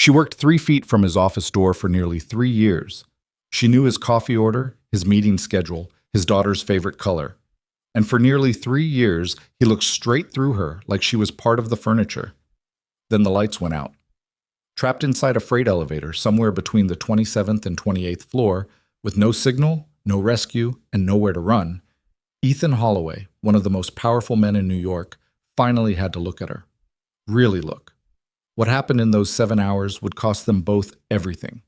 She worked 3 feet from his office door for nearly 3 years. She knew his coffee order, his meeting schedule, his daughter's favorite color. And for nearly 3 years, he looked straight through her like she was part of the furniture. Then the lights went out. Trapped inside a freight elevator somewhere between the 27th and 28th floor, with no signal, no rescue, and nowhere to run, Ethan Holloway, one of the most powerful men in New York, finally had to look at her. Really look. What happened in those 7 hours would cost them both everything,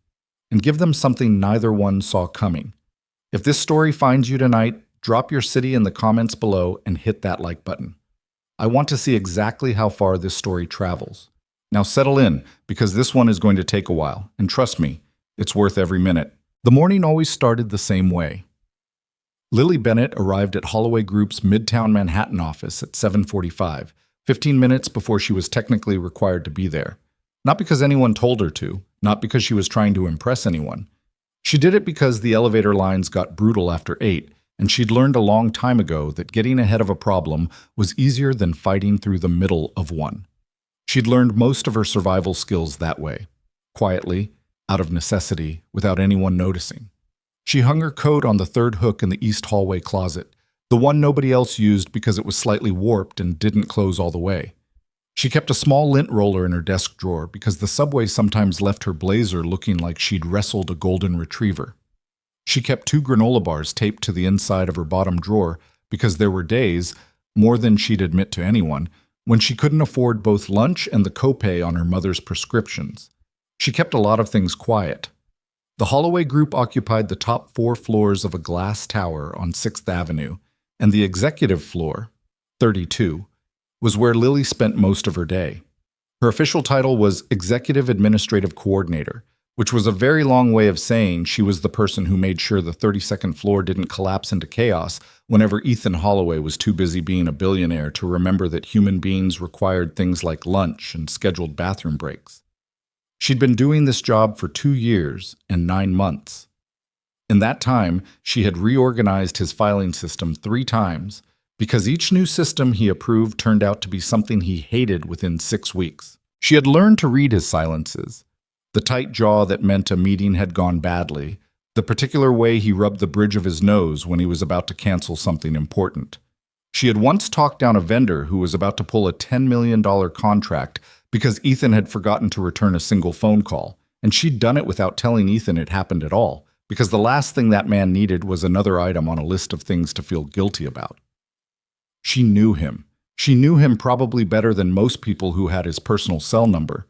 and give them something neither one saw coming. If this story finds you tonight, drop your city in the comments below and hit that like button. I want to see exactly how far this story travels. Now settle in, because this one is going to take a while, and trust me, it's worth every minute. The morning always started the same way. Lily Bennett arrived at Holloway Group's Midtown Manhattan office at 7:45, 15 minutes before she was technically required to be there. Not because anyone told her to, not because she was trying to impress anyone. She did it because the elevator lines got brutal after 8, and she'd learned a long time ago that getting ahead of a problem was easier than fighting through the middle of one. She'd learned most of her survival skills that way, quietly, out of necessity, without anyone noticing. She hung her coat on the third hook in the east hallway closet, the one nobody else used because it was slightly warped and didn't close all the way. She kept a small lint roller in her desk drawer because the subway sometimes left her blazer looking like she'd wrestled a golden retriever. She kept 2 granola bars taped to the inside of her bottom drawer because there were days, more than she'd admit to anyone, when she couldn't afford both lunch and the copay on her mother's prescriptions. She kept a lot of things quiet. The Holloway Group occupied the top 4 floors of a glass tower on 6th Avenue, and the executive floor, 32, was where Lily spent most of her day. Her official title was Executive Administrative Coordinator, which was a very long way of saying she was the person who made sure the 32nd floor didn't collapse into chaos whenever Ethan Holloway was too busy being a billionaire to remember that human beings required things like lunch and scheduled bathroom breaks. She'd been doing this job for 2 years and 9 months. In that time, she had reorganized his filing system 3 times because each new system he approved turned out to be something he hated within 6 weeks. She had learned to read his silences. The tight jaw that meant a meeting had gone badly, the particular way he rubbed the bridge of his nose when he was about to cancel something important. She had once talked down a vendor who was about to pull a $10 million contract because Ethan had forgotten to return a single phone call, and she'd done it without telling Ethan it happened at all, because the last thing that man needed was another item on a list of things to feel guilty about. She knew him. She knew him probably better than most people who had his personal cell number.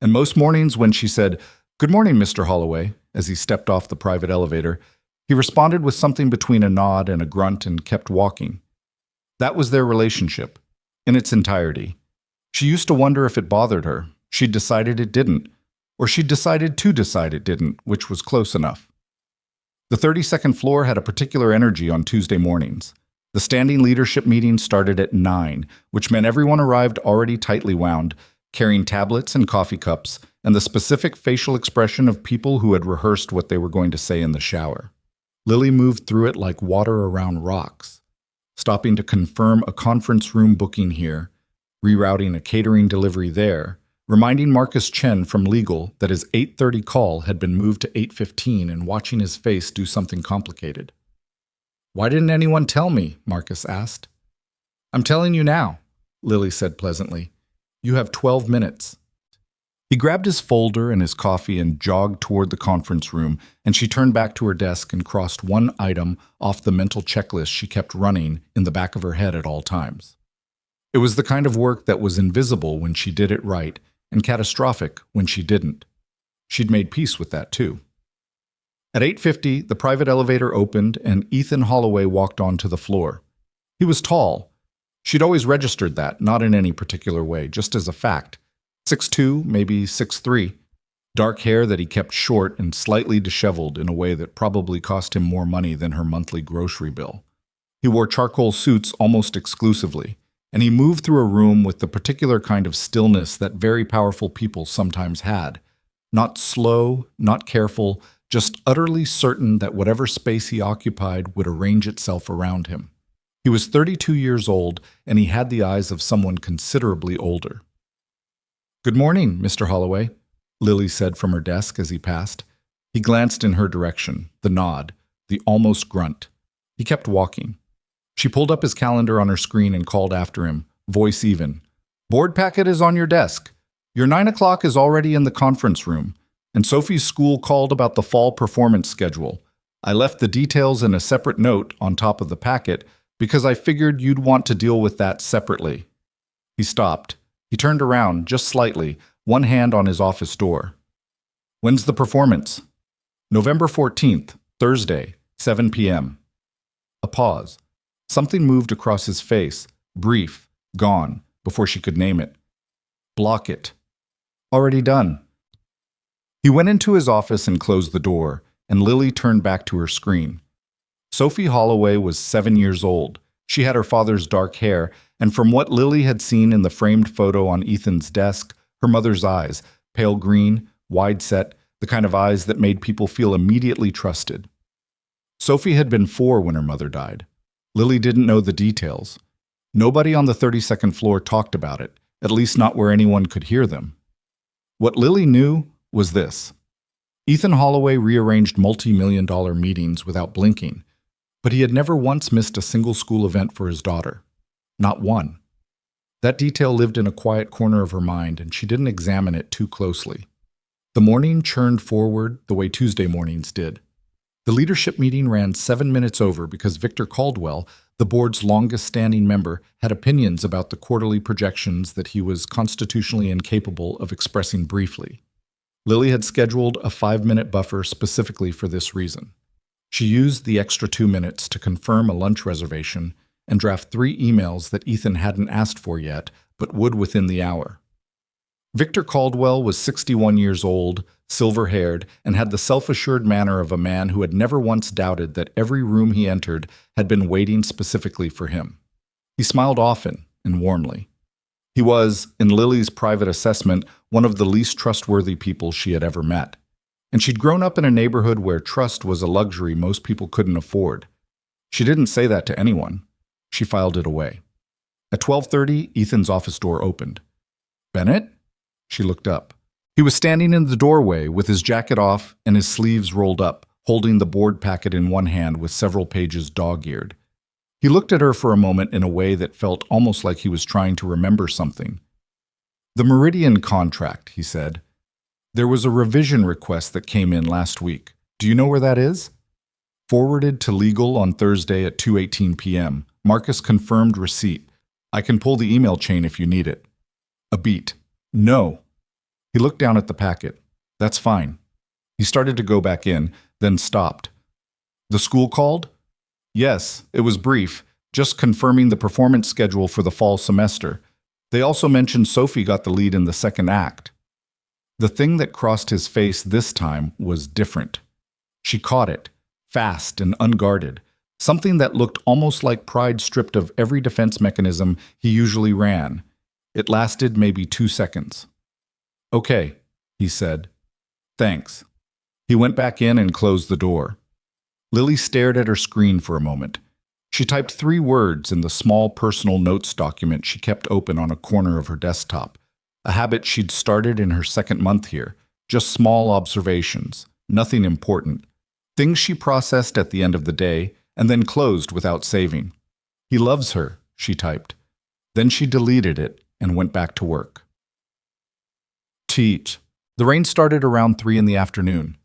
And most mornings when she said, "Good morning, Mr. Holloway," as he stepped off the private elevator, he responded with something between a nod and a grunt and kept walking. That was their relationship, in its entirety. She used to wonder if it bothered her. She'd decided it didn't, or she'd decided to decide it didn't, which was close enough. The 32nd floor had a particular energy on Tuesday mornings. The standing leadership meeting started at 9, which meant everyone arrived already tightly wound, carrying tablets and coffee cups, and the specific facial expression of people who had rehearsed what they were going to say in the shower. Lily moved through it like water around rocks, stopping to confirm a conference room booking here, rerouting a catering delivery there, reminding Marcus Chen from legal that his 8:30 call had been moved to 8:15 and watching his face do something complicated. "Why didn't anyone tell me?" Marcus asked. "I'm telling you now," Lily said pleasantly. "You have 12 minutes. He grabbed his folder and his coffee and jogged toward the conference room, and she turned back to her desk and crossed one item off the mental checklist she kept running in the back of her head at all times. It was the kind of work that was invisible when she did it right and catastrophic when she didn't. She'd made peace with that too. At 8:50, the private elevator opened and Ethan Holloway walked onto the floor. He was tall. She'd always registered that, not in any particular way, just as a fact. 6'2", maybe 6'3", dark hair that he kept short and slightly disheveled in a way that probably cost him more money than her monthly grocery bill. He wore charcoal suits almost exclusively, and he moved through a room with the particular kind of stillness that very powerful people sometimes had. Not slow, not careful, just utterly certain that whatever space he occupied would arrange itself around him. He was 32 years old, and he had the eyes of someone considerably older. "Good morning, Mr. Holloway." Lily said from her desk as he passed. He glanced in her direction, the nod, the almost grunt. He kept walking. She pulled up his calendar on her screen and called after him, voice even. Board packet is on your desk. Your 9 o'clock is already in the conference room, and Sophie's school called about the fall performance schedule. I left the details in a separate note on top of the packet because I figured you'd want to deal with that separately. He stopped. He turned around, just slightly, one hand on his office door. When's the performance? November 14th, Thursday, 7 p.m. A pause. Something moved across his face, brief, gone, before she could name it. Block it. Already done. He went into his office and closed the door, and Lily turned back to her screen. Sophie Holloway was 7 years old. She had her father's dark hair, and from what Lily had seen in the framed photo on Ethan's desk, her mother's eyes, pale green, wide-set, the kind of eyes that made people feel immediately trusted. Sophie had been 4 when her mother died. Lily didn't know the details. Nobody on the 32nd floor talked about it, at least not where anyone could hear them. What Lily knew was this. Ethan Holloway rearranged multi-million-dollar meetings without blinking, but he had never once missed a single school event for his daughter. Not one. That detail lived in a quiet corner of her mind, and she didn't examine it too closely. The morning churned forward the way Tuesday mornings did. The leadership meeting ran 7 minutes over because Victor Caldwell, the board's longest-standing member, had opinions about the quarterly projections that he was constitutionally incapable of expressing briefly. Lily had scheduled a 5-minute buffer specifically for this reason. She used the extra 2 minutes to confirm a lunch reservation and draft 3 emails that Ethan hadn't asked for yet, but would within the hour. Victor Caldwell was 61 years old, silver-haired, and had the self-assured manner of a man who had never once doubted that every room he entered had been waiting specifically for him. He smiled often and warmly. He was, in Lily's private assessment, one of the least trustworthy people she had ever met. And she'd grown up in a neighborhood where trust was a luxury most people couldn't afford. She didn't say that to anyone. She filed it away. At 12:30, Ethan's office door opened. Bennett? She looked up. He was standing in the doorway with his jacket off and his sleeves rolled up, holding the board packet in one hand with several pages dog-eared. He looked at her for a moment in a way that felt almost like he was trying to remember something. The Meridian contract, he said. There was a revision request that came in last week. Do you know where that is? Forwarded to legal on Thursday at 2:18 p.m. Marcus confirmed receipt. I can pull the email chain if you need it. A beat. No. He looked down at the packet. That's fine. He started to go back in, then stopped. The school called? Yes, it was brief, just confirming the performance schedule for the fall semester. They also mentioned Sophie got the lead in the second act. The thing that crossed his face this time was different. She caught it, fast and unguarded, something that looked almost like pride stripped of every defense mechanism he usually ran. It lasted maybe 2 seconds. Okay, he said. Thanks. He went back in and closed the door. Lily stared at her screen for a moment. She typed 3 words in the small personal notes document she kept open on a corner of her desktop, a habit she'd started in her second month here, just small observations, nothing important, things she processed at the end of the day and then closed without saving. He loves her, she typed. Then she deleted it and went back to work. Teach. The rain started around 3 in the afternoon.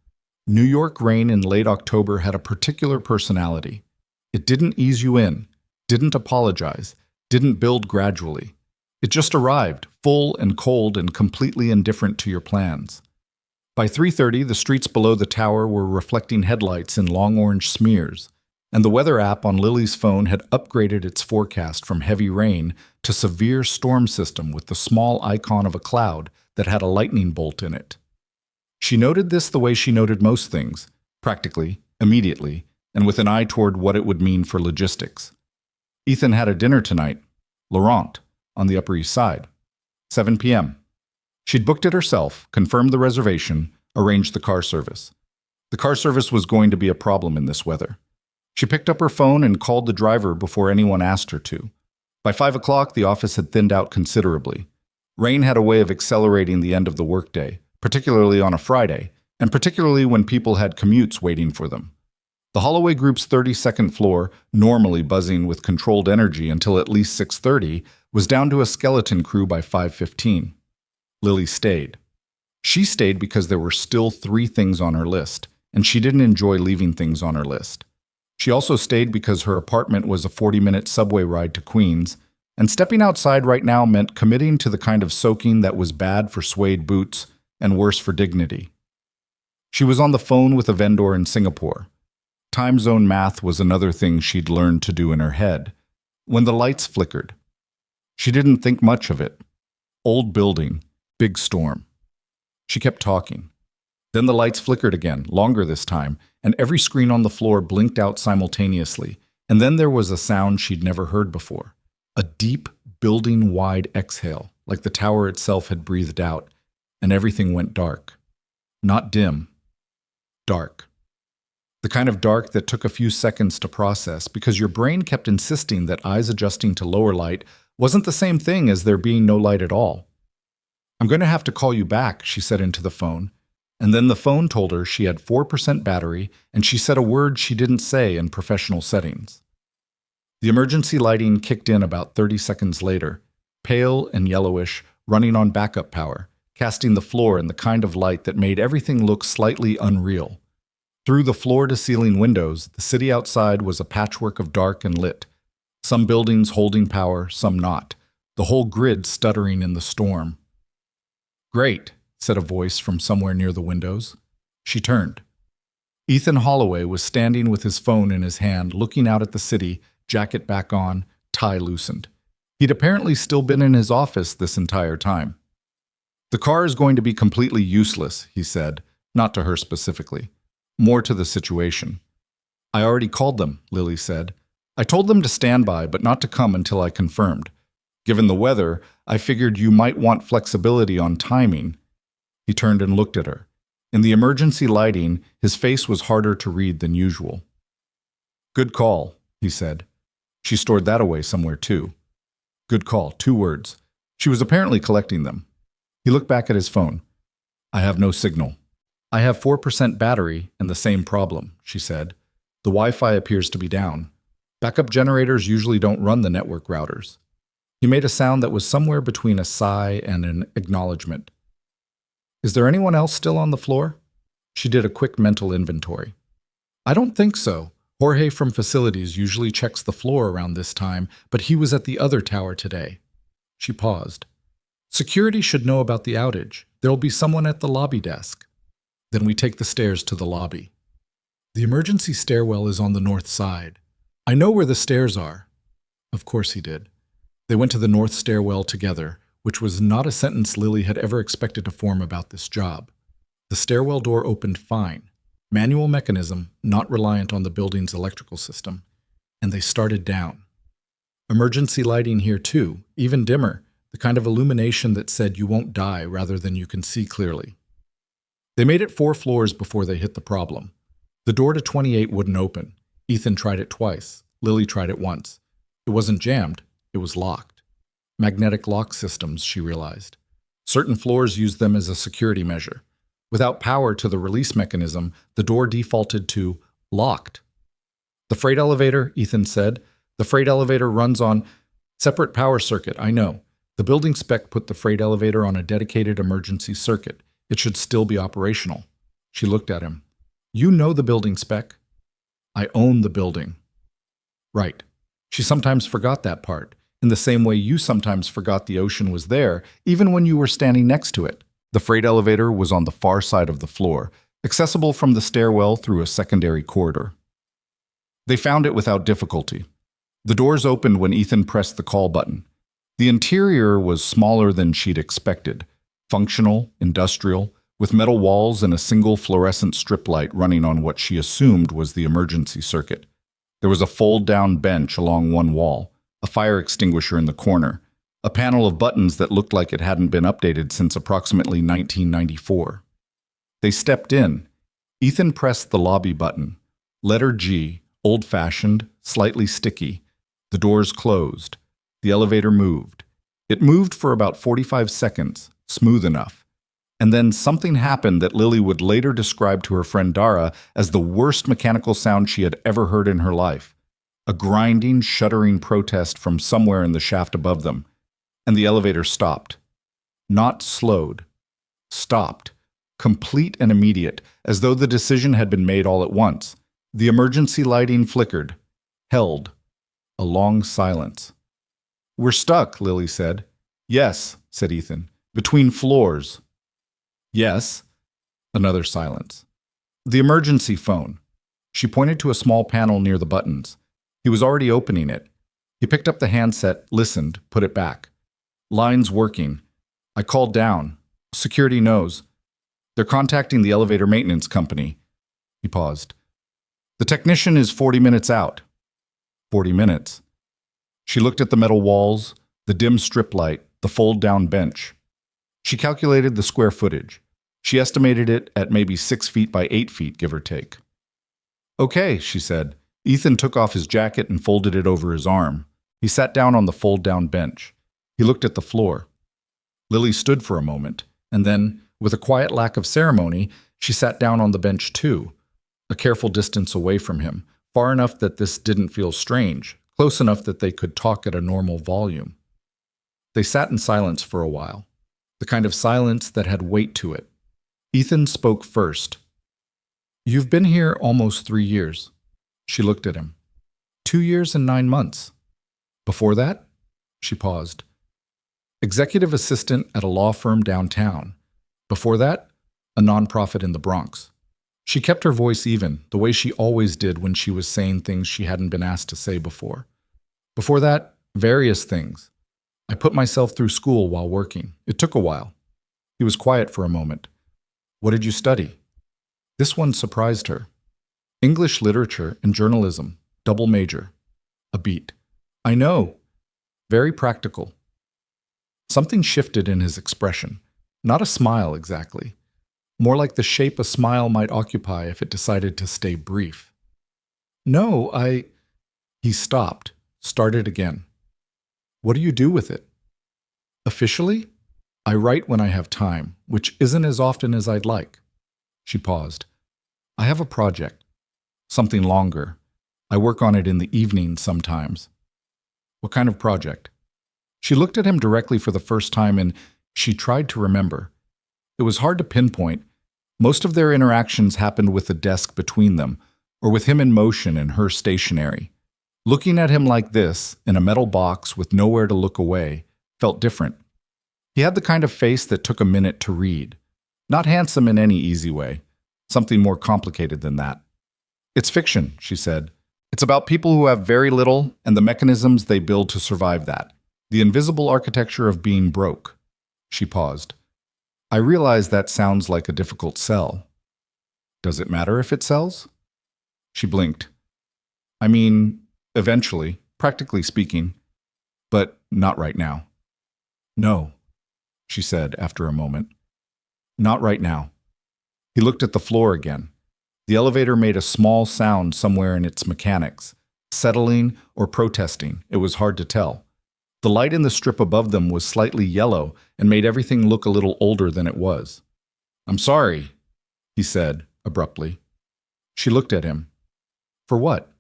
New York rain in late October had a particular personality. It didn't ease you in, didn't apologize, didn't build gradually. It just arrived, full and cold and completely indifferent to your plans. By 3:30, the streets below the tower were reflecting headlights in long orange smears, and the weather app on Lily's phone had upgraded its forecast from heavy rain to severe storm system with the small icon of a cloud that had a lightning bolt in it. She noted this the way she noted most things, practically, immediately, and with an eye toward what it would mean for logistics. Ethan had a dinner tonight, Laurent, on the Upper East Side, 7 p.m. She'd booked it herself, confirmed the reservation, arranged the car service. The car service was going to be a problem in this weather. She picked up her phone and called the driver before anyone asked her to. By 5 o'clock, the office had thinned out considerably. Rain had a way of accelerating the end of the workday, particularly on a Friday, and particularly when people had commutes waiting for them. The Holloway Group's 32nd floor, normally buzzing with controlled energy until at least 6:30, was down to a skeleton crew by 5:15. Lily stayed. She stayed because there were still 3 things on her list, and she didn't enjoy leaving things on her list. She also stayed because her apartment was a 40-minute subway ride to Queens, and stepping outside right now meant committing to the kind of soaking that was bad for suede boots and worse for dignity. She was on the phone with a vendor in Singapore. Time zone math was another thing she'd learned to do in her head. When the lights flickered, she didn't think much of it. Old building, big storm. She kept talking. Then the lights flickered again, longer this time, and every screen on the floor blinked out simultaneously, and then there was a sound she'd never heard before. A deep, building-wide exhale, like the tower itself had breathed out, and everything went dark. Not dim. Dark. The kind of dark that took a few seconds to process because your brain kept insisting that eyes adjusting to lower light wasn't the same thing as there being no light at all. "I'm going to have to call you back," she said into the phone. And then the phone told her she had 4% battery, and she said a word she didn't say in professional settings. The emergency lighting kicked in about 30 seconds later, pale and yellowish, running on backup power, casting the floor in the kind of light that made everything look slightly unreal. Through the floor-to-ceiling windows, the city outside was a patchwork of dark and lit. Some buildings holding power, some not. The whole grid stuttering in the storm. "Great," said a voice from somewhere near the windows. She turned. Ethan Holloway was standing with his phone in his hand, looking out at the city, jacket back on, tie loosened. He'd apparently still been in his office this entire time. "The car is going to be completely useless," he said, not to her specifically. More to the situation. "I already called them," Lily said. "I told them to stand by, but not to come until I confirmed. Given the weather, I figured you might want flexibility on timing." He turned and looked at her. In the emergency lighting, his face was harder to read than usual. "Good call," he said. She stored that away somewhere too. Good call, 2 words. She was apparently collecting them. He looked back at his phone. "I have no signal." "I have 4% battery and the same problem," she said. "The Wi-Fi appears to be down. Backup generators usually don't run the network routers." He made a sound that was somewhere between a sigh and an acknowledgement. "Is there anyone else still on the floor?" She did a quick mental inventory. "I don't think so. Jorge from facilities usually checks the floor around this time, but he was at the other tower today." She paused. "Security should know about the outage. There'll be someone at the lobby desk." "Then we take the stairs to the lobby." "The emergency stairwell is on the north side." "I know where the stairs are." Of course he did. They went to the north stairwell together, which was not a sentence Lily had ever expected to form about this job. The stairwell door opened fine. Manual mechanism, not reliant on the building's electrical system. And they started down. Emergency lighting here too, even dimmer, the kind of illumination that said you won't die rather than you can see clearly. They made it 4 floors before they hit the problem. The door to 28 wouldn't open. Ethan tried it twice. Lily tried it once. It wasn't jammed, it was locked. Magnetic lock systems, she realized. Certain floors used them as a security measure. Without power to the release mechanism, the door defaulted to locked. "The freight elevator," Ethan said. "The freight elevator runs on separate power circuit, I know. The building spec put the freight elevator on a dedicated emergency circuit. It should still be operational." She looked at him. "You know the building spec?" "I own the building." Right. She sometimes forgot that part. In the same way you sometimes forgot the ocean was there, even when you were standing next to it. The freight elevator was on the far side of the floor, accessible from the stairwell through a secondary corridor. They found it without difficulty. The doors opened when Ethan pressed the call button. The interior was smaller than she'd expected, functional, industrial, with metal walls and a single fluorescent strip light running on what she assumed was the emergency circuit. There was a fold-down bench along one wall, a fire extinguisher in the corner, a panel of buttons that looked like it hadn't been updated since approximately 1994. They stepped in. Ethan pressed the lobby button. Letter G, old-fashioned, slightly sticky. The doors closed. The elevator moved. It moved for about 45 seconds, smooth enough. And then something happened that Lily would later describe to her friend Dara as the worst mechanical sound she had ever heard in her life. A grinding, shuddering protest from somewhere in the shaft above them. And the elevator stopped. Not slowed. Stopped. Complete and immediate, as though the decision had been made all at once. The emergency lighting flickered. Held. A long silence. "We're stuck," Lily said. "Yes," said Ethan. "Between floors." "Yes." Another silence. "The emergency phone." She pointed to a small panel near the buttons. He was already opening it. He picked up the handset, listened, put it back. "Line's working. I called down. Security knows. They're contacting the elevator maintenance company." He paused. "The technician is 40 minutes out." 40 minutes. She looked at the metal walls, the dim strip light, the fold-down bench. She calculated the square footage. She estimated it at maybe 6 feet by 8 feet, give or take. "Okay," she said. Ethan took off his jacket and folded it over his arm. He sat down on the fold-down bench. He looked at the floor. Lily stood for a moment, and then, with a quiet lack of ceremony, she sat down on the bench too, a careful distance away from him, far enough that this didn't feel strange, close enough that they could talk at a normal volume. They sat in silence for a while, the kind of silence that had weight to it. Ethan spoke first. "You've been here almost 3 years." She looked at him. 2 years and 9 months. Before that? She paused. Executive assistant at a law firm downtown. Before that, a nonprofit in the Bronx. She kept her voice even, the way she always did when she was saying things she hadn't been asked to say before. Before that, various things. I put myself through school while working. It took a while. He was quiet for a moment. "What did you study?" This one surprised her. "English literature and journalism, double major." A beat. "I know." Very practical. Something shifted in his expression. Not a smile exactly. More like the shape a smile might occupy if it decided to stay brief. "No, I—" He stopped, started again. "What do you do with it?" "Officially? I write when I have time, which isn't as often as I'd like." She paused. "I have a project. Something longer. I work on it in the evening sometimes." "What kind of project?" She looked at him directly for the first time and she tried to remember. It was hard to pinpoint. Most of their interactions happened with the desk between them, or with him in motion and her stationary. Looking at him like this, in a metal box with nowhere to look away, felt different. He had the kind of face that took a minute to read. Not handsome in any easy way. Something more complicated than that. "It's fiction," she said. "It's about people who have very little and the mechanisms they build to survive that. The invisible architecture of being broke." She paused. "I realize that sounds like a difficult sell." "Does it matter if it sells?" She blinked. "I mean, eventually, practically speaking, but not right now." "No," she said after a moment. "Not right now." He looked at the floor again. The elevator made a small sound somewhere in its mechanics, settling or protesting. It was hard to tell. The light in the strip above them was slightly yellow and made everything look a little older than it was. "I'm sorry," he said abruptly. She looked at him. "For what?"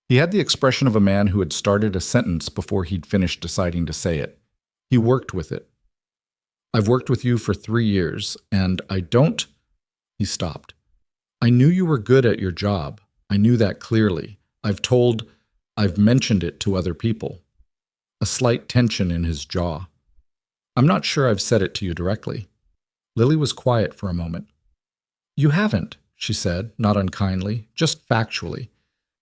He had the expression of a man who had started a sentence before he'd finished deciding to say it. He worked with it. "I've worked with you for 3 years, and I don't—" He stopped. "I knew you were good at your job. I knew that clearly. I've mentioned it to other people." A slight tension in his jaw. "I'm not sure I've said it to you directly." Lily was quiet for a moment. "You haven't," she said, not unkindly, just factually.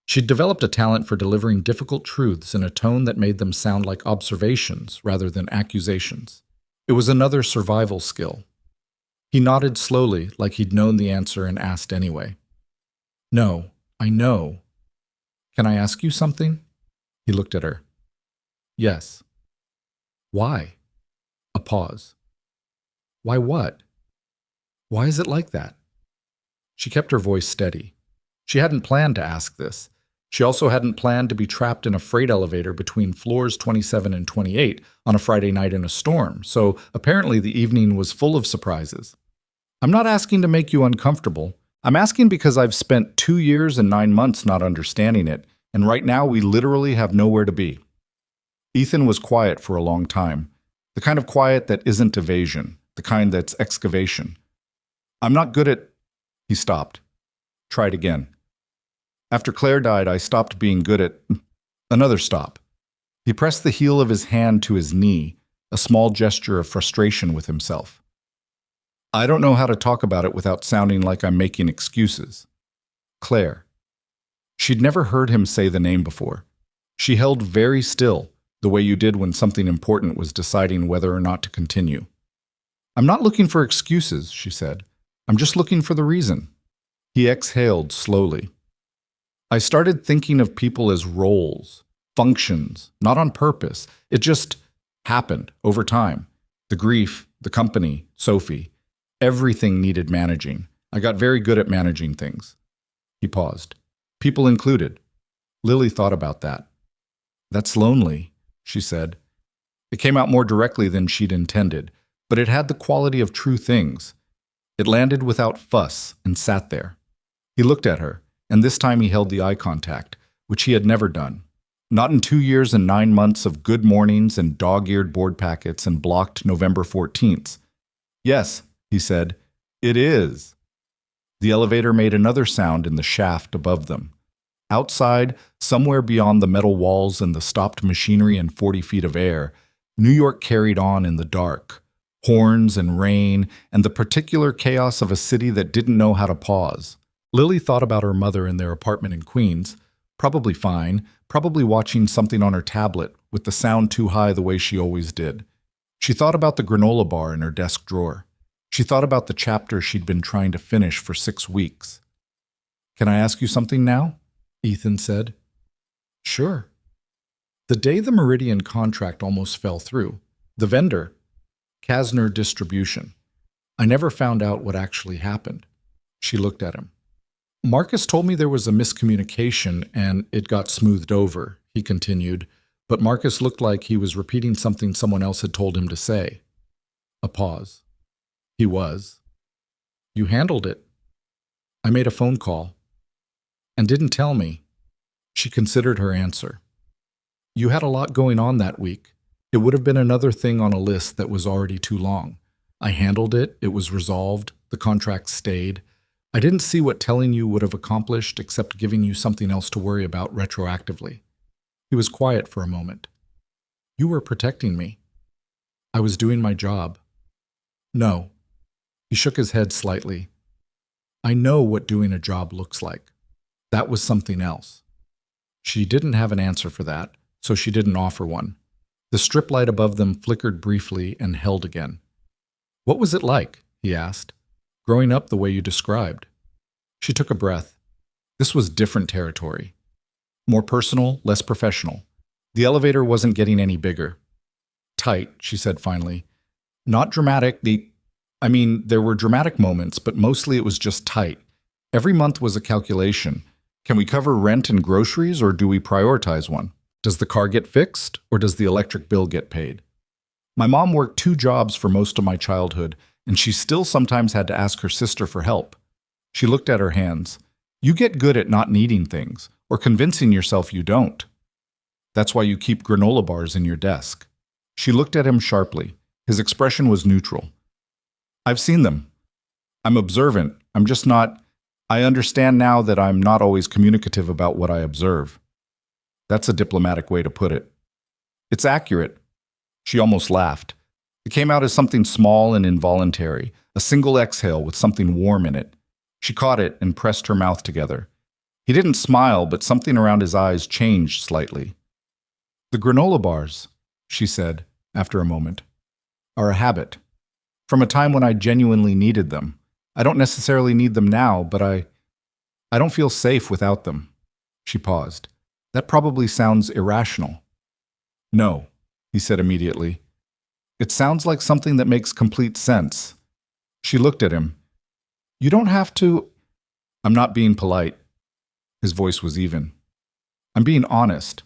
She'd developed a talent for delivering difficult truths in a tone that made them sound like observations rather than accusations. It was another survival skill. He nodded slowly, like he'd known the answer and asked anyway. "No, I know. Can I ask you something?" He looked at her. "Yes." "Why?" A pause. "Why what? Why is it like that?" She kept her voice steady. She hadn't planned to ask this. She also hadn't planned to be trapped in a freight elevator between floors 27 and 28 on a Friday night in a storm, so apparently the evening was full of surprises. I'm not asking to make you uncomfortable. I'm asking because I've spent 2 years and 9 months not understanding it, and right now we literally have nowhere to be. Ethan was quiet for a long time, the kind of quiet that isn't evasion, the kind that's excavation. I'm not good at... He stopped. Tried again. After Claire died, I stopped being good at... Another stop. He pressed the heel of his hand to his knee, a small gesture of frustration with himself. I don't know how to talk about it without sounding like I'm making excuses. Claire. She'd never heard him say the name before. She held very still, the way you did when something important was deciding whether or not to continue. I'm not looking for excuses, she said. I'm just looking for the reason. He exhaled slowly. I started thinking of people as roles, functions, not on purpose. It just happened over time. The grief, the company, Sophie. Everything needed managing. I got very good at managing things. He paused. People included. Lily thought about that. That's lonely, she said. It came out more directly than she'd intended, but it had the quality of true things. It landed without fuss and sat there. He looked at her, and this time he held the eye contact, which he had never done. Not in 2 years and 9 months of good mornings and dog-eared board packets and blocked November 14th. Yes, he said, it is. The elevator made another sound in the shaft above them. Outside, somewhere beyond the metal walls and the stopped machinery and 40 feet of air, New York carried on in the dark. Horns and rain, and the particular chaos of a city that didn't know how to pause. Lily thought about her mother in their apartment in Queens, probably fine, probably watching something on her tablet with the sound too high the way she always did. She thought about the granola bar in her desk drawer. She thought about the chapter she'd been trying to finish for 6 weeks. Can I ask you something now? Ethan said. Sure. The day the Meridian contract almost fell through, the vendor, Kasner Distribution. I never found out what actually happened. She looked at him. Marcus told me there was a miscommunication and it got smoothed over, he continued, but Marcus looked like he was repeating something someone else had told him to say. A pause. He was. You handled it. I made a phone call. And didn't tell me. She considered her answer. You had a lot going on that week. It would have been another thing on a list that was already too long. I handled it, it was resolved, the contract stayed. I didn't see what telling you would have accomplished except giving you something else to worry about retroactively. He was quiet for a moment. You were protecting me. I was doing my job. No. He shook his head slightly. I know what doing a job looks like. That was something else. She didn't have an answer for that, so she didn't offer one. The strip light above them flickered briefly and held again. What was it like? He asked. Growing up the way you described. She took a breath. This was different territory. More personal, less professional. The elevator wasn't getting any bigger. Tight, she said finally. Not dramatic, there were dramatic moments, but mostly it was just tight. Every month was a calculation. Can we cover rent and groceries, or do we prioritize one? Does the car get fixed, or does the electric bill get paid? My mom worked 2 jobs for most of my childhood, and she still sometimes had to ask her sister for help. She looked at her hands. You get good at not needing things, or convincing yourself you don't. That's why you keep granola bars in your desk. She looked at him sharply. His expression was neutral. I've seen them. I'm observant. I'm just not... I understand now that I'm not always communicative about what I observe. That's a diplomatic way to put it. It's accurate. She almost laughed. It came out as something small and involuntary, a single exhale with something warm in it. She caught it and pressed her mouth together. He didn't smile, but something around his eyes changed slightly. The granola bars, she said, after a moment, are a habit. From a time when I genuinely needed them. I don't necessarily need them now, but I don't feel safe without them. She paused. That probably sounds irrational. No, he said immediately. It sounds like something that makes complete sense. She looked at him. You don't have to... I'm not being polite. His voice was even. I'm being honest,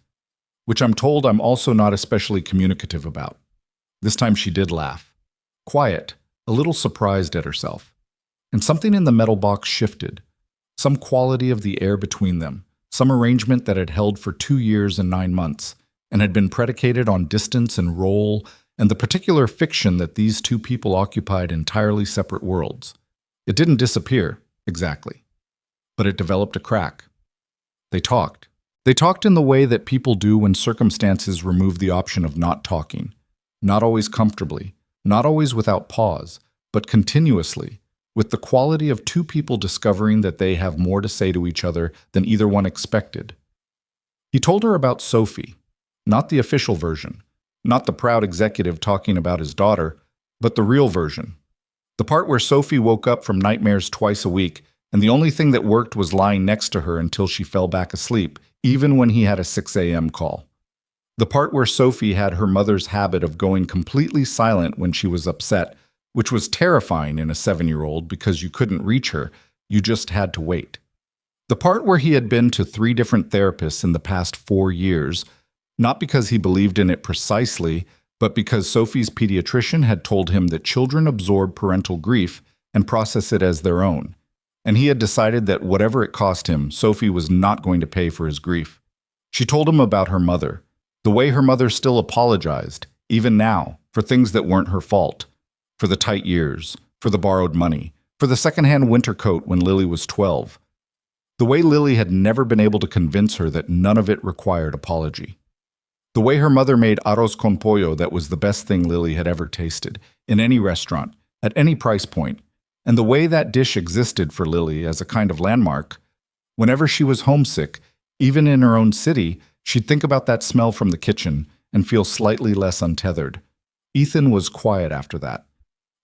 which I'm told I'm also not especially communicative about. This time she did laugh. Quiet, a little surprised at herself. And something in the metal box shifted. Some quality of the air between them, some arrangement that had held for 2 years and 9 months, and had been predicated on distance and role, and the particular fiction that these two people occupied entirely separate worlds. It didn't disappear, exactly. But it developed a crack. They talked. They talked in the way that people do when circumstances remove the option of not talking. Not always comfortably, not always without pause, but continuously, with the quality of two people discovering that they have more to say to each other than either one expected. He told her about Sophie, not the official version, not the proud executive talking about his daughter, but the real version. The part where Sophie woke up from nightmares twice a week, and the only thing that worked was lying next to her until she fell back asleep, even when he had a 6 a.m. call. The part where Sophie had her mother's habit of going completely silent when she was upset, which was terrifying in a 7-year-old because you couldn't reach her, you just had to wait. The part where he had been to 3 different therapists in the past 4 years, not because he believed in it precisely, but because Sophie's pediatrician had told him that children absorb parental grief and process it as their own. And he had decided that whatever it cost him, Sophie was not going to pay for his grief. She told him about her mother, the way her mother still apologized, even now, for things that weren't her fault, for the tight years, for the borrowed money, for the secondhand winter coat when Lily was 12. The way Lily had never been able to convince her that none of it required apology. The way her mother made arroz con pollo that was the best thing Lily had ever tasted, in any restaurant, at any price point, and the way that dish existed for Lily as a kind of landmark. Whenever she was homesick, even in her own city, she'd think about that smell from the kitchen and feel slightly less untethered. Ethan was quiet after that.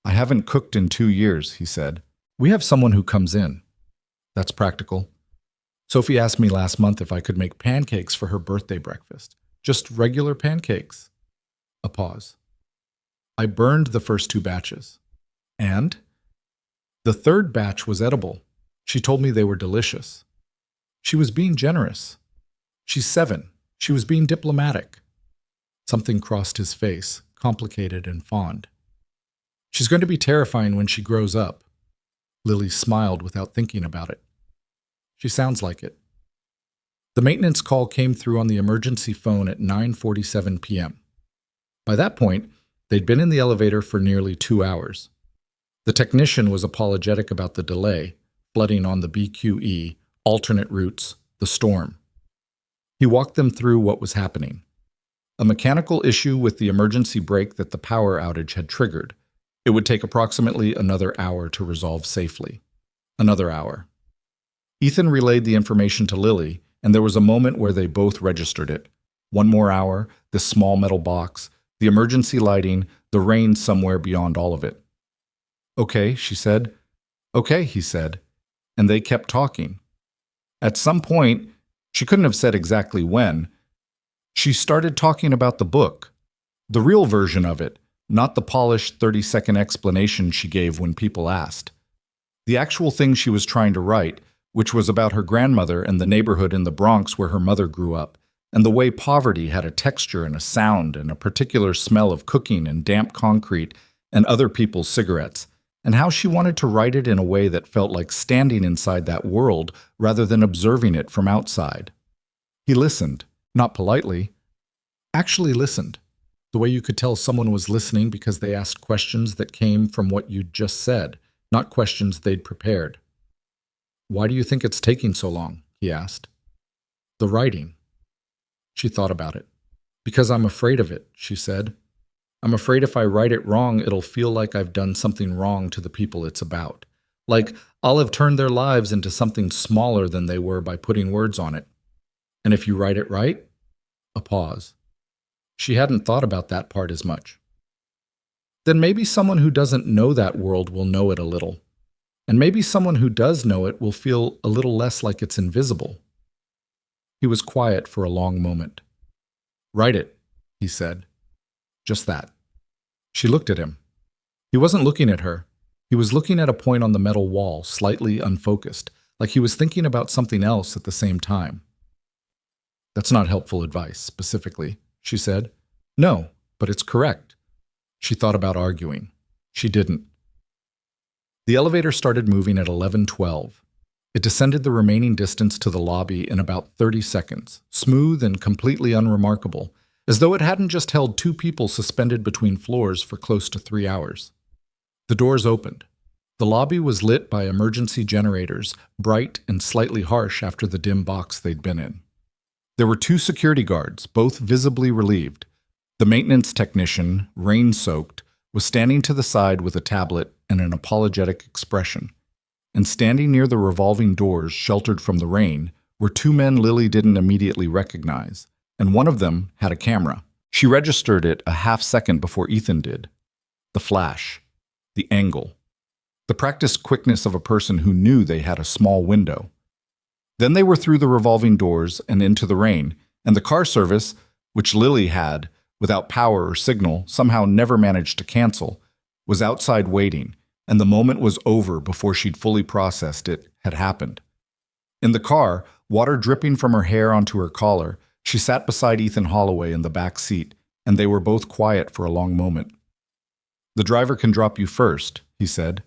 "I haven't cooked in 2 years," he said. "We have someone who comes in. That's practical. Sophie asked me last month if I could make pancakes for her birthday breakfast. Just regular pancakes." A pause. "I burned the first 2 batches. And? The 3rd batch was edible. She told me they were delicious. She was being generous. She's 7. She was being diplomatic." Something crossed his face, complicated and fond. "She's going to be terrifying when she grows up." Lily smiled without thinking about it. "She sounds like it." The maintenance call came through on the emergency phone at 9:47 p.m. By that point, they'd been in the elevator for nearly 2 hours. The technician was apologetic about the delay, flooding on the BQE, alternate routes, the storm. He walked them through what was happening. A mechanical issue with the emergency brake that the power outage had triggered. It would take approximately another hour to resolve safely. Another hour. Ethan relayed the information to Lily, and there was a moment where they both registered it. 1 more hour, this small metal box, the emergency lighting, the rain somewhere beyond all of it. "Okay," she said. "Okay," he said. And they kept talking. At some point, she couldn't have said exactly when, she started talking about the book. The real version of it, not the polished 30-second explanation she gave when people asked. The actual thing she was trying to write, which was about her grandmother and the neighborhood in the Bronx where her mother grew up, and the way poverty had a texture and a sound and a particular smell of cooking and damp concrete and other people's cigarettes, and how she wanted to write it in a way that felt like standing inside that world rather than observing it from outside. He listened, not politely, actually listened, the way you could tell someone was listening because they asked questions that came from what you'd just said, not questions they'd prepared. "Why do you think it's taking so long?" he asked. "The writing." She thought about it. "Because I'm afraid of it," she said. "I'm afraid if I write it wrong, it'll feel like I've done something wrong to the people it's about. Like I'll have turned their lives into something smaller than they were by putting words on it. And if you write it right?" A pause. She hadn't thought about that part as much. "Then maybe someone who doesn't know that world will know it a little. And maybe someone who does know it will feel a little less like it's invisible." He was quiet for a long moment. "Write it," he said. Just that. She looked at him. He wasn't looking at her. He was looking at a point on the metal wall, slightly unfocused, like he was thinking about something else at the same time. That's not helpful advice, specifically, she said. No, but it's correct. She thought about arguing. She didn't. The elevator started moving at 11:12. It descended the remaining distance to the lobby in about 30 seconds, smooth and completely unremarkable, as though it hadn't just held two people suspended between floors for close to 3 hours. The doors opened. The lobby was lit by emergency generators, bright and slightly harsh after the dim box they'd been in. There were two security guards, both visibly relieved. The maintenance technician, rain-soaked, was standing to the side with a tablet and an apologetic expression. And standing near the revolving doors sheltered from the rain were two men Lily didn't immediately recognize, and one of them had a camera. She registered it a half-second before Ethan did. The flash. The angle. The practiced quickness of a person who knew they had a small window. Then they were through the revolving doors and into the rain, and the car service, which Lily had, without power or signal, somehow never managed to cancel, was outside waiting, and the moment was over before she'd fully processed it had happened. In the car, water dripping from her hair onto her collar, she sat beside Ethan Holloway in the back seat, and they were both quiet for a long moment. "The driver can drop you first," he said.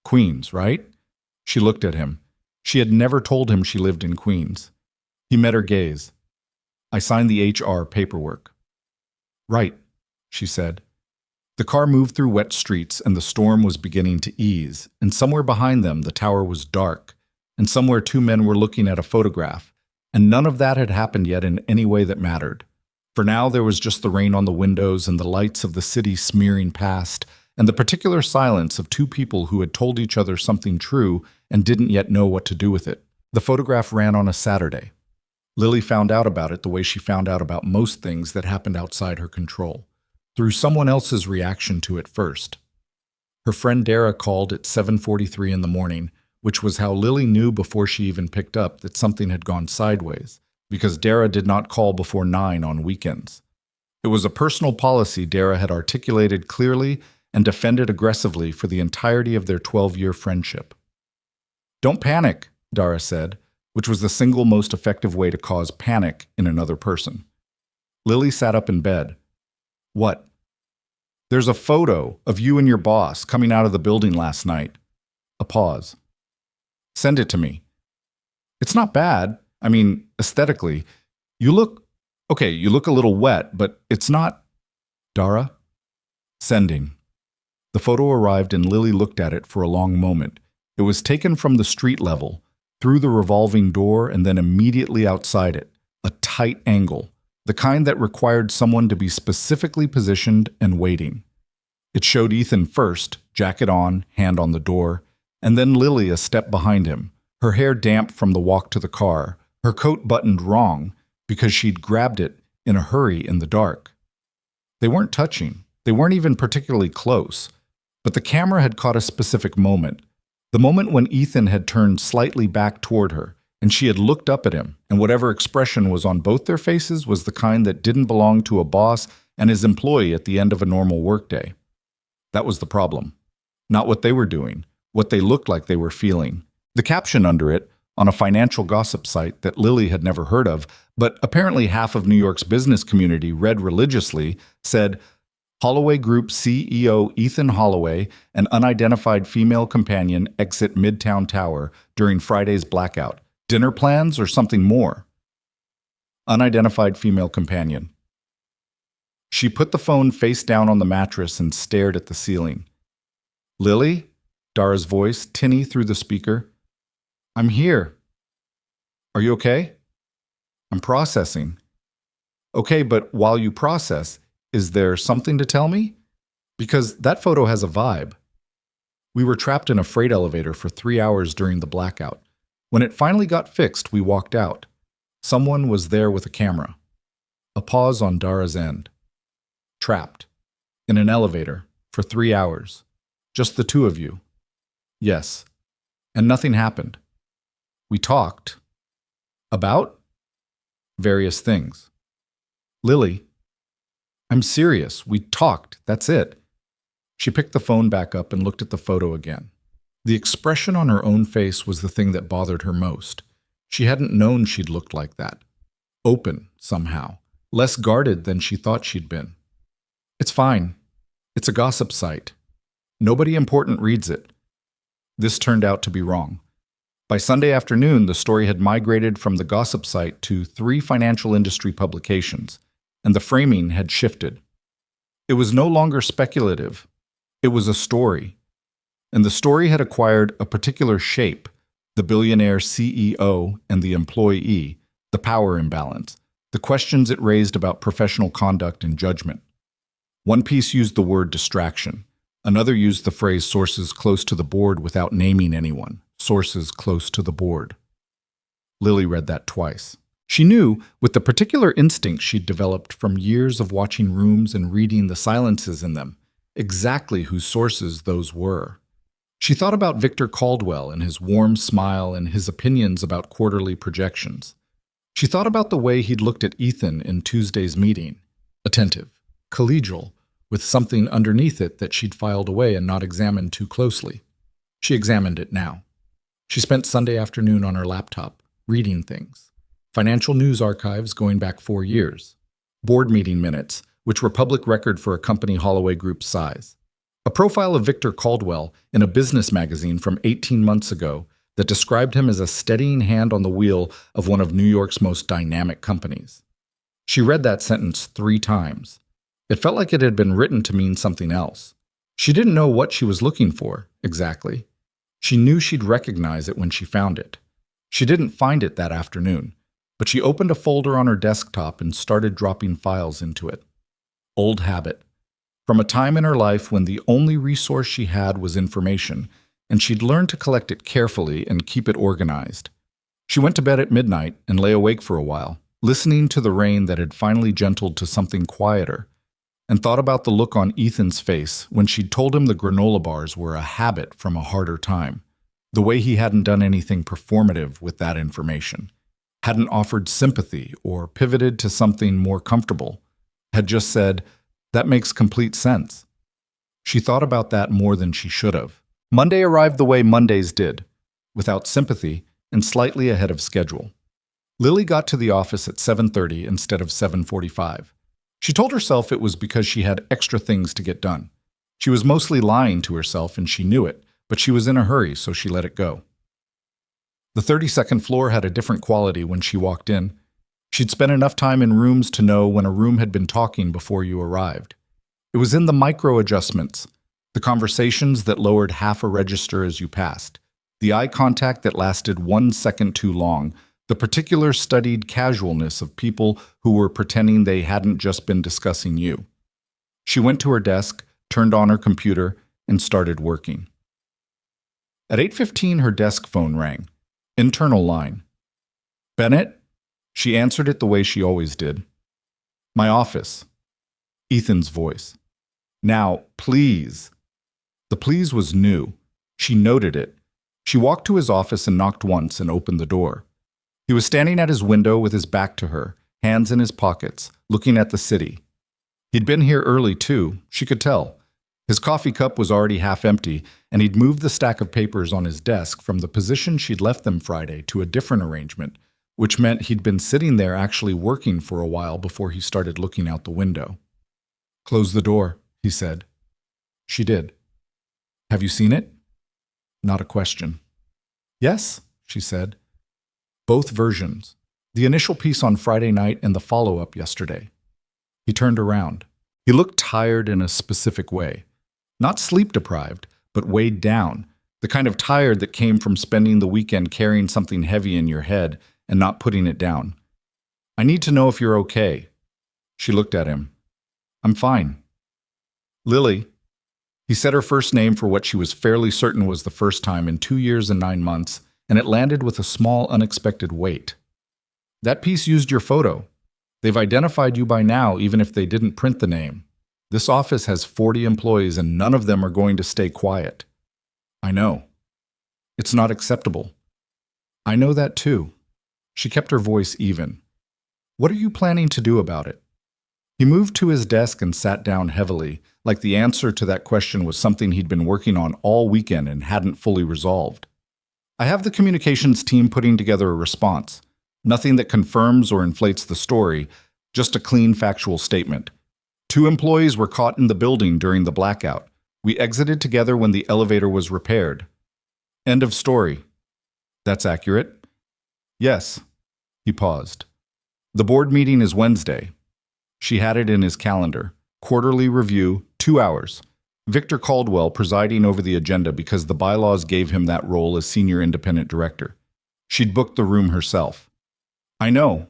"Queens, right?" She looked at him. She had never told him she lived in Queens. He met her gaze. "I signed the HR paperwork." "Right," she said. The car moved through wet streets and the storm was beginning to ease, and somewhere behind them the tower was dark, and somewhere two men were looking at a photograph, and none of that had happened yet in any way that mattered. For now there was just the rain on the windows and the lights of the city smearing past, and the particular silence of two people who had told each other something true and didn't yet know what to do with it. The photograph ran on a Saturday. Lily found out about it the way she found out about most things that happened outside her control, through someone else's reaction to it first. Her friend Dara called at 7:43 in the morning, which was how Lily knew before she even picked up that something had gone sideways, because Dara did not call before 9 on weekends. It was a personal policy Dara had articulated clearly and defended aggressively for the entirety of their 12-year friendship. "Don't panic," Dara said, which was the single most effective way to cause panic in another person. Lily sat up in bed. "What?" "There's a photo of you and your boss coming out of the building last night." A pause. "Send it to me." "It's not bad. I mean, aesthetically. You look a little wet, but it's not." "Dara?" "Sending." The photo arrived and Lily looked at it for a long moment. It was taken from the street level, through the revolving door and then immediately outside it, a tight angle, the kind that required someone to be specifically positioned and waiting. It showed Ethan first, jacket on, hand on the door, and then Lily a step behind him, her hair damp from the walk to the car, her coat buttoned wrong because she'd grabbed it in a hurry in the dark. They weren't touching. They weren't even particularly close. But the camera had caught a specific moment, the moment when Ethan had turned slightly back toward her, and she had looked up at him, and whatever expression was on both their faces was the kind that didn't belong to a boss and his employee at the end of a normal workday. That was the problem. Not what they were doing, what they looked like they were feeling. The caption under it, on a financial gossip site that Lily had never heard of, but apparently half of New York's business community read religiously, said, "Holloway Group CEO Ethan Holloway and unidentified female companion exit Midtown Tower during Friday's blackout. Dinner plans or something more?" Unidentified female companion. She put the phone face down on the mattress and stared at the ceiling. "Lily?" Dara's voice, tinny through the speaker. "I'm here." "Are you okay?" "I'm processing." "Okay, but while you process, is there something to tell me? Because that photo has a vibe." "We were trapped in a freight elevator for 3 hours during the blackout. When it finally got fixed, we walked out. Someone was there with a camera." A pause on Dara's end. "Trapped. In an elevator. For 3 hours. Just the two of you." "Yes. And nothing happened." "We talked." "About?" "Various things." "Lily?" "I'm serious. We talked. That's it." She picked the phone back up and looked at the photo again. The expression on her own face was the thing that bothered her most. She hadn't known she'd looked like that. open somehow, less guarded than she thought she'd been. It's fine. It's a gossip site. Nobody important reads it. This turned out to be wrong. By Sunday afternoon, the story had migrated from the gossip site to 3 financial industry publications, and the framing had shifted. It was no longer speculative. It was a story. And the story had acquired a particular shape: the billionaire CEO and the employee, the power imbalance, the questions it raised about professional conduct and judgment. One piece used the word distraction. Another used the phrase sources close to the board without naming anyone. Sources close to the board. Lily read that twice. She knew, with the particular instinct she'd developed from years of watching rooms and reading the silences in them, exactly whose sources those were. She thought about Victor Caldwell and his warm smile and his opinions about quarterly projections. She thought about the way he'd looked at Ethan in Tuesday's meeting, attentive, collegial, with something underneath it that she'd filed away and not examined too closely. She examined it now. She spent Sunday afternoon on her laptop, reading things. Financial news archives going back 4 years. Board meeting minutes, which were public record for a company Holloway Group's size. A profile of Victor Caldwell in a business magazine from 18 months ago that described him as a steadying hand on the wheel of one of New York's most dynamic companies. She read that sentence 3 times. It felt like it had been written to mean something else. She didn't know what she was looking for, exactly. She knew she'd recognize it when she found it. She didn't find it that afternoon, but she opened a folder on her desktop and started dropping files into it. Old habit. From a time in her life when the only resource she had was information, and she'd learned to collect it carefully and keep it organized. She went to bed at midnight and lay awake for a while, listening to the rain that had finally gentled to something quieter, and thought about the look on Ethan's face when she'd told him the granola bars were a habit from a harder time, the way he hadn't done anything performative with that information, hadn't offered sympathy or pivoted to something more comfortable, had just said, "That makes complete sense." She thought about that more than she should have. Monday arrived the way Mondays did, without sympathy and slightly ahead of schedule. Lily got to the office at 7:30 instead of 7:45. She told herself it was because she had extra things to get done. She was mostly lying to herself and she knew it, but she was in a hurry, so she let it go. The 32nd floor had a different quality when she walked in. She'd spent enough time in rooms to know when a room had been talking before you arrived. It was in the micro adjustments, the conversations that lowered half a register as you passed, the eye contact that lasted 1 second too long, the particular studied casualness of people who were pretending they hadn't just been discussing you. She went to her desk, turned on her computer, and started working. At 8:15, her desk phone rang. Internal line. "Bennett?" She answered it the way she always did. "My office." Ethan's voice. "Now, please." The please was new. She noted it. She walked to his office and knocked once and opened the door. He was standing at his window with his back to her, hands in his pockets, looking at the city. He'd been here early, too, she could tell. His coffee cup was already half empty, and he'd moved the stack of papers on his desk from the position she'd left them Friday to a different arrangement, which meant he'd been sitting there actually working for a while before he started looking out the window. "Close the door," he said. She did. "Have you seen it?" Not a question. "Yes," she said. Both versions. The initial piece on Friday night and the follow-up yesterday. He turned around. He looked tired in a specific way. Not sleep-deprived, but weighed down. The kind of tired that came from spending the weekend carrying something heavy in your head and not putting it down. "I need to know if you're okay." She looked at him. "I'm fine." "Lily." He said her first name for what she was fairly certain was the first time in 2 years and 9 months, and it landed with a small, unexpected weight. "That piece used your photo. They've identified you by now, even if they didn't print the name. This office has 40 employees, and none of them are going to stay quiet." "I know. It's not acceptable." "I know that too." She kept her voice even. "What are you planning to do about it?" He moved to his desk and sat down heavily, like the answer to that question was something he'd been working on all weekend and hadn't fully resolved. "I have the communications team putting together a response. Nothing that confirms or inflates the story, just a clean factual statement. 2 employees were caught in the building during the blackout. We exited together when the elevator was repaired. End of story. That's accurate? Yes. He paused. The board meeting is Wednesday. She had it in his calendar. Quarterly review, 2 hours. Victor Caldwell presiding over the agenda because the bylaws gave him that role as senior independent director. She'd booked the room herself. I know.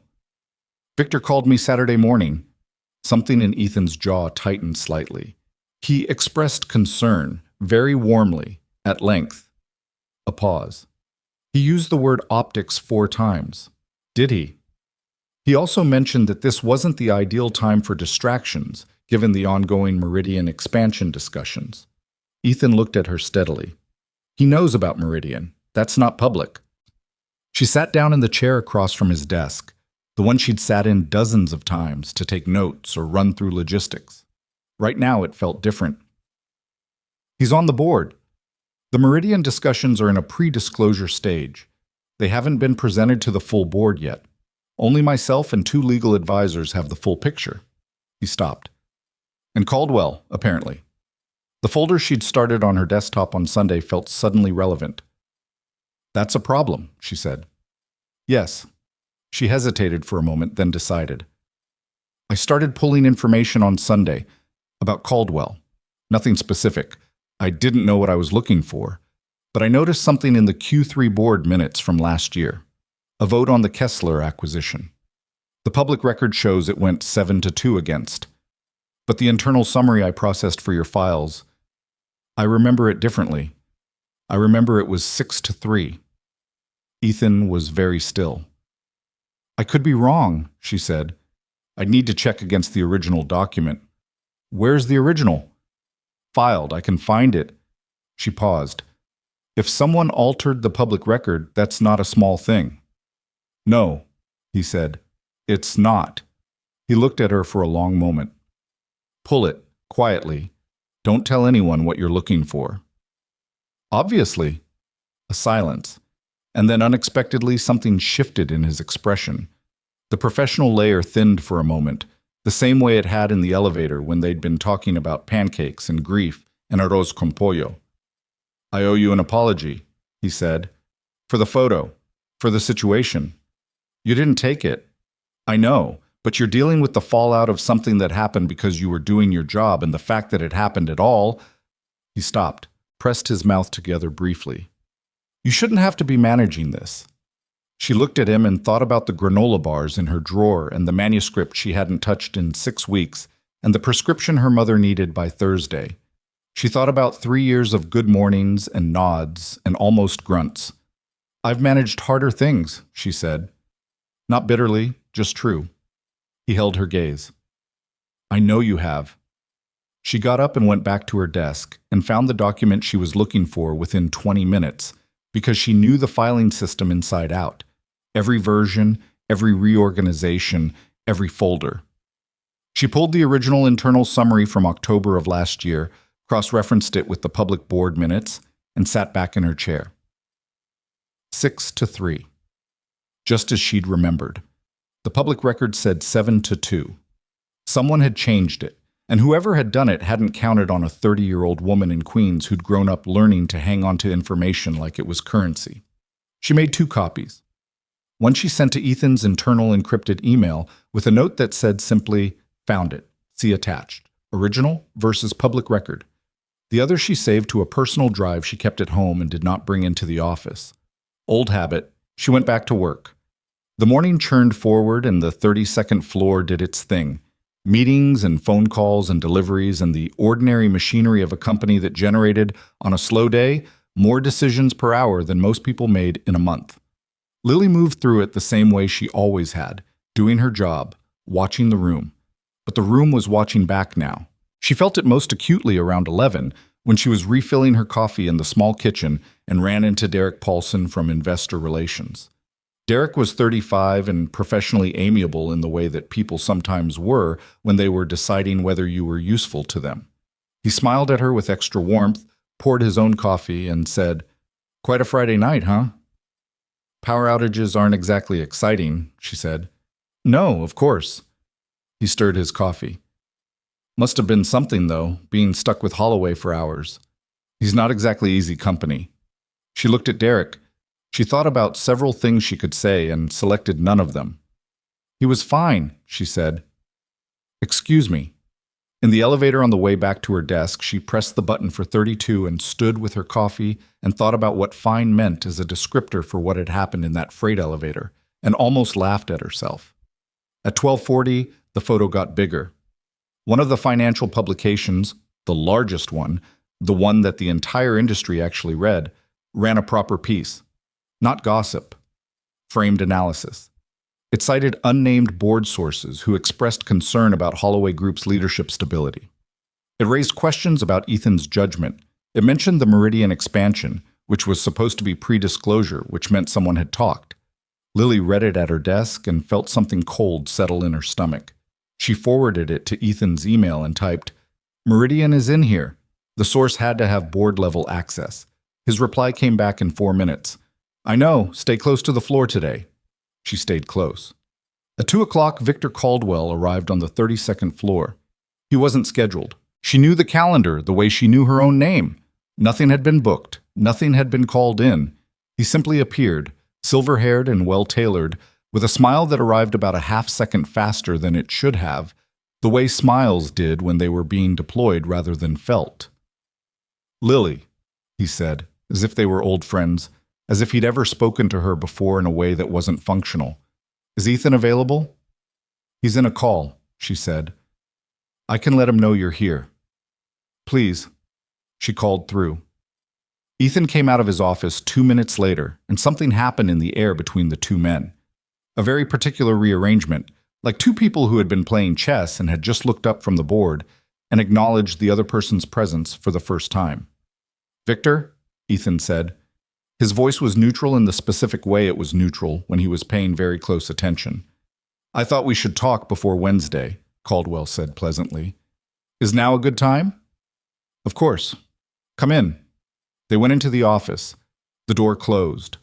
Victor called me Saturday morning. Something in Ethan's jaw tightened slightly. He expressed concern, very warmly, at length. A pause. He used the word optics 4 times. Did he? He also mentioned that this wasn't the ideal time for distractions, given the ongoing Meridian expansion discussions. Ethan looked at her steadily. He knows about Meridian. That's not public. She sat down in the chair across from his desk, the one she'd sat in dozens of times to take notes or run through logistics. Right now it felt different. He's on the board. The Meridian discussions are in a pre-disclosure stage. They haven't been presented to the full board yet. Only myself and 2 legal advisors have the full picture. He stopped. And Caldwell, apparently. The folder she'd started on her desktop on Sunday felt suddenly relevant. That's a problem, she said. Yes. She hesitated for a moment, then decided. I started pulling information on Sunday about Caldwell. Nothing specific. I didn't know what I was looking for. But I noticed something in the Q3 board minutes from last year. A vote on the Kessler acquisition. The public record shows it went 7-2 against. But the internal summary I processed for your files, I remember it differently. I remember it was 6-3. Ethan was very still. I could be wrong, she said. I'd need to check against the original document. Where's the original? Filed, I can find it. She paused. If someone altered the public record, that's not a small thing. No, he said. It's not. He looked at her for a long moment. Pull it, quietly. Don't tell anyone what you're looking for. Obviously. A silence. And then unexpectedly something shifted in his expression. The professional layer thinned for a moment, the same way it had in the elevator when they'd been talking about pancakes and grief and arroz con pollo. I owe you an apology, he said. For the photo. For the situation. You didn't take it. I know, but you're dealing with the fallout of something that happened because you were doing your job, and the fact that it happened at all. He stopped, pressed his mouth together briefly. You shouldn't have to be managing this. She looked at him and thought about the granola bars in her drawer and the manuscript she hadn't touched in 6 weeks and the prescription her mother needed by Thursday. She thought about 3 years of good mornings and nods and almost grunts. I've managed harder things, she said. Not bitterly, just true. He held her gaze. I know you have. She got up and went back to her desk and found the document she was looking for within 20 minutes because she knew the filing system inside out. Every version, every reorganization, every folder. She pulled the original internal summary from October of last year, cross-referenced it with the public board minutes, and sat back in her chair. 6-3. Just as she'd remembered. The public record said 7-2. Someone had changed it, and whoever had done it hadn't counted on a 30-year-old woman in Queens who'd grown up learning to hang on to information like it was currency. She made 2 copies. One she sent to Ethan's internal encrypted email with a note that said simply, "Found it. See attached. Original versus public record." The other she saved to a personal drive she kept at home and did not bring into the office. Old habit, she went back to work. The morning churned forward and the 32nd floor did its thing. Meetings and phone calls and deliveries and the ordinary machinery of a company that generated, on a slow day, more decisions per hour than most people made in a month. Lily moved through it the same way she always had, doing her job, watching the room. But the room was watching back now. She felt it most acutely around 11 when she was refilling her coffee in the small kitchen and ran into Derek Paulson from Investor Relations. Derek was 35 and professionally amiable in the way that people sometimes were when they were deciding whether you were useful to them. He smiled at her with extra warmth, poured his own coffee, and said, "Quite a Friday night, huh?" Power outages aren't exactly exciting, she said. No, of course. He stirred his coffee. Must have been something, though, being stuck with Holloway for hours. He's not exactly easy company. She looked at Derek. She thought about several things she could say and selected none of them. He was fine, she said. Excuse me. In the elevator on the way back to her desk, she pressed the button for 32 and stood with her coffee and thought about what fine meant as a descriptor for what had happened in that freight elevator, and almost laughed at herself. At 12:40, the photo got bigger. One of the financial publications, the largest one, the one that the entire industry actually read, ran a proper piece. Not gossip. Framed analysis. It cited unnamed board sources who expressed concern about Holloway Group's leadership stability. It raised questions about Ethan's judgment. It mentioned the Meridian expansion, which was supposed to be pre-disclosure, which meant someone had talked. Lily read it at her desk and felt something cold settle in her stomach. She forwarded it to Ethan's email and typed, "Meridian is in here." The source had to have board-level access. His reply came back in 4 minutes. "I know, stay close to the floor today." She stayed close. At 2 o'clock, Victor Caldwell arrived on the 32nd floor. He wasn't scheduled. She knew the calendar the way she knew her own name. Nothing had been booked. Nothing had been called in. He simply appeared, silver-haired and well-tailored, with a smile that arrived about a half-second faster than it should have, the way smiles did when they were being deployed rather than felt. "Lily," he said, as if they were old friends, as if he'd ever spoken to her before in a way that wasn't functional. "Is Ethan available?" "He's in a call," she said. "I can let him know you're here." "Please." She called through. Ethan came out of his office 2 minutes later, and something happened in the air between the two men. A very particular rearrangement, like two people who had been playing chess and had just looked up from the board and acknowledged the other person's presence for the first time. "Victor," Ethan said. His voice was neutral in the specific way it was neutral when he was paying very close attention. "I thought we should talk before Wednesday," Caldwell said pleasantly. "Is now a good time?" "Of course. Come in." They went into the office. The door closed.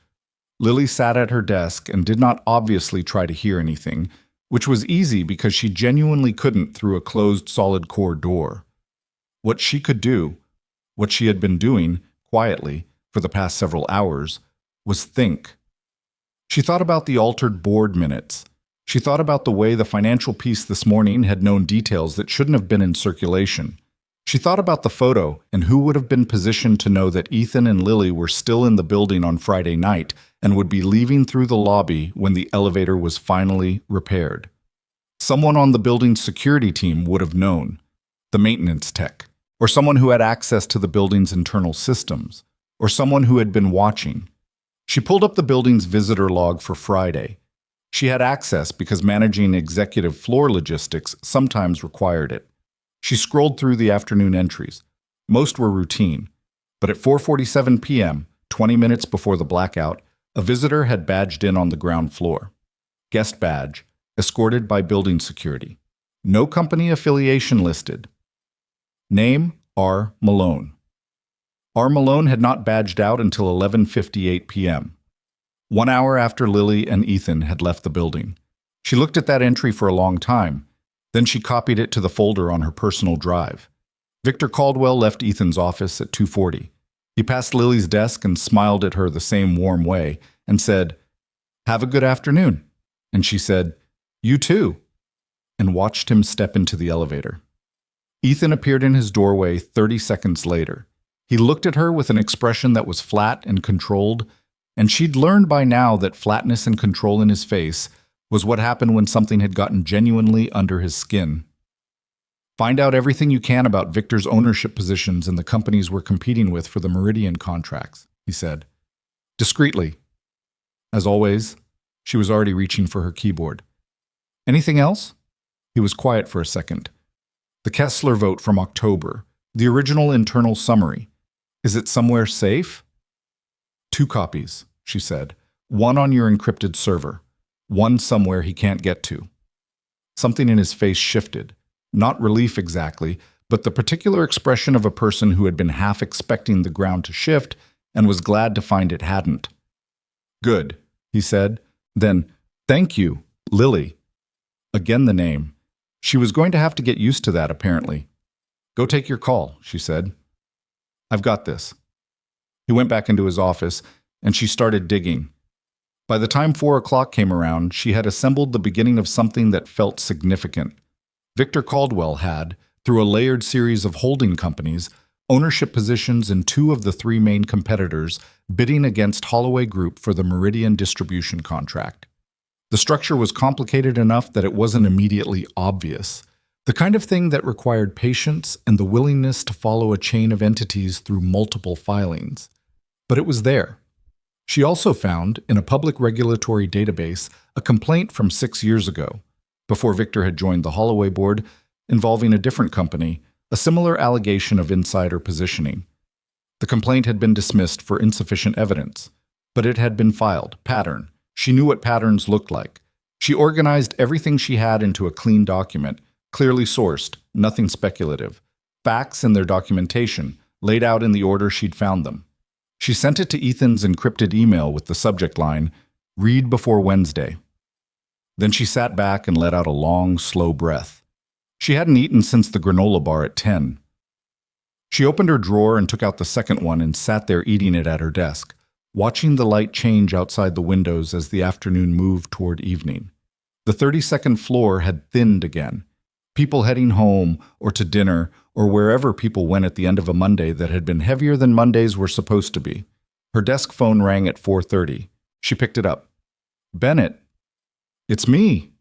Lily sat at her desk and did not obviously try to hear anything, which was easy because she genuinely couldn't through a closed solid-core door. What she could do, what she had been doing, quietly, for the past several hours, was think. She thought about the altered board minutes. She thought about the way the financial piece this morning had known details that shouldn't have been in circulation. She thought about the photo and who would have been positioned to know that Ethan and Lily were still in the building on Friday night and would be leaving through the lobby when the elevator was finally repaired. Someone on the building's security team would have known, the maintenance tech, or someone who had access to the building's internal systems, or someone who had been watching. She pulled up the building's visitor log for Friday. She had access because managing executive floor logistics sometimes required it. She scrolled through the afternoon entries. Most were routine, but at 4:47 p.m., 20 minutes before the blackout, a visitor had badged in on the ground floor. Guest badge, escorted by building security. No company affiliation listed. Name, R. Malone. R. Malone had not badged out until 11:58 p.m., 1 hour after Lily and Ethan had left the building. She looked at that entry for a long time. Then she copied it to the folder on her personal drive. Victor Caldwell left Ethan's office at 2:40. He passed Lily's desk and smiled at her the same warm way and said, "Have a good afternoon." And she said, "You too," and watched him step into the elevator. Ethan appeared in his doorway 30 seconds later. He looked at her with an expression that was flat and controlled, and she'd learned by now that flatness and control in his face was what happened when something had gotten genuinely under his skin. "Find out everything you can about Victor's ownership positions in the companies we're competing with for the Meridian contracts," he said. Discreetly. As always, she was already reaching for her keyboard. "Anything else?" He was quiet for a second. "The Kessler vote from October, the original internal summary. Is it somewhere safe?" "2 copies," she said. "One on your encrypted server. One somewhere he can't get to." Something in his face shifted. Not relief exactly, but the particular expression of a person who had been half expecting the ground to shift and was glad to find it hadn't. "Good. he said. Then, thank you, Lily. Again the name. She was going to have to get used to that, apparently. Go take your call, she said. I've got this. He went back into his office, and she started digging. By the time 4 o'clock came around, she had assembled the beginning of something that felt significant. Victor Caldwell had, through a layered series of holding companies, ownership positions in 2 of the 3 main competitors bidding against Holloway Group for the Meridian distribution contract. The structure was complicated enough that it wasn't immediately obvious, the kind of thing that required patience and the willingness to follow a chain of entities through multiple filings. But it was there. She also found, in a public regulatory database, a complaint from 6 years ago, before Victor had joined the Holloway board, involving a different company, a similar allegation of insider positioning. The complaint had been dismissed for insufficient evidence, but it had been filed. Pattern. She knew what patterns looked like. She organized everything she had into a clean document, clearly sourced, nothing speculative. Facts and their documentation, laid out in the order she'd found them. She sent it to Ethan's encrypted email with the subject line, "Read before Wednesday." Then she sat back and let out a long, slow breath. She hadn't eaten since the granola bar at 10. She opened her drawer and took out the second one and sat there eating it at her desk, watching the light change outside the windows as the afternoon moved toward evening. The 32nd floor had thinned again. People heading home or to dinner or wherever people went at the end of a Monday that had been heavier than Mondays were supposed to be. Her desk phone rang at 4:30. She picked it up. "Bennett." "It's me."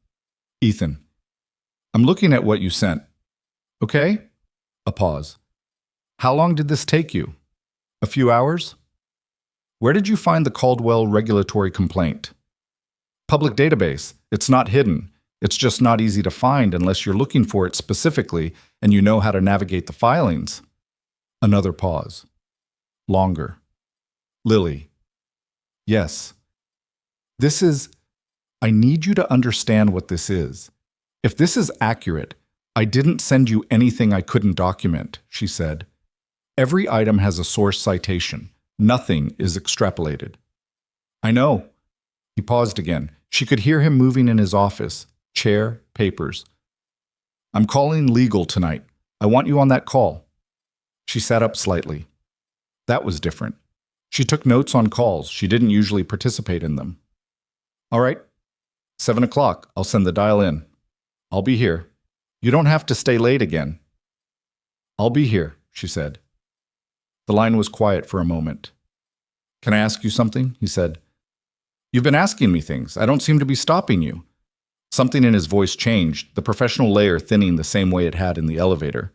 "Ethan. I'm looking at what you sent." "Okay." A pause. "How long did this take you?" "A few hours." "Where did you find the Caldwell regulatory complaint?" "Public database. It's not hidden. It's just not easy to find unless you're looking for it specifically and you know how to navigate the filings." Another pause. Longer. "Lily." "Yes. I need you to understand what this is. If this is accurate, I didn't send you anything I couldn't document," she said. "Every item has a source citation. Nothing is extrapolated." "I know." He paused again. She could hear him moving in his office. Chair, papers. "I'm calling legal tonight. I want you on that call." She sat up slightly. That was different. She took notes on calls. She didn't usually participate in them. "All right. 7 o'clock. I'll send the dial in. I'll be here. You don't have to stay late again." "I'll be here," she said. The line was quiet for a moment. "Can I ask you something?" he said. "You've been asking me things. I don't seem to be stopping you." Something in his voice changed, the professional layer thinning the same way it had in the elevator.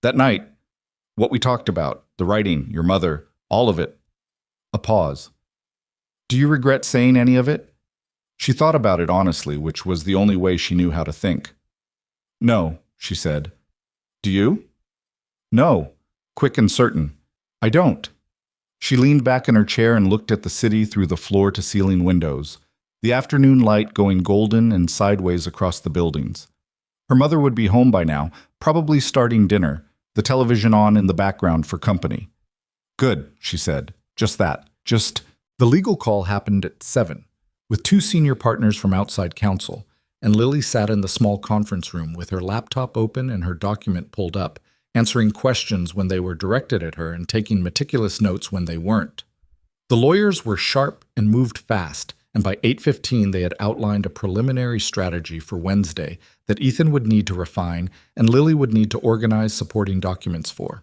"That night, what we talked about, the writing, your mother, all of it." A pause. "Do you regret saying any of it?" She thought about it honestly, which was the only way she knew how to think. "No," she said. "Do you?" "No," quick and certain. "I don't." She leaned back in her chair and looked at the city through the floor-to-ceiling windows, the afternoon light going golden and sideways across the buildings. Her mother would be home by now, probably starting dinner, the television on in the background for company. "Good," she said. "Just that. The legal call happened at 7, with 2 senior partners from outside counsel, and Lily sat in the small conference room with her laptop open and her document pulled up, answering questions when they were directed at her and taking meticulous notes when they weren't. The lawyers were sharp and moved fast, and by 8:15 they had outlined a preliminary strategy for Wednesday that Ethan would need to refine and Lily would need to organize supporting documents for.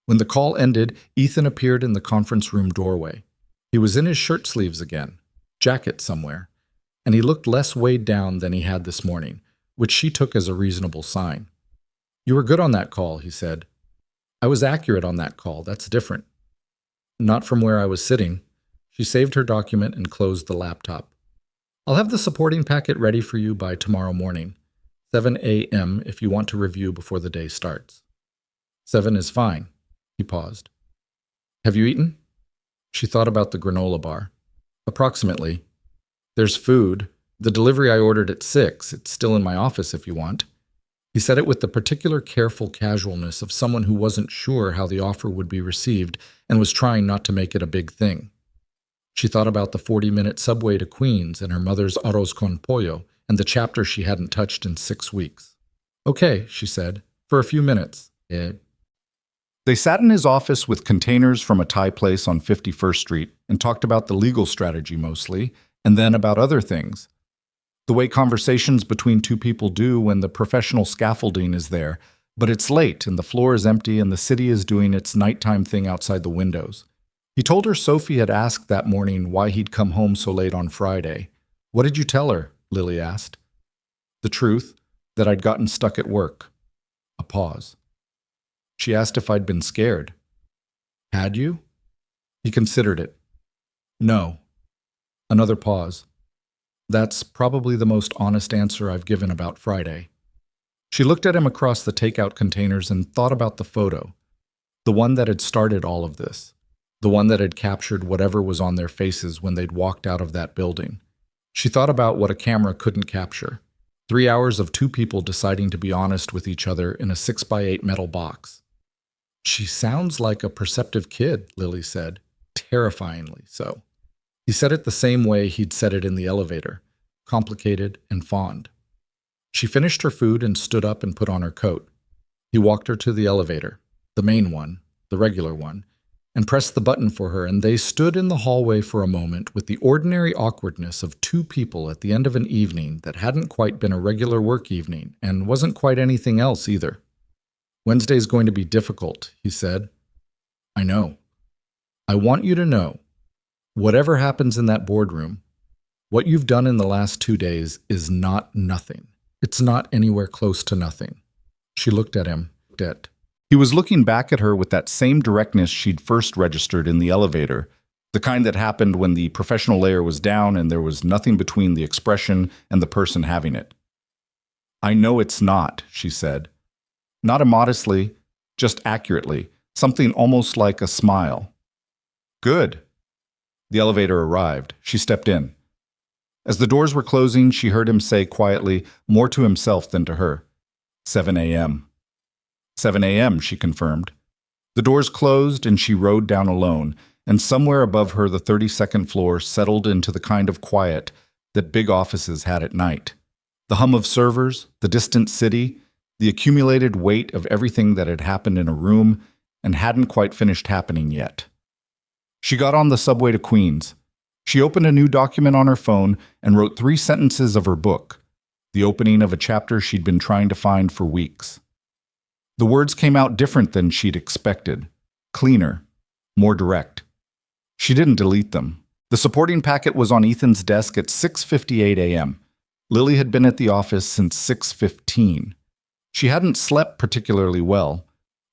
When the call ended, Ethan appeared in the conference room doorway. He was in his shirt sleeves again, jacket somewhere, and he looked less weighed down than he had this morning, which she took as a reasonable sign. "You were good on that call," he said. "I was accurate on that call. That's different." "Not from where I was sitting." She saved her document and closed the laptop. "I'll have the supporting packet ready for you by tomorrow morning, 7 a.m. if you want to review before the day starts." 7 is fine. He paused. "Have you eaten?" She thought about the granola bar. "Approximately. There's food. The delivery I ordered at 6. It's still in my office if you want." He said it with the particular careful casualness of someone who wasn't sure how the offer would be received and was trying not to make it a big thing. She thought about the 40-minute subway to Queens and her mother's arroz con pollo and the chapter she hadn't touched in 6 weeks. "Okay," she said, "for a few minutes." They sat in his office with containers from a Thai place on 51st Street and talked about the legal strategy mostly, and then about other things. The way conversations between two people do when the professional scaffolding is there, but it's late and the floor is empty and the city is doing its nighttime thing outside the windows. He told her Sophie had asked that morning why he'd come home so late on Friday. "What did you tell her?" Lily asked. "The truth, that I'd gotten stuck at work." A pause. She asked if I'd been scared. "Had you?" He considered it. "No." Another pause. "That's probably the most honest answer I've given about Friday." She looked at him across the takeout containers and thought about the photo, the one that had started all of this, the one that had captured whatever was on their faces when they'd walked out of that building. She thought about what a camera couldn't capture. 3 hours of two people deciding to be honest with each other in a 6x8 metal box. "She sounds like a perceptive kid," Lily said, terrifyingly so. He said it the same way he'd said it in the elevator, complicated and fond. She finished her food and stood up and put on her coat. He walked her to the elevator, the main one, the regular one, and pressed the button for her, and they stood in the hallway for a moment with the ordinary awkwardness of two people at the end of an evening that hadn't quite been a regular work evening and wasn't quite anything else either. "Wednesday's going to be difficult," he said. "I know. I want you to know, whatever happens in that boardroom, what you've done in the last 2 days is not nothing. It's not anywhere close to nothing." She looked at him. He was looking back at her with that same directness she'd first registered in the elevator, the kind that happened when the professional layer was down and there was nothing between the expression and the person having it. "I know it's not," she said. Not immodestly, just accurately, something almost like a smile. "Good." The elevator arrived. She stepped in. As the doors were closing, she heard him say quietly, more to himself than to her, 7 a.m. 7 a.m., she confirmed. The doors closed and she rode down alone, and somewhere above her the 32nd floor settled into the kind of quiet that big offices had at night. The hum of servers, the distant city, the accumulated weight of everything that had happened in a room and hadn't quite finished happening yet. She got on the subway to Queens. She opened a new document on her phone and wrote 3 sentences of her book, the opening of a chapter she'd been trying to find for weeks. The words came out different than she'd expected, cleaner, more direct. She didn't delete them. The supporting packet was on Ethan's desk at 6:58 a.m. Lily had been at the office since 6:15. She hadn't slept particularly well,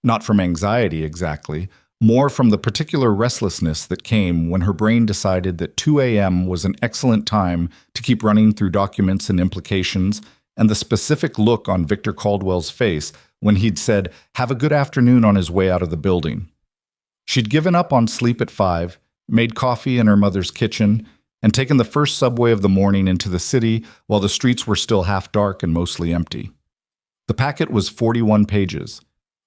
not from anxiety exactly, more from the particular restlessness that came when her brain decided that 2 a.m. was an excellent time to keep running through documents and implications, and the specific look on Victor Caldwell's face when he'd said, "Have a good afternoon" on his way out of the building. She'd given up on sleep at 5, made coffee in her mother's kitchen, and taken the first subway of the morning into the city while the streets were still half dark and mostly empty. The packet was 41 pages.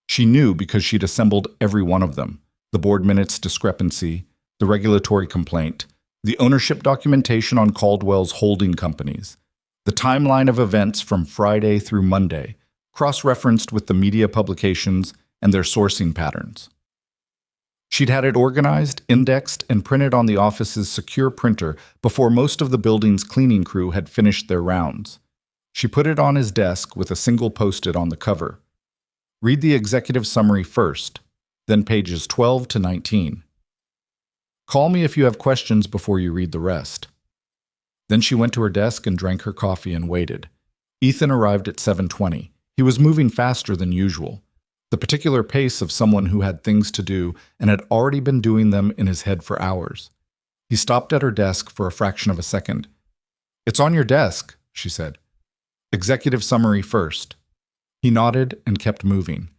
She knew because she'd assembled every one of them: the board minutes discrepancy, the regulatory complaint, the ownership documentation on Caldwell's holding companies, the timeline of events from Friday through Monday, cross-referenced with the media publications and their sourcing patterns. She'd had it organized, indexed, and printed on the office's secure printer before most of the building's cleaning crew had finished their rounds. She put it on his desk with a single post-it on the cover. "Read the executive summary first, then pages 12 to 19. Call me if you have questions before you read the rest." Then she went to her desk and drank her coffee and waited. Ethan arrived at 7:20. He was moving faster than usual, the particular pace of someone who had things to do and had already been doing them in his head for hours. He stopped at her desk for a fraction of a second. "It's on your desk," she said. "Executive summary first." He nodded and kept moving.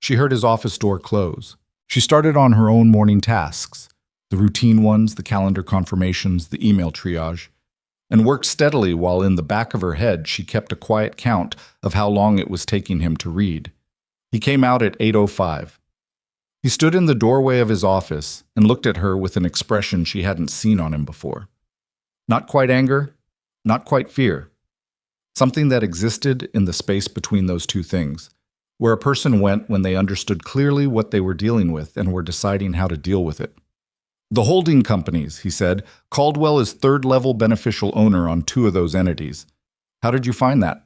She heard his office door close. She started on her own morning tasks, the routine ones, the calendar confirmations, the email triage, and worked steadily while in the back of her head she kept a quiet count of how long it was taking him to read. He came out at 8:05. He stood in the doorway of his office and looked at her with an expression she hadn't seen on him before. Not quite anger, not quite fear. Something that existed in the space between those two things, where a person went when they understood clearly what they were dealing with and were deciding how to deal with it. The holding companies, he said. Caldwell is third-level beneficial owner on 2 of those entities. How did you find that?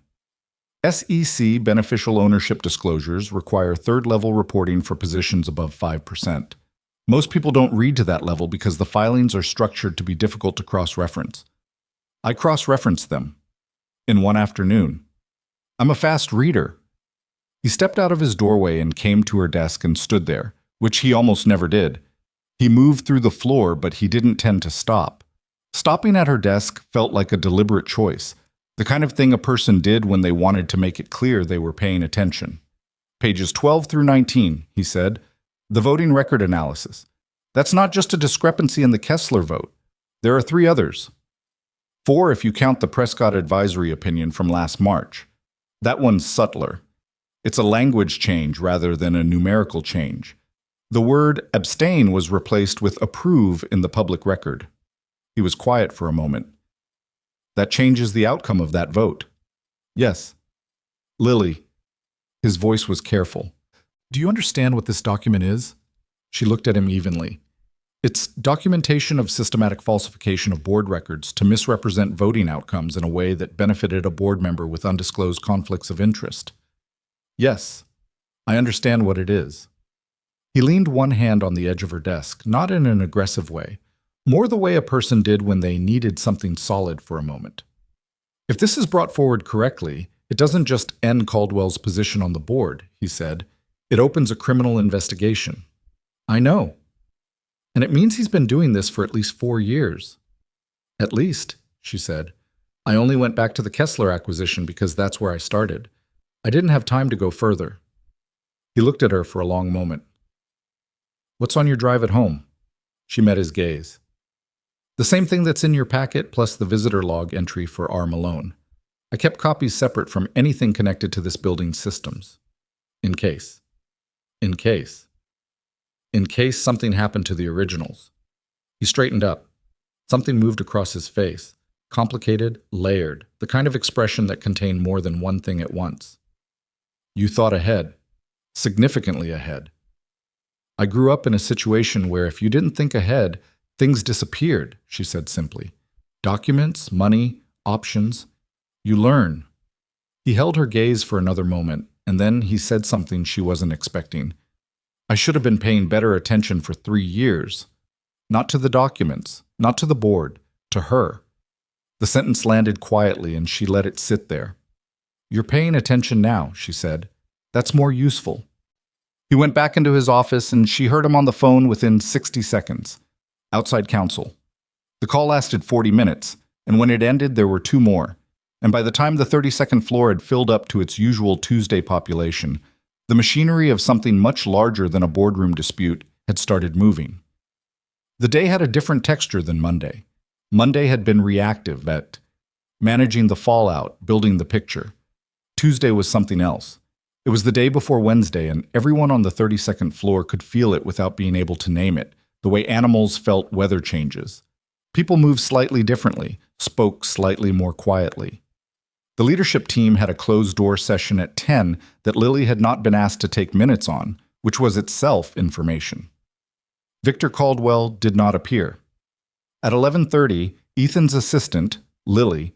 SEC beneficial ownership disclosures require third-level reporting for positions above 5%. Most people don't read to that level because the filings are structured to be difficult to cross-reference. I cross-referenced them in one afternoon. I'm a fast reader. He stepped out of his doorway and came to her desk and stood there, which he almost never did. He moved through the floor, but he didn't tend to stop. Stopping at her desk felt like a deliberate choice, the kind of thing a person did when they wanted to make it clear they were paying attention. Pages 12 through 19, he said. The voting record analysis. That's not just a discrepancy in the Kessler vote. There are 3 others. 4 if you count the Prescott advisory opinion from last March. That one's subtler. It's a language change rather than a numerical change. The word abstain was replaced with approve in the public record. He was quiet for a moment. That changes the outcome of that vote. Yes. Lily. His voice was careful. Do you understand what this document is? She looked at him evenly. It's documentation of systematic falsification of board records to misrepresent voting outcomes in a way that benefited a board member with undisclosed conflicts of interest. Yes, I understand what it is. He leaned one hand on the edge of her desk, not in an aggressive way, more the way a person did when they needed something solid for a moment. If this is brought forward correctly, it doesn't just end Caldwell's position on the board, he said. It opens a criminal investigation. I know. And it means he's been doing this for at least 4 years. At least, she said. I only went back to the Kessler acquisition because that's where I started. I didn't have time to go further. He looked at her for a long moment. What's on your drive at home? She met his gaze. The same thing that's in your packet plus the visitor log entry for R. Malone. I kept copies separate from anything connected to this building's systems. In case. In case. In case something happened to the originals. He straightened up. Something moved across his face. Complicated, layered, the kind of expression that contained more than one thing at once. You thought ahead. Significantly ahead. I grew up in a situation where if you didn't think ahead, things disappeared, she said simply. Documents, money, options. You learn. He held her gaze for another moment, and then he said something she wasn't expecting. I should have been paying better attention for 3 years. Not to the documents, not to the board, to her. The sentence landed quietly, and she let it sit there. You're paying attention now, she said. That's more useful. He went back into his office, and she heard him on the phone within 60 seconds. Outside counsel. The call lasted 40 minutes, and when it ended, there were 2 more. And by the time the 32nd floor had filled up to its usual Tuesday population, the machinery of something much larger than a boardroom dispute had started moving. The day had a different texture than Monday. Monday had been reactive at managing the fallout, building the picture. Tuesday was something else. It was the day before Wednesday, and everyone on the 32nd floor could feel it without being able to name it, the way animals felt weather changes. People moved slightly differently, spoke slightly more quietly. The leadership team had a closed-door session at 10 that Lily had not been asked to take minutes on, which was itself information. Victor Caldwell did not appear. At 11:30, Ethan's assistant, Lily,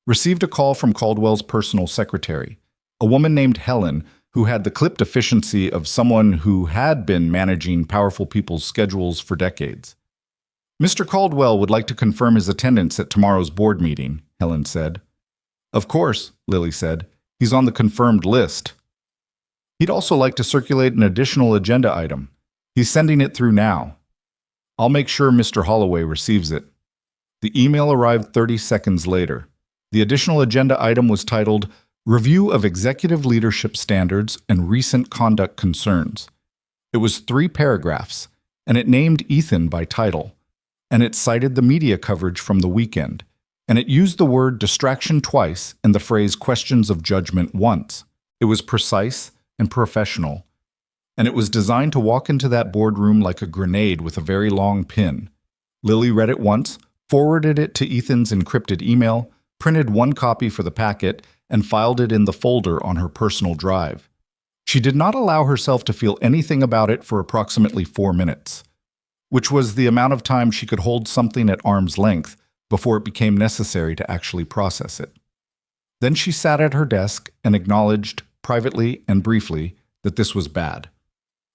received a call from Caldwell's personal secretary, a woman named Helen, who had the clipped efficiency of someone who had been managing powerful people's schedules for decades. Mr. Caldwell would like to confirm his attendance at tomorrow's board meeting, Helen said. Of course, Lily said. He's on the confirmed list. He'd also like to circulate an additional agenda item. He's sending it through now. I'll make sure Mr. Holloway receives it. The email arrived 30 seconds later. The additional agenda item was titled Review of Executive Leadership Standards and Recent Conduct Concerns. It was 3 paragraphs, and it named Ethan by title, and it cited the media coverage from the weekend, and it used the word distraction twice and the phrase questions of judgment once. It was precise and professional. and it was designed to walk into that boardroom like a grenade with a very long pin. Lily read it once, forwarded it to Ethan's encrypted email, printed one copy for the packet, and filed it in the folder on her personal drive. She did not allow herself to feel anything about it for approximately 4 minutes, which was the amount of time she could hold something at arm's length before it became necessary to actually process it. Then she sat at her desk and acknowledged, privately and briefly, that this was bad.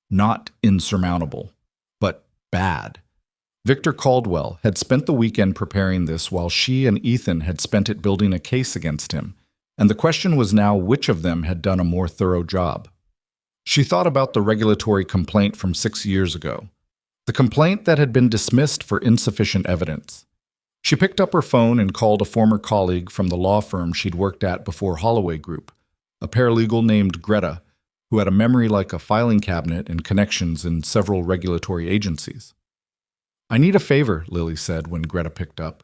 Not insurmountable, but bad. Victor Caldwell had spent the weekend preparing this while she and Ethan had spent it building a case against him, and the question was now which of them had done a more thorough job. She thought about the regulatory complaint from 6 years ago, the complaint that had been dismissed for insufficient evidence. She picked up her phone and called a former colleague from the law firm she'd worked at before Holloway Group, a paralegal named Greta, who had a memory like a filing cabinet and connections in several regulatory agencies. "I need a favor," Lily said when Greta picked up.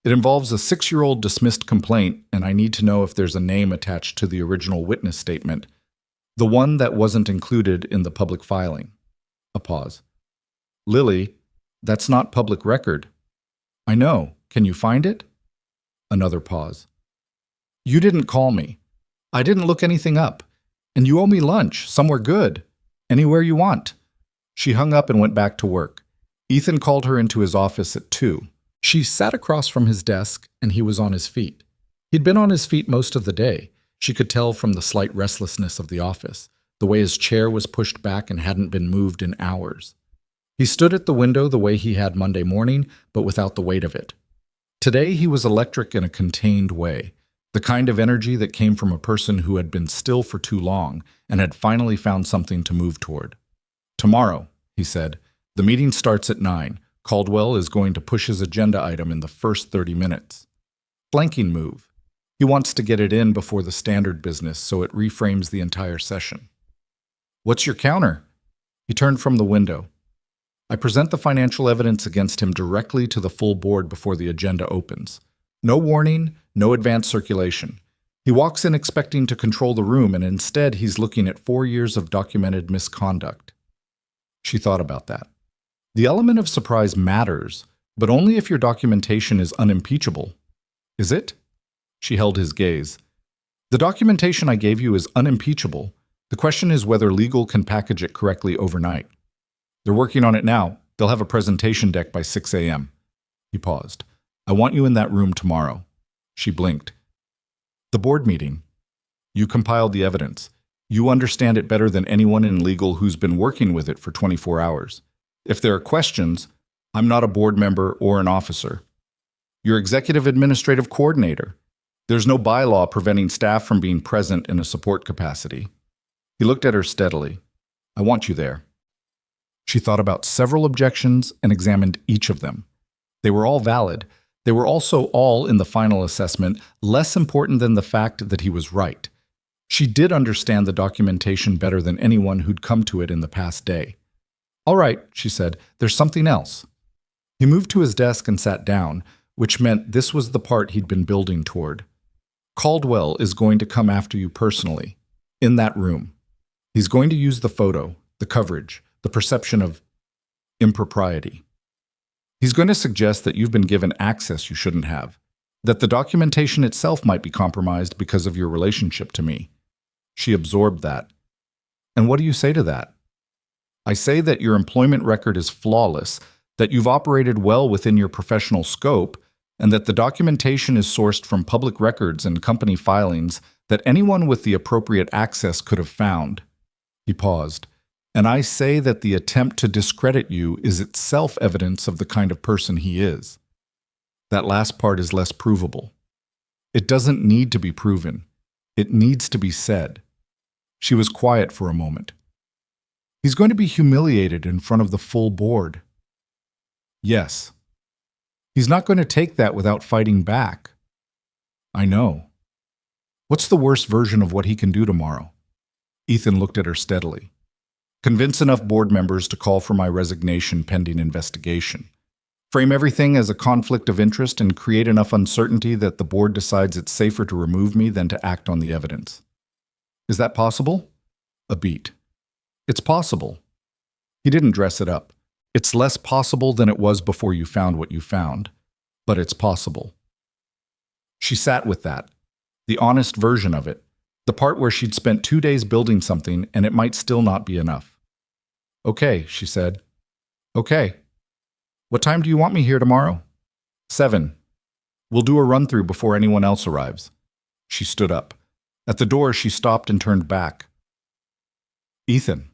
"It involves a 6-year-old dismissed complaint, and I need to know if there's a name attached to the original witness statement, the one that wasn't included in the public filing." A pause. "Lily, that's not public record." "I know. Can you find it?" Another pause. "You didn't call me. I didn't look anything up. And you owe me lunch, somewhere good. Anywhere you want." She hung up and went back to work. Ethan called her into his office at 2. She sat across from his desk, and he was on his feet. He'd been on his feet most of the day. She could tell from the slight restlessness of the office, the way his chair was pushed back and hadn't been moved in hours. He stood at the window the way he had Monday morning, but without the weight of it. Today he was electric in a contained way, the kind of energy that came from a person who had been still for too long and had finally found something to move toward. "Tomorrow," he said, "the meeting starts at 9. Caldwell is going to push his agenda item in the first 30 minutes. Flanking move. He wants to get it in before the standard business so it reframes the entire session." "What's your counter?" He turned from the window. "I present the financial evidence against him directly to the full board before the agenda opens. No warning, no advance circulation. He walks in expecting to control the room, and instead he's looking at 4 years of documented misconduct." She thought about that. The element of surprise matters, but only if your documentation is unimpeachable. "Is it?" She held his gaze. "The documentation I gave you is unimpeachable. The question is whether legal can package it correctly overnight. They're working on it now. They'll have a presentation deck by 6 a.m. He paused. "I want you in that room tomorrow." She blinked. "The board meeting. You compiled the evidence. You understand it better than anyone in legal who's been working with it for 24 hours. If there are questions, I'm not a board member or an officer. You're executive administrative coordinator. There's no bylaw preventing staff from being present in a support capacity." He looked at her steadily. "I want you there." She thought about several objections and examined each of them. They were all valid. They were also all, in the final assessment, less important than the fact that he was right. She did understand the documentation better than anyone who'd come to it in the past day. "All right," she said, "there's something else." He moved to his desk and sat down, which meant this was the part he'd been building toward. "Caldwell is going to come after you personally, in that room. He's going to use the photo, the coverage, the perception of impropriety. He's going to suggest that you've been given access you shouldn't have, that the documentation itself might be compromised because of your relationship to me." She absorbed that. "And what do you say to that?" "I say that your employment record is flawless, that you've operated well within your professional scope, and that the documentation is sourced from public records and company filings that anyone with the appropriate access could have found." He paused. "And I say that the attempt to discredit you is itself evidence of the kind of person he is." That last part is less provable. It doesn't need to be proven. It needs to be said. She was quiet for a moment. "He's going to be humiliated in front of the full board." "Yes." "He's not going to take that without fighting back." "I know." "What's the worst version of what he can do tomorrow?" Ethan looked at her steadily. "Convince enough board members to call for my resignation pending investigation. Frame everything as a conflict of interest and create enough uncertainty that the board decides it's safer to remove me than to act on the evidence." "Is that possible?" A beat. It's possible. He didn't dress it up. It's less possible than it was before you found what you found, but it's possible. She sat with that, the honest version of it, the part where she'd spent 2 days building something and it might still not be enough. Okay, she said. Okay. What time do you want me here tomorrow? 7. We'll do a run-through before anyone else arrives. She stood up. At the door, she stopped and turned back. Ethan.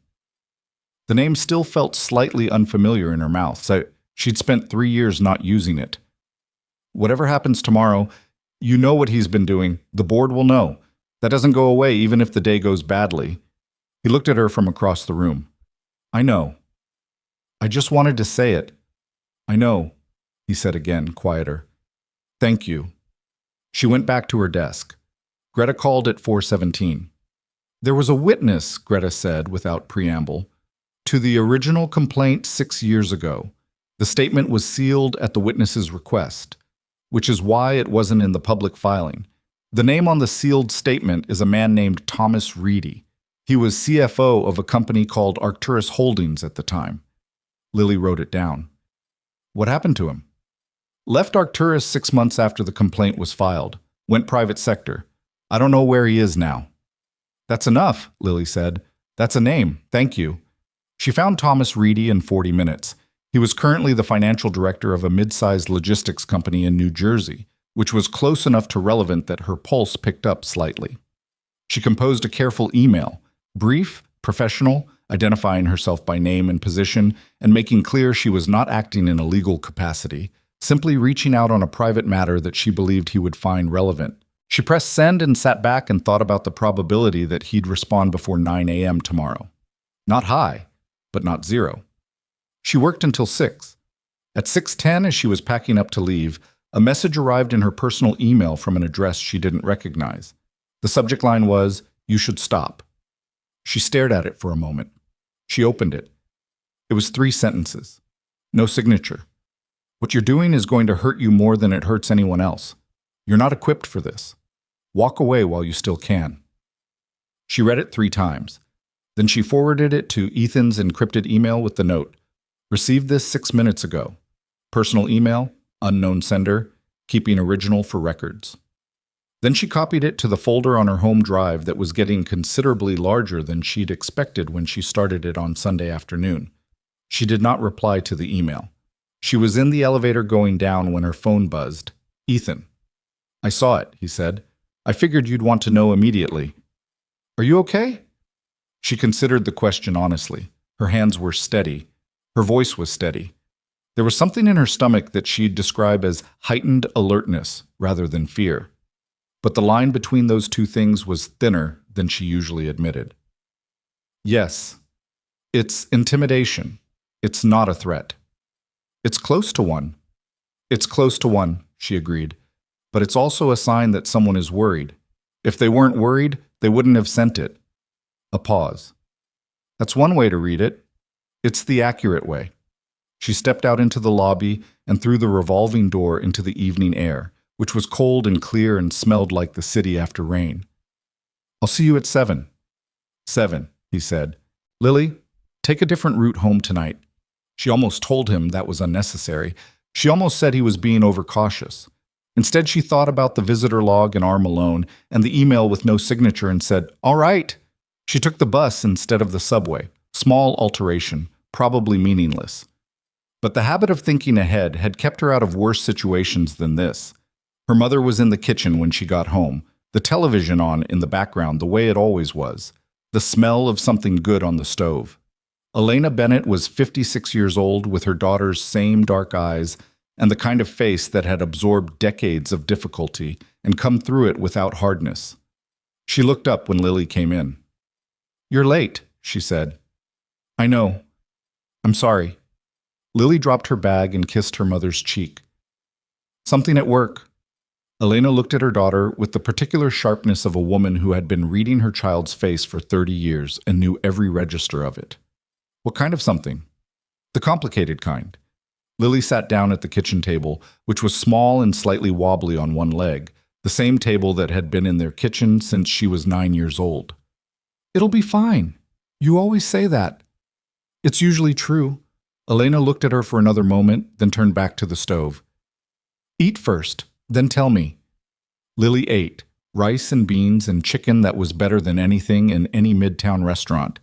The name still felt slightly unfamiliar in her mouth, so she'd spent 3 years not using it. Whatever happens tomorrow, you know what he's been doing. The board will know. That doesn't go away even if the day goes badly. He looked at her from across the room. I know. I just wanted to say it. I know, he said again, quieter. Thank you. She went back to her desk. Greta called at 4:17. There was a witness, Greta said without preamble, to the original complaint 6 years ago. The statement was sealed at the witness's request, which is why it wasn't in the public filing. The name on the sealed statement is a man named Thomas Reedy. He was CFO of a company called Arcturus Holdings at the time. Lily wrote it down. What happened to him? Left Arcturus 6 months after the complaint was filed. Went private sector. I don't know where he is now. That's enough, Lily said. That's a name. Thank you. She found Thomas Reedy in 40 minutes. He was currently the financial director of a mid-sized logistics company in New Jersey, which was close enough to relevant that her pulse picked up slightly. She composed a careful email, brief, professional, identifying herself by name and position, and making clear she was not acting in a legal capacity, simply reaching out on a private matter that she believed he would find relevant. She pressed send and sat back and thought about the probability that he'd respond before 9 a.m. tomorrow. Not high, but not zero. She worked until 6. At 6:10, as she was packing up to leave, a message arrived in her personal email from an address she didn't recognize. The subject line was, "You should stop." She stared at it for a moment. She opened it. It was 3 sentences. No signature. What you're doing is going to hurt you more than it hurts anyone else. You're not equipped for this. Walk away while you still can. She read it 3 times. Then she forwarded it to Ethan's encrypted email with the note. Received this 6 minutes ago. Personal email, unknown sender, keeping original for records. Then she copied it to the folder on her home drive that was getting considerably larger than she'd expected when she started it on Sunday afternoon. She did not reply to the email. She was in the elevator going down when her phone buzzed. Ethan. I saw it, he said. I figured you'd want to know immediately. Are you okay? She considered the question honestly. Her hands were steady. Her voice was steady. There was something in her stomach that she'd describe as heightened alertness rather than fear. But the line between those two things was thinner than she usually admitted. Yes, it's intimidation. It's not a threat. It's close to one. It's close to one, she agreed. But it's also a sign that someone is worried. If they weren't worried, they wouldn't have sent it. A pause. That's one way to read it. It's the accurate way. She stepped out into the lobby and through the revolving door into the evening air, which was cold and clear and smelled like the city after rain. I'll see you at 7. 7, he said. Lily, take a different route home tonight. She almost told him that was unnecessary. She almost said he was being overcautious. Instead, she thought about the visitor log and Arm alone and the email with no signature and said, all right. She took the bus instead of the subway. Small alteration, probably meaningless. But the habit of thinking ahead had kept her out of worse situations than this. Her mother was in the kitchen when she got home, the television on in the background the way it always was, the smell of something good on the stove. Elena Bennett was 56 years old with her daughter's same dark eyes and the kind of face that had absorbed decades of difficulty and come through it without hardness. She looked up when Lily came in. You're late, she said. I know. I'm sorry. Lily dropped her bag and kissed her mother's cheek. Something at work. Elena looked at her daughter with the particular sharpness of a woman who had been reading her child's face for 30 years and knew every register of it. What kind of something? The complicated kind. Lily sat down at the kitchen table, which was small and slightly wobbly on one leg, the same table that had been in their kitchen since she was 9 years old. It'll be fine. You always say that. It's usually true. Elena looked at her for another moment, then turned back to the stove. Eat first, then tell me. Lily ate, rice and beans and chicken that was better than anything in any midtown restaurant,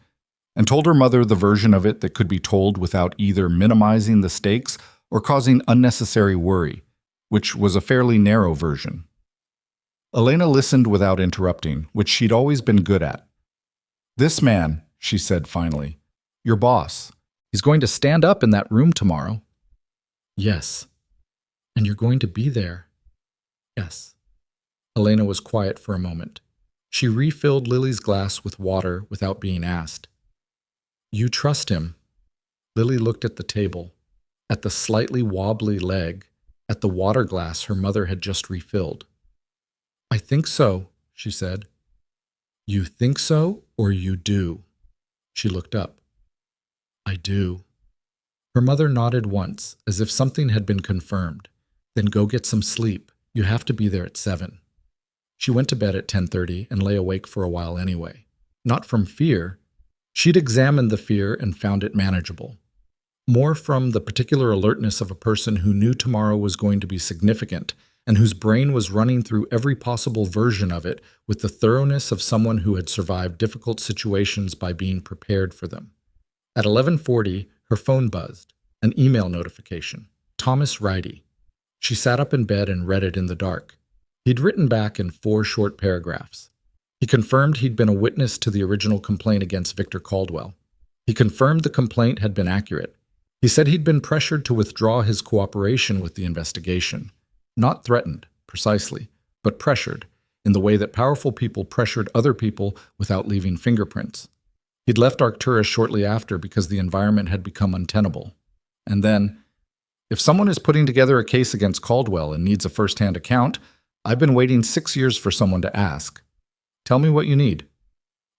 and told her mother the version of it that could be told without either minimizing the stakes or causing unnecessary worry, which was a fairly narrow version. Elena listened without interrupting, which she'd always been good at. This man, she said finally, your boss, he's going to stand up in that room tomorrow. Yes. And you're going to be there. Yes. Elena was quiet for a moment. She refilled Lily's glass with water without being asked. You trust him. Lily looked at the table, at the slightly wobbly leg, at the water glass her mother had just refilled. I think so, she said. You think so, or you do? She looked up. I do. Her mother nodded once, as if something had been confirmed. Then go get some sleep. You have to be there at 7. She went to bed at 10:30 and lay awake for a while anyway. Not from fear. She'd examined the fear and found it manageable. More from the particular alertness of a person who knew tomorrow was going to be significant and whose brain was running through every possible version of it with the thoroughness of someone who had survived difficult situations by being prepared for them. At 11:40, her phone buzzed, an email notification. Thomas Ridey. She sat up in bed and read it in the dark. He'd written back in 4 short paragraphs. He confirmed he'd been a witness to the original complaint against Victor Caldwell. He confirmed the complaint had been accurate. He said he'd been pressured to withdraw his cooperation with the investigation. Not threatened, precisely, but pressured, in the way that powerful people pressured other people without leaving fingerprints. He'd left Arcturus shortly after because the environment had become untenable. And then, if someone is putting together a case against Caldwell and needs a first-hand account, I've been waiting 6 years for someone to ask. Tell me what you need.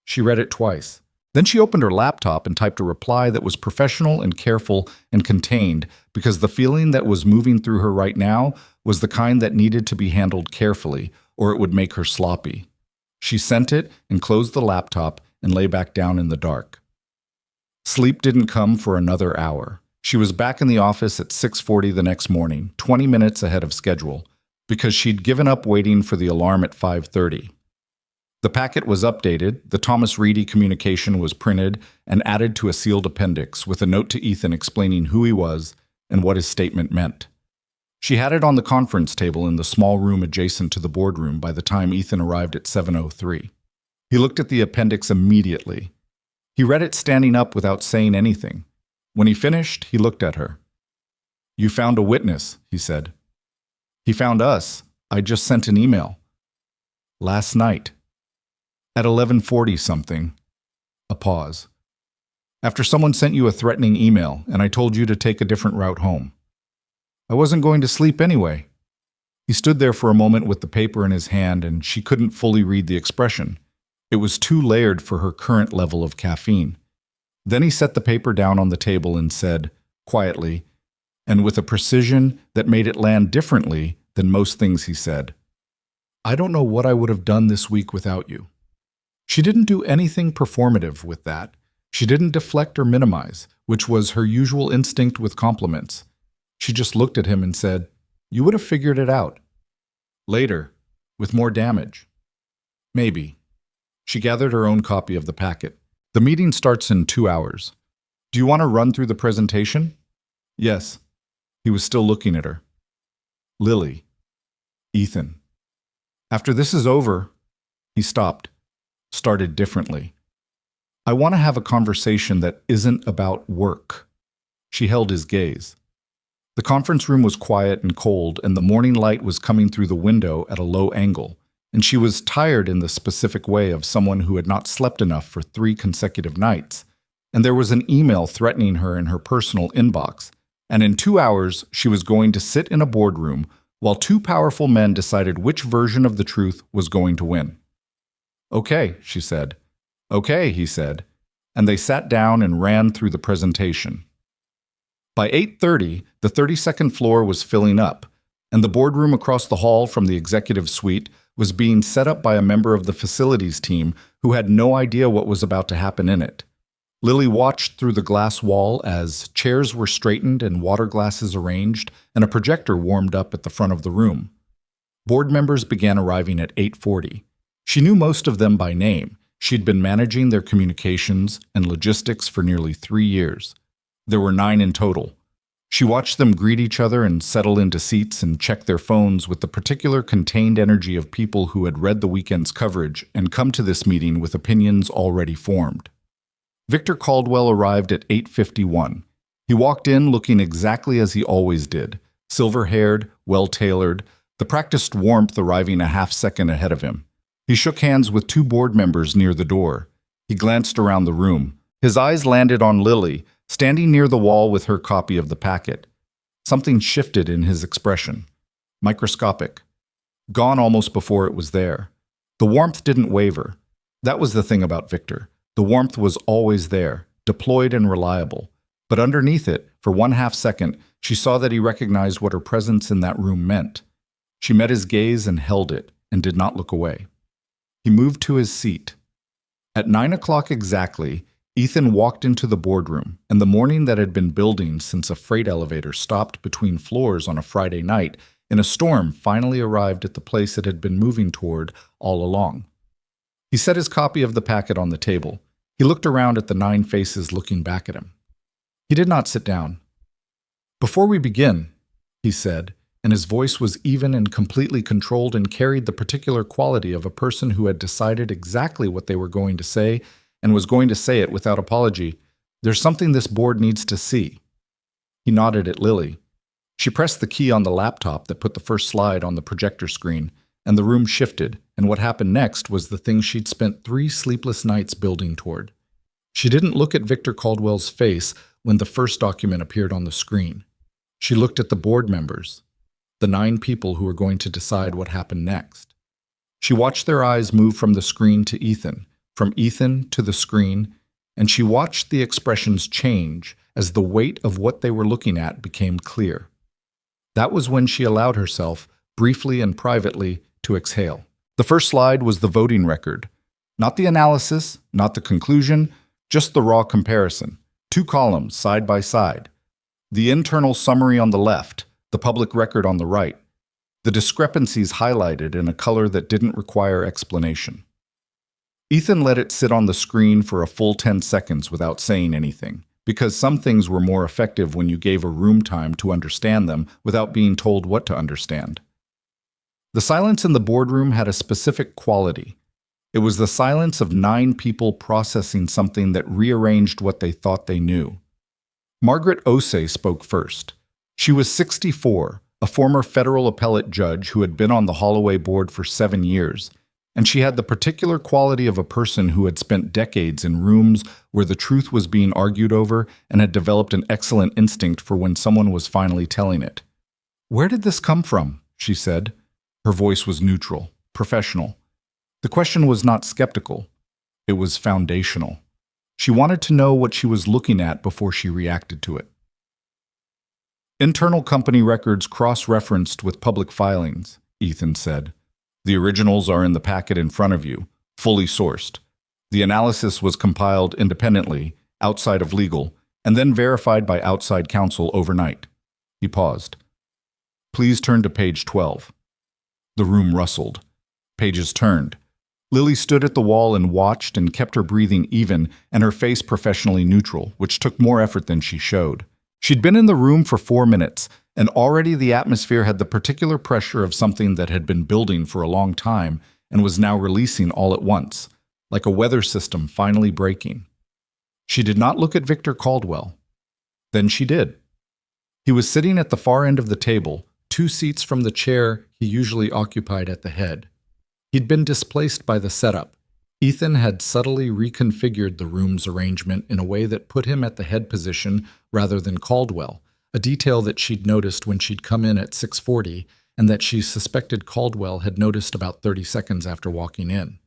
She read it twice. Then she opened her laptop and typed a reply that was professional and careful and contained because the feeling that was moving through her right now was the kind that needed to be handled carefully or it would make her sloppy. She sent it and closed the laptop and lay back down in the dark. Sleep didn't come for another hour. She was back in the office at 6:40 the next morning, 20 minutes ahead of schedule, because she'd given up waiting for the alarm at 5:30. The packet was updated, the Thomas Ridey communication was printed and added to a sealed appendix with a note to Ethan explaining who he was and what his statement meant. She had it on the conference table in the small room adjacent to the boardroom by the time Ethan arrived at 7:03. He looked at the appendix immediately. He read it standing up without saying anything. When he finished, he looked at her. You found a witness, he said. He found us. I just sent an email. Last night. At 11:40 something. A pause. After someone sent you a threatening email, and I told you to take a different route home. I wasn't going to sleep anyway. He stood there for a moment with the paper in his hand, and she couldn't fully read the expression. It was too layered for her current level of caffeine. Then he set the paper down on the table and said, quietly, and with a precision that made it land differently than most things he said, I don't know what I would have done this week without you. She didn't do anything performative with that. She didn't deflect or minimize, which was her usual instinct with compliments. She just looked at him and said, You would have figured it out. Later, with more damage. Maybe. She gathered her own copy of the packet. The meeting starts in 2 hours. Do you want to run through the presentation? Yes. He was still looking at her. Lily. Ethan. After this is over, he stopped, started differently. I want to have a conversation that isn't about work. She held his gaze. The conference room was quiet and cold, and the morning light was coming through the window at a low angle, and she was tired in the specific way of someone who had not slept enough for 3 consecutive nights, and there was an email threatening her in her personal inbox, and in 2 hours she was going to sit in a boardroom while 2 powerful men decided which version of the truth was going to win. Okay, she said. Okay, he said, and they sat down and ran through the presentation. By 8:30, the 32nd floor was filling up, and the boardroom across the hall from the executive suite was being set up by a member of the facilities team who had no idea what was about to happen in it. Lily watched through the glass wall as chairs were straightened and water glasses arranged, and a projector warmed up at the front of the room. Board members began arriving at 8:40. She knew most of them by name. She'd been managing their communications and logistics for nearly 3 years. There were 9 in total. She watched them greet each other and settle into seats and check their phones with the particular contained energy of people who had read the weekend's coverage and come to this meeting with opinions already formed. Victor Caldwell arrived at 8:51. He walked in looking exactly as he always did, silver-haired, well-tailored, the practiced warmth arriving a half-second ahead of him. He shook hands with 2 board members near the door. He glanced around the room. His eyes landed on Lily, standing near the wall with her copy of the packet. Something shifted in his expression. Microscopic. Gone almost before it was there. The warmth didn't waver. That was the thing about Victor. The warmth was always there, deployed and reliable. But underneath it, for 1/2 second, she saw that he recognized what her presence in that room meant. She met his gaze and held it, and did not look away. He moved to his seat. At 9 o'clock exactly, Ethan walked into the boardroom, and the morning that had been building since a freight elevator stopped between floors on a Friday night in a storm finally arrived at the place it had been moving toward all along. He set his copy of the packet on the table. He looked around at the 9 faces looking back at him. He did not sit down. "Before we begin," he said, and his voice was even and completely controlled and carried the particular quality of a person who had decided exactly what they were going to say and was going to say it without apology. "There's something this board needs to see." He nodded at Lily. She pressed the key on the laptop that put the first slide on the projector screen, and the room shifted, and what happened next was the thing she'd spent 3 sleepless nights building toward. She didn't look at Victor Caldwell's face when the first document appeared on the screen. She looked at the board members, the 9 people who were going to decide what happened next. She watched their eyes move from the screen to Ethan, from Ethan to the screen, and she watched the expressions change as the weight of what they were looking at became clear. That was when she allowed herself, briefly and privately, to exhale. The first slide was the voting record. Not the analysis, not the conclusion, just the raw comparison. 2 columns, side by side. The internal summary on the left, the public record on the right. The discrepancies highlighted in a color that didn't require explanation. Ethan let it sit on the screen for a full 10 seconds without saying anything, because some things were more effective when you gave a room time to understand them without being told what to understand. The silence in the boardroom had a specific quality. It was the silence of 9 people processing something that rearranged what they thought they knew. Margaret Osei spoke first. She was 64, a former federal appellate judge who had been on the Holloway board for 7 years, and she had the particular quality of a person who had spent decades in rooms where the truth was being argued over and had developed an excellent instinct for when someone was finally telling it. "Where did this come from?" she said. Her voice was neutral, professional. The question was not skeptical. It was foundational. She wanted to know what she was looking at before she reacted to it. "Internal company records cross-referenced with public filings," Ethan said. "The originals are in the packet in front of you, fully sourced. The analysis was compiled independently, outside of legal, and then verified by outside counsel overnight." He paused. "Please turn to page 12. The room rustled. Pages turned. Lily stood at the wall and watched and kept her breathing even and her face professionally neutral, which took more effort than she showed. She'd been in the room for 4 minutes, and already the atmosphere had the particular pressure of something that had been building for a long time and was now releasing all at once, like a weather system finally breaking. She did not look at Victor Caldwell. Then she did. He was sitting at the far end of the table, 2 seats from the chair he usually occupied at the head. He'd been displaced by the setup. Ethan had subtly reconfigured the room's arrangement in a way that put him at the head position rather than Caldwell, a detail that she'd noticed when she'd come in at 6:40 and that she suspected Caldwell had noticed about 30 seconds after walking in.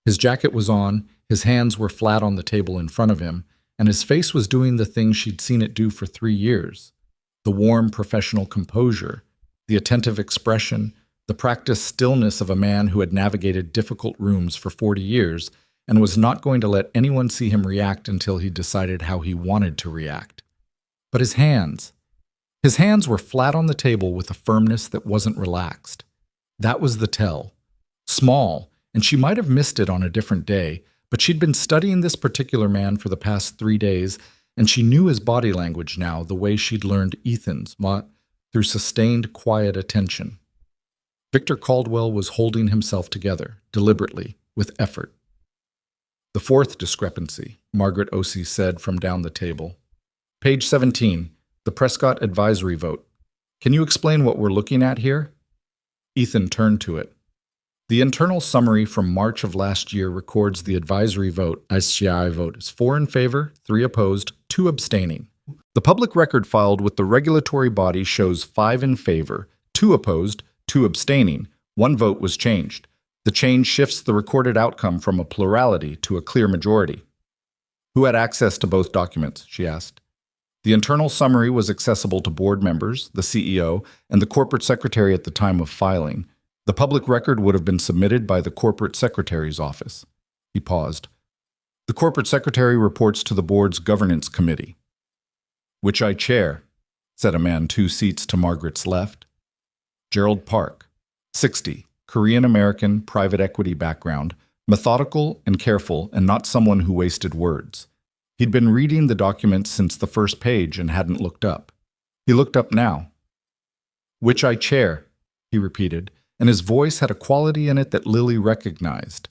His jacket was on, his hands were flat on the table in front of him, and his face was doing the thing she'd seen it do for 3 years. The warm professional composure, the attentive expression, the practiced stillness of a man who had navigated difficult rooms for 40 years and was not going to let anyone see him react until he decided how he wanted to react. But his hands were flat on the table with a firmness that wasn't relaxed. That was the tell. Small, and she might have missed it on a different day, but she'd been studying this particular man for the past 3 days, and she knew his body language now the way she'd learned Ethan's, through sustained, quiet attention. Victor Caldwell was holding himself together, deliberately, with effort. The fourth discrepancy, Margaret Osei said from down the table. Page 17, the Prescott advisory vote. Can you explain what we're looking at here? Ethan turned to it. The internal summary from March of last year records the advisory vote, SCI vote, as 4 in favor, 3 opposed, 2 abstaining. The public record filed with the regulatory body shows 5 in favor, 2 opposed, 2 abstaining. 1 vote was changed. The change shifts the recorded outcome from a plurality to a clear majority. Who had access to both documents? She asked. The internal summary was accessible to board members, the CEO, and the corporate secretary at the time of filing. The public record would have been submitted by the corporate secretary's office. He paused. The corporate secretary reports to the board's governance committee, which I chair, said a man 2 seats to Margaret's left. Gerald Park, 60, Korean-American, private equity background, methodical and careful and not someone who wasted words. He'd been reading the document since the first page and hadn't looked up. He looked up now. Which I chair, he repeated, and his voice had a quality in it that Lily recognized,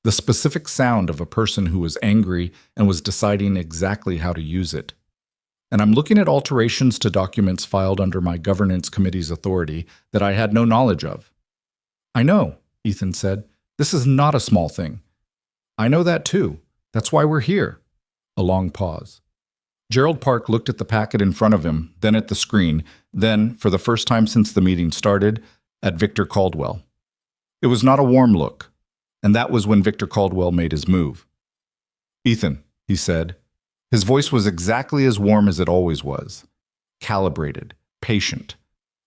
the specific sound of a person who was angry and was deciding exactly how to use it. And I'm looking at alterations to documents filed under my governance committee's authority that I had no knowledge of. I know, Ethan said. This is not a small thing. I know that too. That's why we're here. A long pause. Gerald Park looked at the packet in front of him, then at the screen, then, for the first time since the meeting started, at Victor Caldwell. It was not a warm look, and that was when Victor Caldwell made his move. Ethan, he said. His voice was exactly as warm as it always was. Calibrated, patient.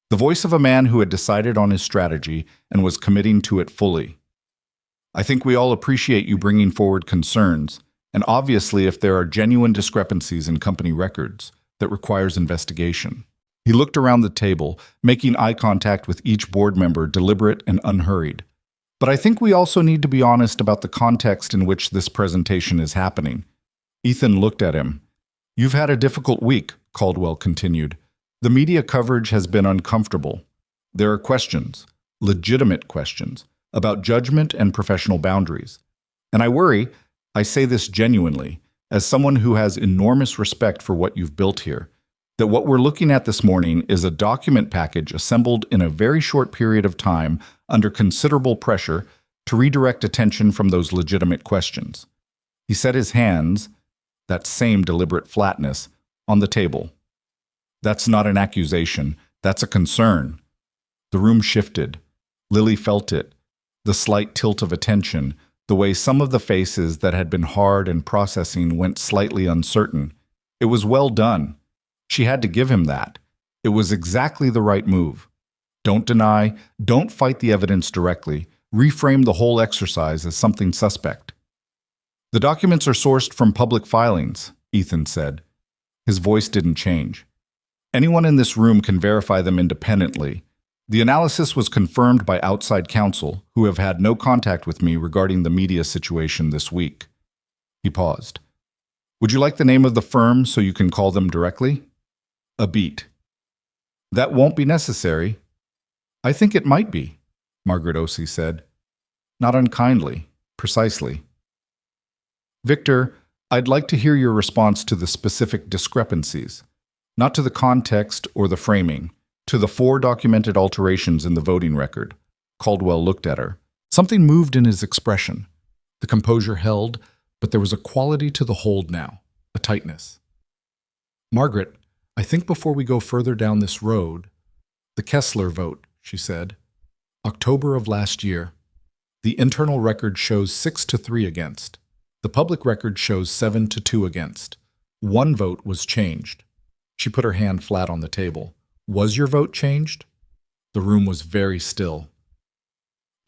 The voice of a man who had decided on his strategy and was committing to it fully. I think we all appreciate you bringing forward concerns, and obviously if there are genuine discrepancies in company records, that requires investigation. He looked around the table, making eye contact with each board member, deliberate and unhurried. But I think we also need to be honest about the context in which this presentation is happening. Ethan looked at him. You've had a difficult week, Caldwell continued. The media coverage has been uncomfortable. There are questions, legitimate questions, about judgment and professional boundaries. And I worry, I say this genuinely, as someone who has enormous respect for what you've built here, that what we're looking at this morning is a document package assembled in a very short period of time under considerable pressure to redirect attention from those legitimate questions. He set his hands, that same deliberate flatness, on the table. That's not an accusation, that's a concern. The room shifted. Lily felt it, the slight tilt of attention, the way some of the faces that had been hard and processing went slightly uncertain. It was well done. She had to give him that. It was exactly the right move. Don't deny, don't fight the evidence directly, reframe the whole exercise as something suspect. The documents are sourced from public filings, Ethan said. His voice didn't change. Anyone in this room can verify them independently. The analysis was confirmed by outside counsel, who have had no contact with me regarding the media situation this week. He paused. Would you like the name of the firm so you can call them directly? A beat. That won't be necessary. I think it might be, Margaret Osei said. Not unkindly, precisely. Victor, I'd like to hear your response to the specific discrepancies, not to the context or the framing, to the 4 documented alterations in the voting record. Caldwell looked at her. Something moved in his expression. The composure held, but there was a quality to the hold now, a tightness. Margaret, I think before we go further down this road, the Kessler vote, she said. October of last year. The internal record shows 6-3 against. The public record shows 7-2 against. 1 vote was changed. She put her hand flat on the table. Was your vote changed? The room was very still.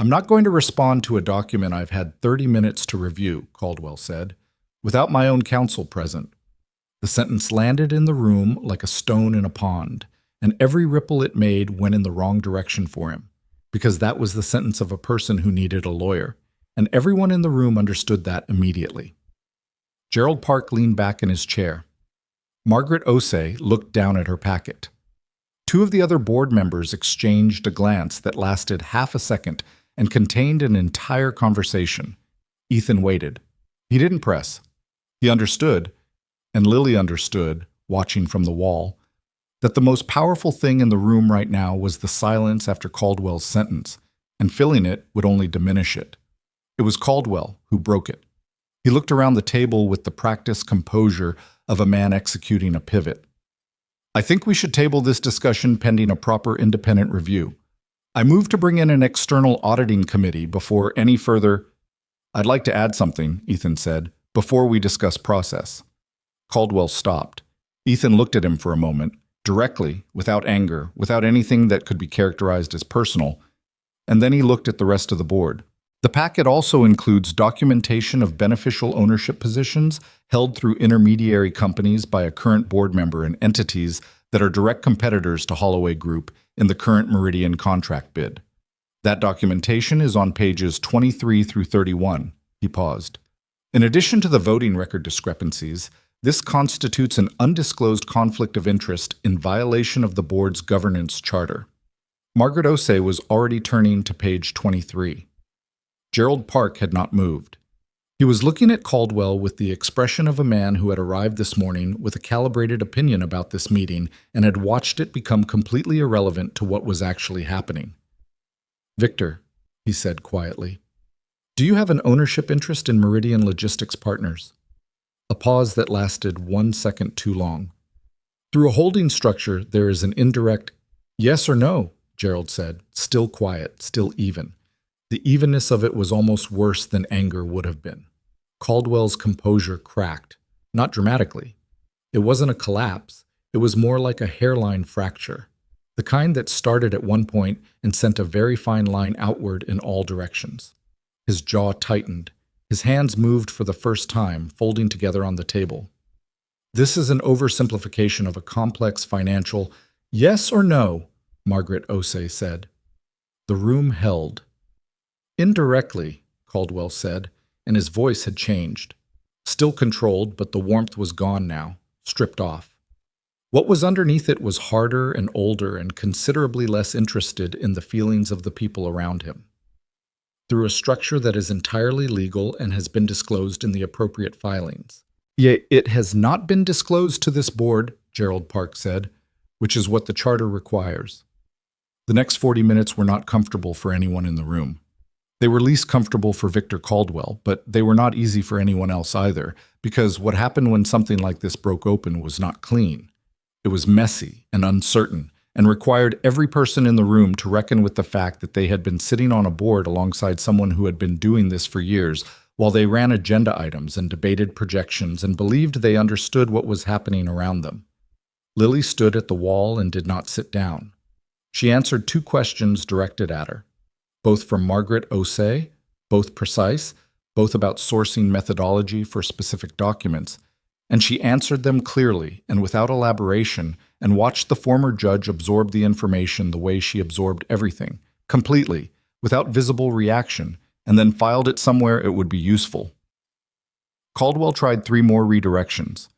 I'm not going to respond to a document I've had 30 minutes to review, Caldwell said, without my own counsel present. The sentence landed in the room like a stone in a pond, and every ripple it made went in the wrong direction for him, because that was the sentence of a person who needed a lawyer, and everyone in the room understood that immediately. Gerald Park leaned back in his chair. Margaret Osei looked down at her packet. Two of the other board members exchanged a glance that lasted half a second and contained an entire conversation. Ethan waited. He didn't press. He understood, and Lily understood, watching from the wall, that the most powerful thing in the room right now was the silence after Caldwell's sentence, and filling it would only diminish it. It was Caldwell who broke it. He looked around the table with the practiced composure of a man executing a pivot. I think we should table this discussion pending a proper independent review. I move to bring in an external auditing committee before any further— I'd like to add something, Ethan said, before we discuss process. Caldwell stopped. Ethan looked at him for a moment, directly, without anger, without anything that could be characterized as personal, and then he looked at the rest of the board. The packet also includes documentation of beneficial ownership positions held through intermediary companies by a current board member and entities that are direct competitors to Holloway Group in the current Meridian contract bid. That documentation is on pages 23 through 31. He paused. In addition to the voting record discrepancies, this constitutes an undisclosed conflict of interest in violation of the board's governance charter. Margaret Osei was already turning to page 23. Gerald Park had not moved. He was looking at Caldwell with the expression of a man who had arrived this morning with a calibrated opinion about this meeting and had watched it become completely irrelevant to what was actually happening. Victor, he said quietly, do you have an ownership interest in Meridian Logistics Partners? A pause that lasted 1 second too long. Through a holding structure, there is an indirect yes or no, Gerald said, still quiet, still even. The evenness of it was almost worse than anger would have been. Caldwell's composure cracked, not dramatically. It wasn't a collapse. It was more like a hairline fracture, the kind that started at one point and sent a very fine line outward in all directions. His jaw tightened. His hands moved for the first time, folding together on the table. This is an oversimplification of a complex financial yes or no, Margaret Osei said. The room held. Indirectly, Caldwell said, and his voice had changed. Still controlled, but the warmth was gone now, stripped off. What was underneath it was harder and older and considerably less interested in the feelings of the people around him. Through a structure that is entirely legal and has been disclosed in the appropriate filings. Yet it has not been disclosed to this board, Gerald Park said, which is what the charter requires. The next 40 minutes were not comfortable for anyone in the room. They were least comfortable for Victor Caldwell, but they were not easy for anyone else either, because what happened when something like this broke open was not clean. It was messy and uncertain, and required every person in the room to reckon with the fact that they had been sitting on a board alongside someone who had been doing this for years, while they ran agenda items and debated projections and believed they understood what was happening around them. Lily stood at the wall and did not sit down. She answered 2 questions directed at her, both from Margaret Osei, both precise, both about sourcing methodology for specific documents, and she answered them clearly and without elaboration and watched the former judge absorb the information the way she absorbed everything, completely, without visible reaction, and then filed it somewhere it would be useful. Caldwell tried 3 more redirections.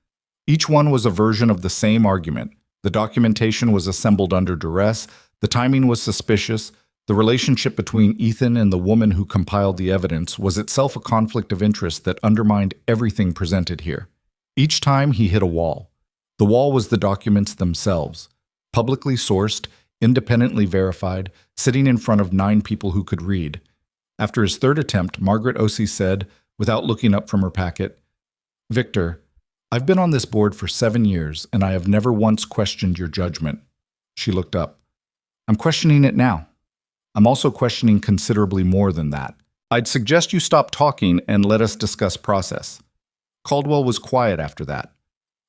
Each one was a version of the same argument. The documentation was assembled under duress, the timing was suspicious, the relationship between Ethan and the woman who compiled the evidence was itself a conflict of interest that undermined everything presented here. Each time he hit a wall. The wall was the documents themselves, publicly sourced, independently verified, sitting in front of 9 people who could read. After his 3rd attempt, Margaret Osei said, without looking up from her packet, Victor, I've been on this board for 7 years, and I have never once questioned your judgment. She looked up. I'm questioning it now. I'm also questioning considerably more than that. I'd suggest you stop talking and let us discuss process. Caldwell was quiet after that.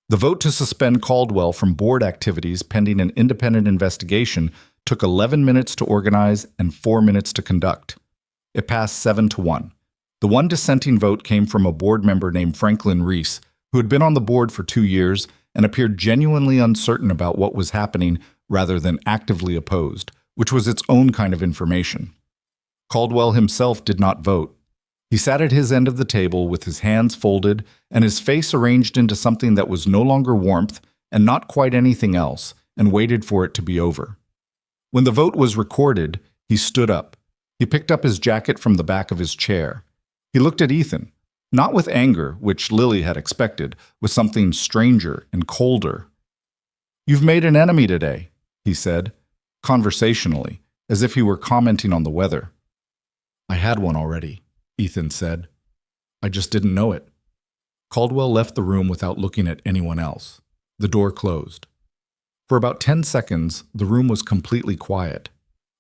The vote to suspend Caldwell from board activities pending an independent investigation took 11 minutes to organize and 4 minutes to conduct. It passed 7-1. The one dissenting vote came from a board member named Franklin Reese, who had been on the board for 2 years and appeared genuinely uncertain about what was happening rather than actively opposed, which was its own kind of information. Caldwell himself did not vote. He sat at his end of the table with his hands folded and his face arranged into something that was no longer warmth and not quite anything else, and waited for it to be over. When the vote was recorded, he stood up. He picked up his jacket from the back of his chair. He looked at Ethan, not with anger, which Lily had expected, with something stranger and colder. "You've made an enemy today," he said, conversationally, as if he were commenting on the weather. "I had one already," Ethan said. "I just didn't know it." Caldwell left the room without looking at anyone else. The door closed. For about 10 seconds, the room was completely quiet.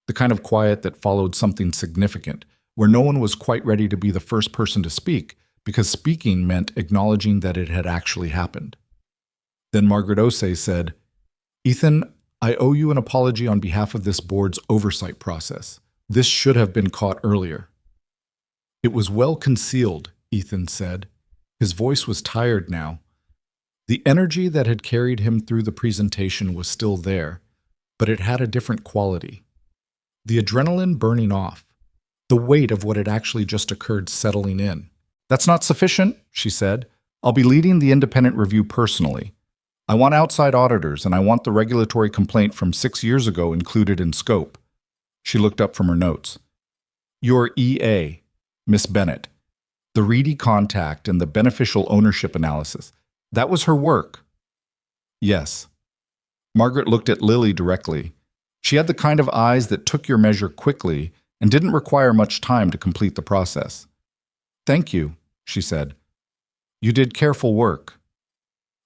The kind of quiet that followed something significant, where no one was quite ready to be the first person to speak, because speaking meant acknowledging that it had actually happened. Then Margaret Osei said, "Ethan, I owe you an apology on behalf of this board's oversight process. This should have been caught earlier." "It was well concealed," Ethan said. His voice was tired now. The energy that had carried him through the presentation was still there, but it had a different quality. The adrenaline burning off, the weight of what had actually just occurred settling in. "That's not sufficient," she said. "I'll be leading the independent review personally. I want outside auditors, and I want the regulatory complaint from 6 years ago included in scope." She looked up from her notes. "Your EA, Miss Bennett, the reedy contact and the beneficial ownership analysis, that was her work." "Yes." Margaret looked at Lily directly. She had the kind of eyes that took your measure quickly and didn't require much time to complete the process. "Thank you," she said. "You did careful work."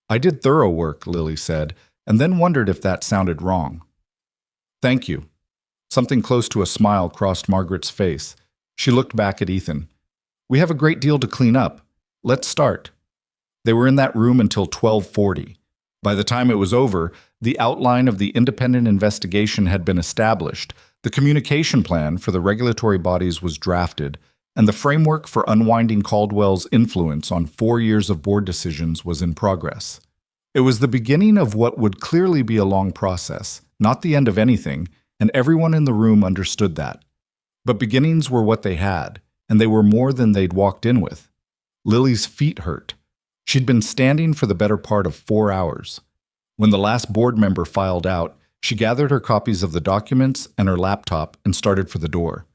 "I did thorough work," Lily said, and then wondered if that sounded wrong. "Thank you." Something close to a smile crossed Margaret's face. She looked back at Ethan. "We have a great deal to clean up. Let's start." They were in that room until 12:40. By the time it was over, the outline of the independent investigation had been established, the communication plan for the regulatory bodies was drafted, and the framework for unwinding Caldwell's influence on 4 years of board decisions was in progress. It was the beginning of what would clearly be a long process, not the end of anything, and everyone in the room understood that. But beginnings were what they had, and they were more than they'd walked in with. Lily's feet hurt. She'd been standing for the better part of 4 hours. When the last board member filed out, she gathered her copies of the documents and her laptop and started for the door.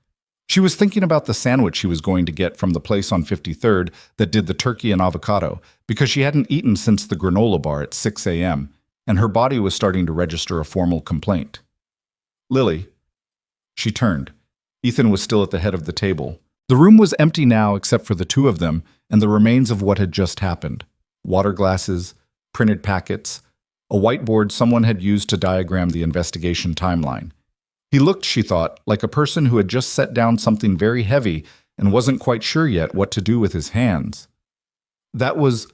She was thinking about the sandwich she was going to get from the place on 53rd that did the turkey and avocado, because she hadn't eaten since the granola bar at 6 a.m., and her body was starting to register a formal complaint. "Lily." She turned. Ethan was still at the head of the table. The room was empty now except for the two of them and the remains of what had just happened. Water glasses, printed packets, a whiteboard someone had used to diagram the investigation timeline. He looked, she thought, like a person who had just set down something very heavy and wasn't quite sure yet what to do with his hands. That was...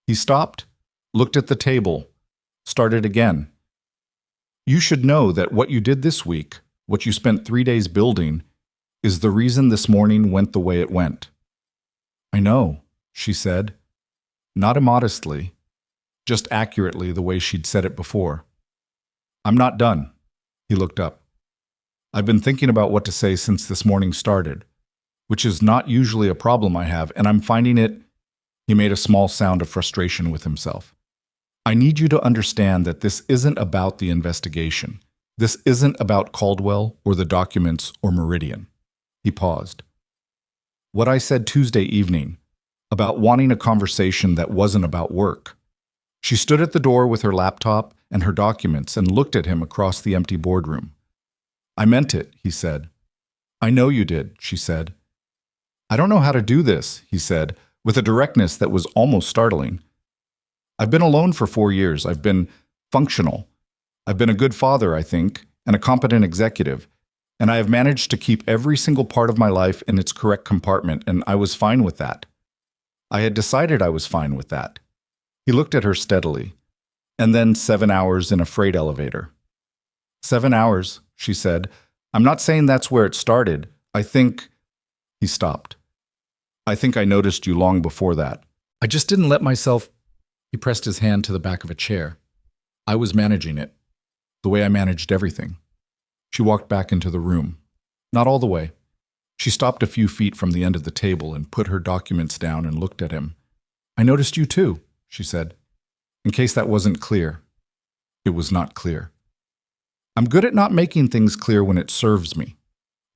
He stopped, looked at the table, started again. "You should know that what you did this week, what you spent 3 days building, is the reason this morning went the way it went." "I know," she said, not immodestly, just accurately the way she'd said it before. "I'm not done." He looked up. "I've been thinking about what to say since this morning started, which is not usually a problem I have, and I'm finding it..." He made a small sound of frustration with himself. "I need you to understand that this isn't about the investigation. This isn't about Caldwell or the documents or Meridian." He paused. "What I said Tuesday evening, about wanting a conversation that wasn't about work." She stood at the door with her laptop and her documents and looked at him across the empty boardroom. "I meant it," he said. "I know you did," she said. "I don't know how to do this," he said, with a directness that was almost startling. "I've been alone for 4 years. I've been functional. I've been a good father, I think, and a competent executive, and I have managed to keep every single part of my life in its correct compartment, and I was fine with that. I had decided I was fine with that." He looked at her steadily. "And then 7 hours in a freight elevator." "7 hours," she said. "I'm not saying that's where it started. I think..." He stopped. I think I noticed you long before that. I just didn't let myself. He pressed his hand to the back of a chair. I was managing it, the way I managed everything. She walked back into the room. Not all the way. She stopped a few feet from the end of the table and put her documents down and looked at him. I noticed you too, she said. In case that wasn't clear. It was not clear. I'm good at not making things clear when it serves me.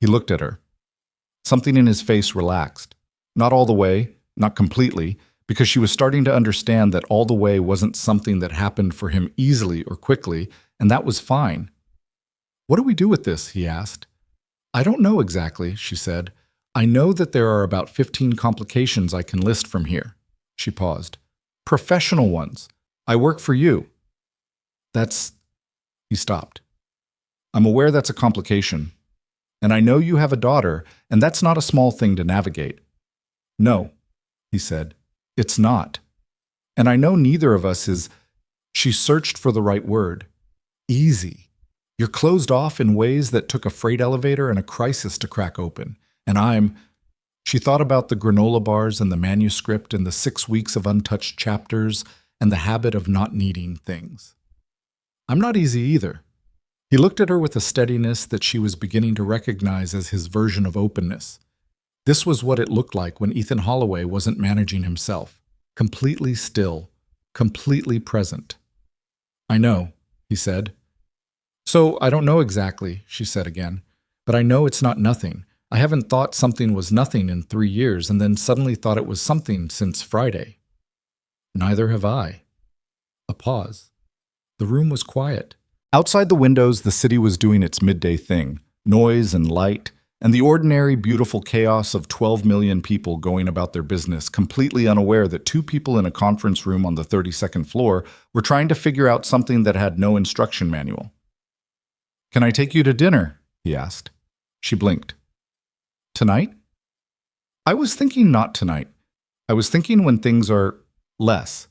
He looked at her. Something in his face relaxed. Not all the way, not completely, because she was starting to understand that all the way wasn't something that happened for him easily or quickly, and that was fine. What do we do with this? He asked. I don't know exactly, she said. I know that there are about 15 complications I can list from here. She paused. Professional ones. I work for you. He stopped. I'm aware that's a complication. And I know you have a daughter, and that's not a small thing to navigate. No, he said. It's not. And I know neither of us is. She searched for the right word. Easy. You're closed off in ways that took a freight elevator and a crisis to crack open. And She thought about the granola bars and the manuscript and the 6 weeks of untouched chapters and the habit of not needing things. I'm not easy either. He looked at her with a steadiness that she was beginning to recognize as his version of openness. This was what it looked like when Ethan Holloway wasn't managing himself. Completely still, completely present. I know, he said. So I don't know exactly, she said again, but I know it's not nothing. I haven't thought something was nothing in 3 years and then suddenly thought it was something since Friday. Neither have I. A pause. The room was quiet. Outside the windows, the city was doing its midday thing, noise and light, and the ordinary, beautiful chaos of 12 million people going about their business, completely unaware that 2 people in a conference room on the 32nd floor were trying to figure out something that had no instruction manual. Can I take you to dinner? He asked. She blinked. Tonight? I was thinking not tonight. I was thinking when things are less.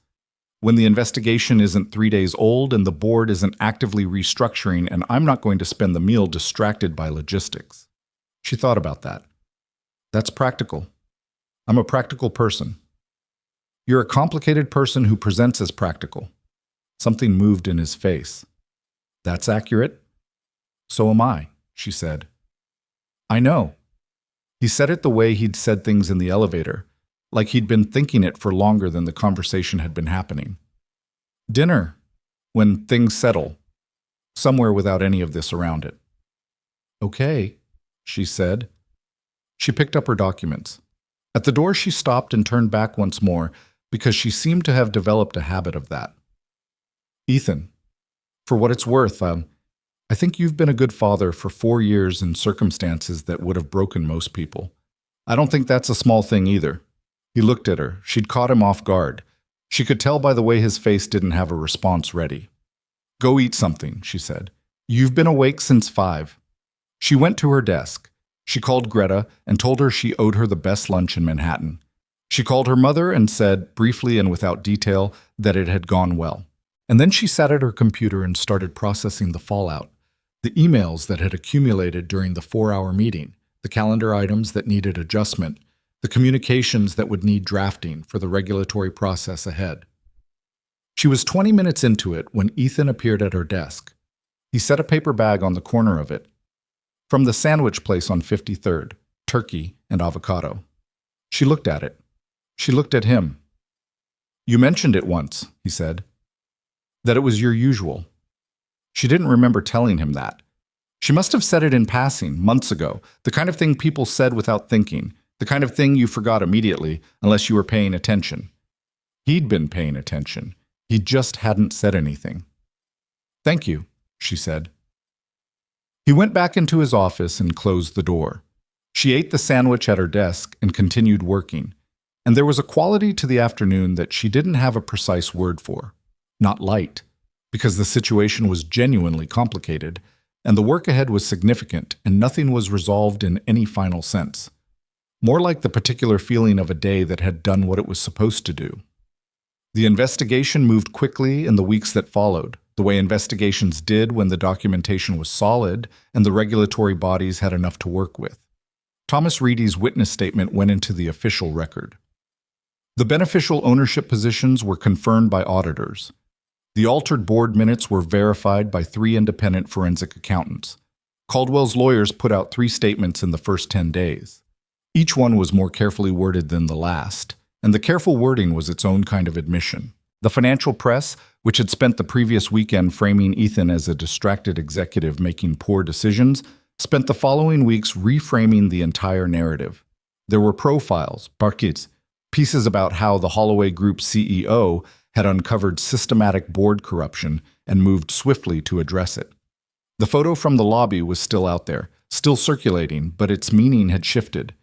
When the investigation isn't 3 days old and the board isn't actively restructuring and I'm not going to spend the meal distracted by logistics. She thought about that. That's practical. I'm a practical person. You're a complicated person who presents as practical. Something moved in his face. That's accurate. So am I, she said. I know. He said it the way he'd said things in the elevator, like he'd been thinking it for longer than the conversation had been happening. Dinner, when things settle, somewhere without any of this around it. Okay, she said. She picked up her documents. At the door, she stopped and turned back once more because she seemed to have developed a habit of that. Ethan, for what it's worth, I think you've been a good father for 4 years in circumstances that would have broken most people. I don't think that's a small thing either. He looked at her. She'd caught him off guard. She could tell by the way his face didn't have a response ready. Go eat something, she said. You've been awake since 5. She went to her desk. She called Greta and told her she owed her the best lunch in Manhattan. She called her mother and said, briefly and without detail, that it had gone well. And then she sat at her computer and started processing the fallout. The emails that had accumulated during the 4-hour meeting, the calendar items that needed adjustment, the communications that would need drafting for the regulatory process ahead. She was 20 minutes into it when Ethan appeared at her desk. He set a paper bag on the corner of it. From the sandwich place on 53rd, turkey and avocado. She looked at it. She looked at him. You mentioned it once, he said. That it was your usual. She didn't remember telling him that. She must have said it in passing, months ago, the kind of thing people said without thinking, the kind of thing you forgot immediately unless you were paying attention. He'd been paying attention. He just hadn't said anything. Thank you, she said. He went back into his office and closed the door. She ate the sandwich at her desk and continued working. And there was a quality to the afternoon that she didn't have a precise word for. Not light, because the situation was genuinely complicated, and the work ahead was significant, and nothing was resolved in any final sense. More like the particular feeling of a day that had done what it was supposed to do. The investigation moved quickly in the weeks that followed, the way investigations did when the documentation was solid and the regulatory bodies had enough to work with. Thomas Reedy's witness statement went into the official record. The beneficial ownership positions were confirmed by auditors. The altered board minutes were verified by 3 independent forensic accountants. Caldwell's lawyers put out 3 statements in the first 10 days. Each one was more carefully worded than the last, and the careful wording was its own kind of admission. The financial press, which had spent the previous weekend framing Ethan as a distracted executive making poor decisions, spent the following weeks reframing the entire narrative. There were profiles, parquets, pieces about how the Holloway Group's CEO had uncovered systematic board corruption and moved swiftly to address it. The photo from the lobby was still out there, still circulating, but its meaning had shifted.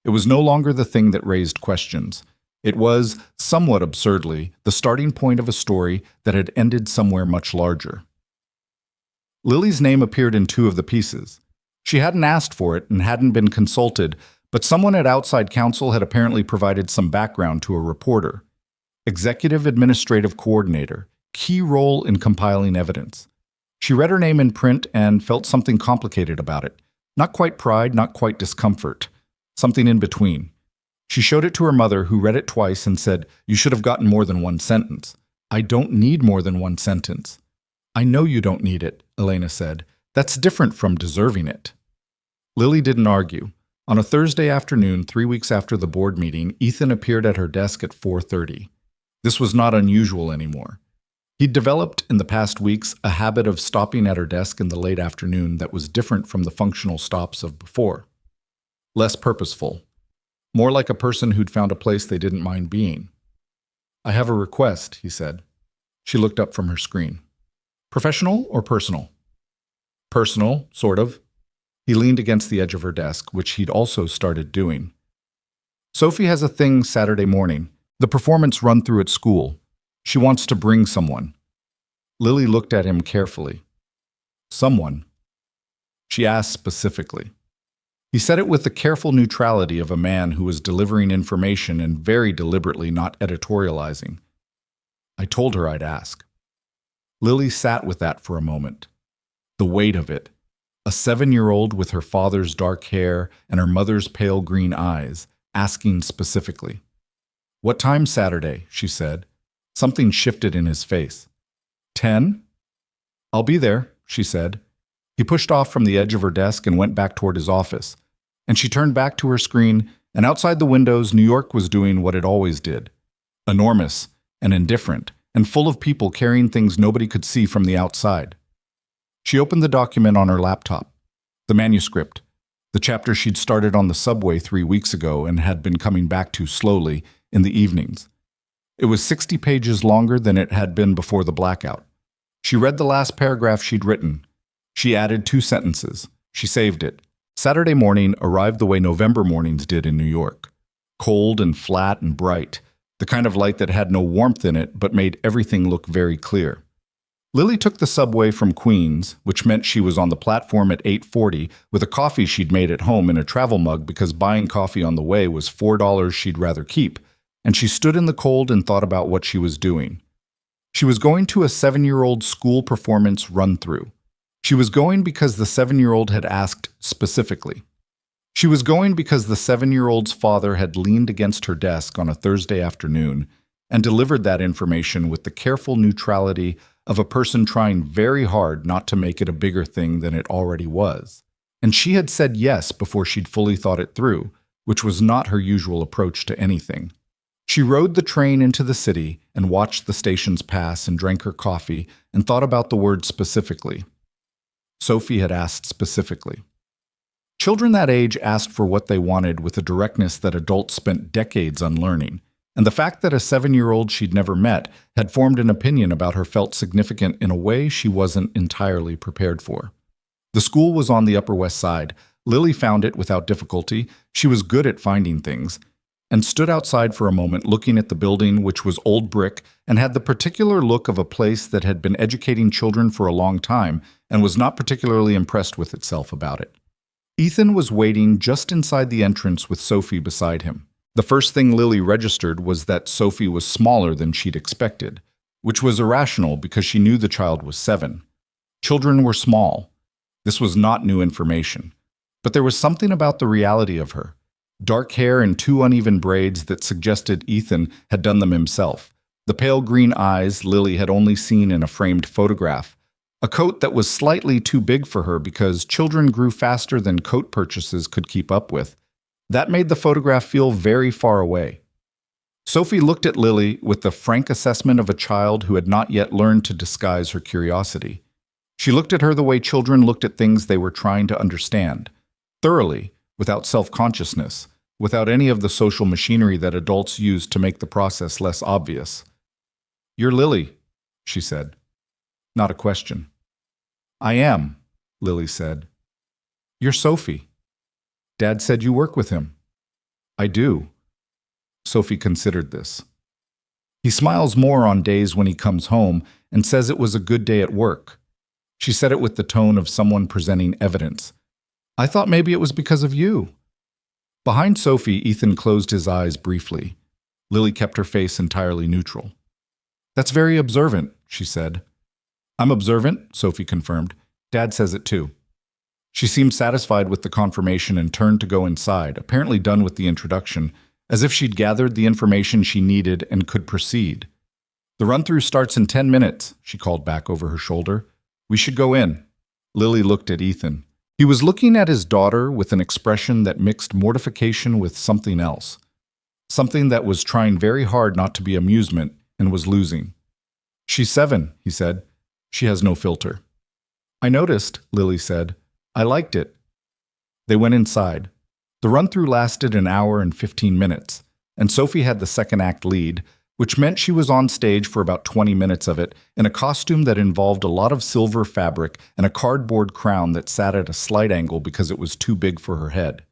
It was no longer the thing that raised questions. It was, somewhat absurdly, the starting point of a story that had ended somewhere much larger. Lily's name appeared in 2 of the pieces. She hadn't asked for it and hadn't been consulted, but someone at outside counsel had apparently provided some background to a reporter. Executive Administrative Coordinator, key role in compiling evidence. She read her name in print and felt something complicated about it. Not quite pride, not quite discomfort. Something in between. She showed it to her mother, who read it twice and said, "You should have gotten more than 1 sentence." "I don't need more than 1 sentence." "I know you don't need it," Elena said. "That's different from deserving it." Lily didn't argue. On a Thursday afternoon, 3 weeks after the board meeting, Ethan appeared at her desk at 4:30. This was not unusual anymore. He'd developed in the past weeks a habit of stopping at her desk in the late afternoon that was different from the functional stops of before. Less purposeful. More like a person who'd found a place they didn't mind being. "I have a request," he said. She looked up from her screen. "Professional or personal?" "Personal, sort of." He leaned against the edge of her desk, which he'd also started doing. "Sophie has a thing Saturday morning. The performance run-through at school. She wants to bring someone." Lily looked at him carefully. "Someone?" She asked specifically. He said it with the careful neutrality of a man who was delivering information and very deliberately not editorializing. "I told her I'd ask." Lily sat with that for a moment. The weight of it. A 7-year-old with her father's dark hair and her mother's pale green eyes, asking specifically. "What time Saturday?" she said. Something shifted in his face. 10? "I'll be there," she said. He pushed off from the edge of her desk and went back toward his office. And she turned back to her screen, and outside the windows, New York was doing what it always did. Enormous and indifferent, and full of people carrying things nobody could see from the outside. She opened the document on her laptop. The manuscript. The chapter she'd started on the subway 3 weeks ago and had been coming back to slowly in the evenings. It was 60 pages longer than it had been before the blackout. She read the last paragraph she'd written. She added 2 sentences. She saved it. Saturday morning arrived the way November mornings did in New York. Cold and flat and bright, the kind of light that had no warmth in it but made everything look very clear. Lily took the subway from Queens, which meant she was on the platform at 8:40 with a coffee she'd made at home in a travel mug because buying coffee on the way was $4 she'd rather keep, and she stood in the cold and thought about what she was doing. She was going to a 7-year-old school performance run-through. She was going because the 7-year-old had asked specifically. She was going because the 7-year-old's father had leaned against her desk on a Thursday afternoon and delivered that information with the careful neutrality of a person trying very hard not to make it a bigger thing than it already was. And she had said yes before she'd fully thought it through, which was not her usual approach to anything. She rode the train into the city and watched the stations pass and drank her coffee and thought about the word specifically. Sophie had asked specifically. Children that age asked for what they wanted with a directness that adults spent decades unlearning, and the fact that a 7-year-old she'd never met had formed an opinion about her felt significant in a way she wasn't entirely prepared for. The school was on the Upper West Side. Lily found it without difficulty. She was good at finding things, and stood outside for a moment looking at the building, which was old brick and had the particular look of a place that had been educating children for a long time and was not particularly impressed with itself about it. Ethan was waiting just inside the entrance with Sophie beside him. The first thing Lily registered was that Sophie was smaller than she'd expected, which was irrational because she knew the child was 7. Children were small. This was not new information. But there was something about the reality of her. Dark hair and two uneven braids that suggested Ethan had done them himself. The pale green eyes Lily had only seen in a framed photograph. A coat that was slightly too big for her because children grew faster than coat purchases could keep up with. That made the photograph feel very far away. Sophie looked at Lily with the frank assessment of a child who had not yet learned to disguise her curiosity. She looked at her the way children looked at things they were trying to understand, thoroughly, without self-consciousness, without any of the social machinery that adults use to make the process less obvious. "You're Lily," she said. Not a question. "I am," Lily said. "You're Sophie. Dad said you work with him." "I do." Sophie considered this. "He smiles more on days when he comes home and says it was a good day at work." She said it with the tone of someone presenting evidence. "I thought maybe it was because of you." Behind Sophie, Ethan closed his eyes briefly. Lily kept her face entirely neutral. "That's very observant," she said. "I'm observant," Sophie confirmed. "Dad says it too." She seemed satisfied with the confirmation and turned to go inside, apparently done with the introduction, as if she'd gathered the information she needed and could proceed. "The run-through starts in 10 minutes, she called back over her shoulder. "We should go in." Lily looked at Ethan. He was looking at his daughter with an expression that mixed mortification with something else. Something that was trying very hard not to be amusement and was losing. "She's 7, he said. "She has no filter." "I noticed," Lily said. "I liked it." They went inside. The run-through lasted an hour and 15 minutes, and Sophie had the second act lead, which meant she was on stage for about 20 minutes of it in a costume that involved a lot of silver fabric and a cardboard crown that sat at a slight angle because it was too big for her head.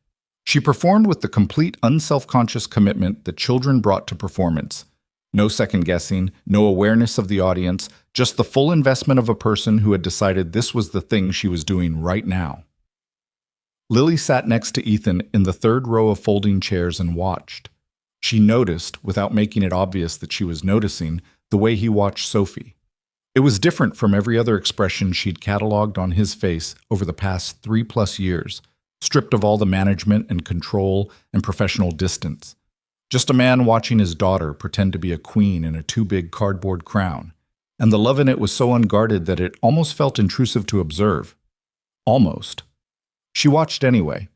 She performed with the complete unself-conscious commitment that children brought to performance. No second-guessing, no awareness of the audience, just the full investment of a person who had decided this was the thing she was doing right now. Lily sat next to Ethan in the third row of folding chairs and watched. She noticed, without making it obvious that she was noticing, the way he watched Sophie. It was different from every other expression she'd cataloged on his face over the past 3+ years, stripped of all the management and control and professional distance. Just a man watching his daughter pretend to be a queen in a too big cardboard crown, and the love in it was so unguarded that it almost felt intrusive to observe. Almost. She watched anyway.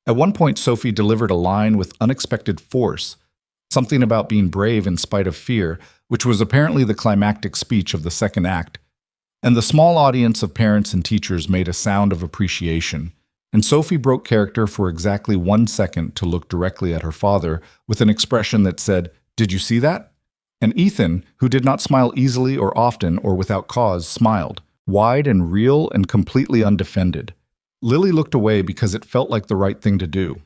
At one point, Sophie delivered a line with unexpected force, something about being brave in spite of fear, which was apparently the climactic speech of the second act. And the small audience of parents and teachers made a sound of appreciation, and Sophie broke character for exactly 1 second to look directly at her father with an expression that said, "Did you see that?" And Ethan, who did not smile easily or often or without cause, smiled, wide and real and completely undefended. Lily looked away because it felt like the right thing to do.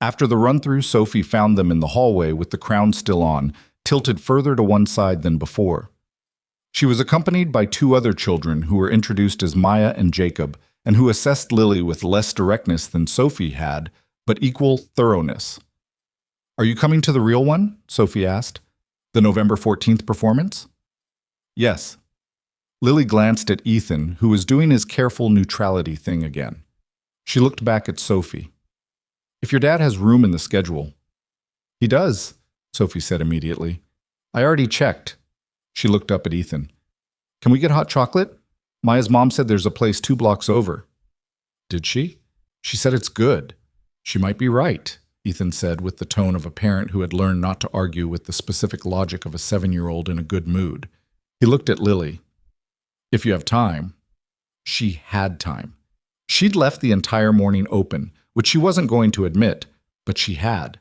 After the run-through, Sophie found them in the hallway with the crown still on, tilted further to one side than before. She was accompanied by 2 other children who were introduced as Maya and Jacob, and who assessed Lily with less directness than Sophie had, but equal thoroughness. "Are you coming to the real one?" Sophie asked. "The November 14th performance?" "Yes." Lily glanced at Ethan, who was doing his careful neutrality thing again. She looked back at Sophie. "If your dad has room in the schedule." "He does," Sophie said immediately. "I already checked." She looked up at Ethan. "Can we get hot chocolate? Maya's mom said there's a place 2 blocks over." "Did she?" "She said it's good." "She might be right," Ethan said with the tone of a parent who had learned not to argue with the specific logic of a 7-year-old in a good mood. He looked at Lily. "If you have time." She had time. She'd left the entire morning open, which she wasn't going to admit, but she had.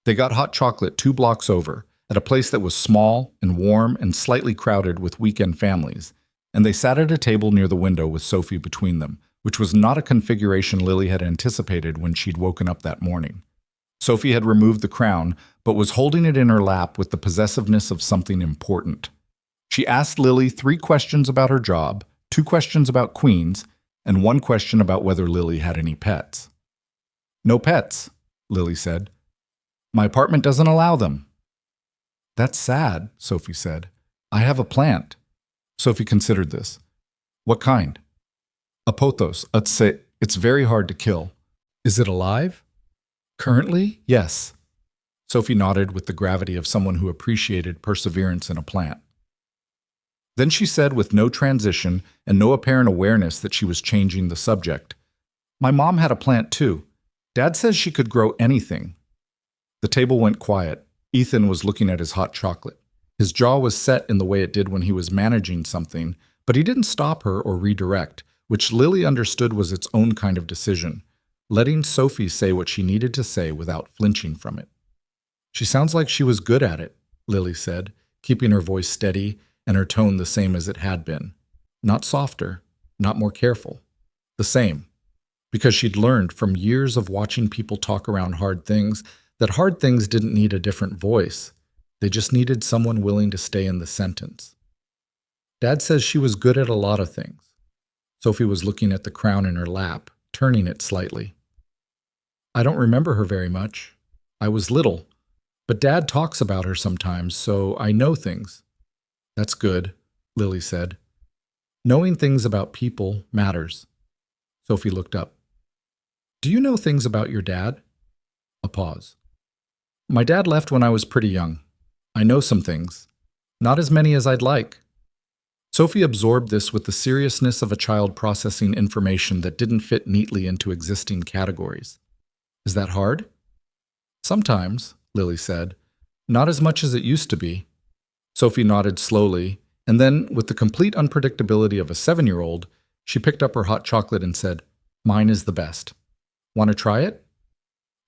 They got hot chocolate 2 blocks over, at a place that was small and warm and slightly crowded with weekend families, and they sat at a table near the window with Sophie between them, which was not a configuration Lily had anticipated when she'd woken up that morning. Sophie had removed the crown, but was holding it in her lap with the possessiveness of something important. She asked Lily 3 questions about her job, 2 questions about queens, and 1 question about whether Lily had any pets. "No pets," Lily said. "My apartment doesn't allow them." "That's sad," Sophie said. "I have a plant." Sophie considered this. "What kind?" "A pothos, It's very hard to kill. Is it alive? Currently, yes. Sophie nodded with the gravity of someone who appreciated perseverance in a plant. Then she said with no transition and no apparent awareness that she was changing the subject, "My mom had a plant too. Dad says she could grow anything." The table went quiet. Ethan was looking at his hot chocolate. His jaw was set in the way it did when he was managing something, but he didn't stop her or redirect, which Lily understood was its own kind of decision, letting Sophie say what she needed to say without flinching from it. "She sounds like she was good at it," Lily said, keeping her voice steady and her tone the same as it had been. Not softer, not more careful. The same. Because she'd learned from years of watching people talk around hard things that hard things didn't need a different voice. They just needed someone willing to stay in the sentence. "Dad says she was good at a lot of things." Sophie was looking at the crown in her lap, turning it slightly. "I don't remember her very much. I was little. But Dad talks about her sometimes, so I know things." "That's good," Lily said. "Knowing things about people matters." Sophie looked up. "Do you know things about your dad?" A pause. "My dad left when I was pretty young. I know some things. Not as many as I'd like." Sophie absorbed this with the seriousness of a child processing information that didn't fit neatly into existing categories. "Is that hard?" "Sometimes," Lily said. "Not as much as it used to be." Sophie nodded slowly, and then, with the complete unpredictability of a 7-year-old, she picked up her hot chocolate and said, "Mine is the best. Want to try it?"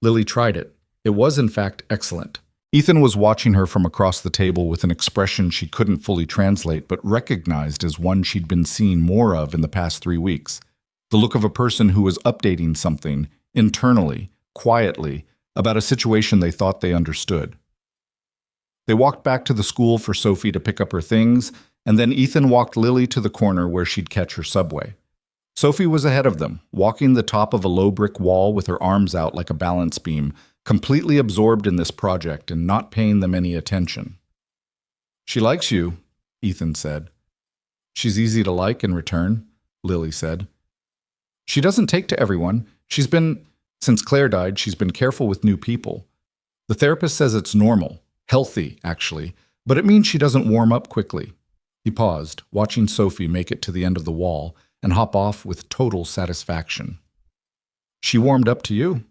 Lily tried it. It was, in fact, excellent. Ethan was watching her from across the table with an expression she couldn't fully translate but recognized as one she'd been seeing more of in the past 3 weeks. The look of a person who was updating something, internally, quietly, about a situation they thought they understood. They walked back to the school for Sophie to pick up her things, and then Ethan walked Lily to the corner where she'd catch her subway. Sophie was ahead of them, walking the top of a low brick wall with her arms out like a balance beam, completely absorbed in this project and not paying them any attention. "She likes you," Ethan said. "She's easy to like in return," Lily said. "She doesn't take to everyone. Since Claire died, she's been careful with new people. The therapist says it's normal, healthy, actually, but it means she doesn't warm up quickly." He paused, watching Sophie make it to the end of the wall and hop off with total satisfaction. "She warmed up to you?"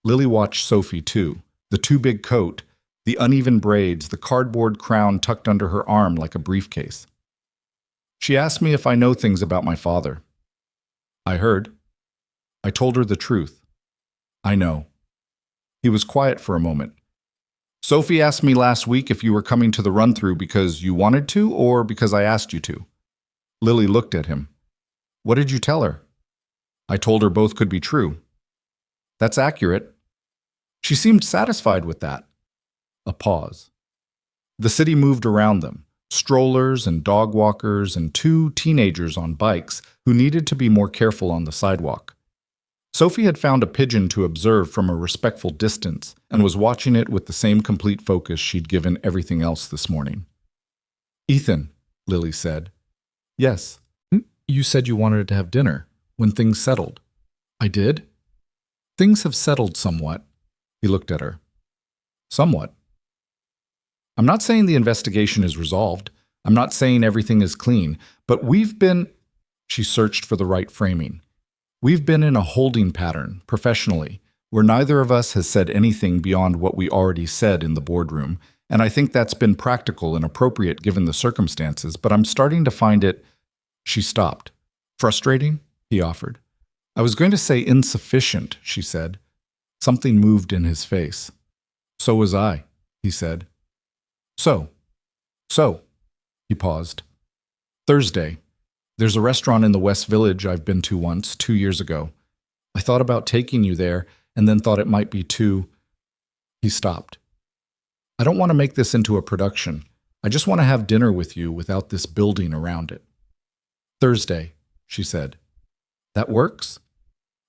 Lily watched Sophie, too. The too big coat, the uneven braids, the cardboard crown tucked under her arm like a briefcase. "She asked me if I know things about my father." "I heard." I told her the truth. "I know." He was quiet for a moment. "Sophie asked me last week if you were coming to the run-through because you wanted to or because I asked you to." Lily looked at him. "What did you tell her?" "I told her both could be true." "That's accurate." She seemed satisfied with that. A pause. The city moved around them, strollers and dog walkers and 2 teenagers on bikes who needed to be more careful on the sidewalk. Sophie had found a pigeon to observe from a respectful distance and was watching it with the same complete focus she'd given everything else this morning. "Ethan," Lily said. "Yes." "You said you wanted to have dinner when things settled." "I did?" "Things have settled somewhat." He looked at her. "Somewhat." "I'm not saying the investigation is resolved. I'm not saying everything is clean, but we've been—" She searched for the right framing. "We've been in a holding pattern, professionally, where neither of us has said anything beyond what we already said in the boardroom, and I think that's been practical and appropriate given the circumstances, but I'm starting to find it—" She stopped. "Frustrating?" he offered. "I was going to say insufficient," she said. Something moved in his face. "So was I," he said. So, he paused. "Thursday. There's a restaurant in the West Village I've been to once, 2 years ago. I thought about taking you there, and then thought it might be too—" He stopped. "I don't want to make this into a production. I just want to have dinner with you without this building around it." "Thursday," she said. "That works?"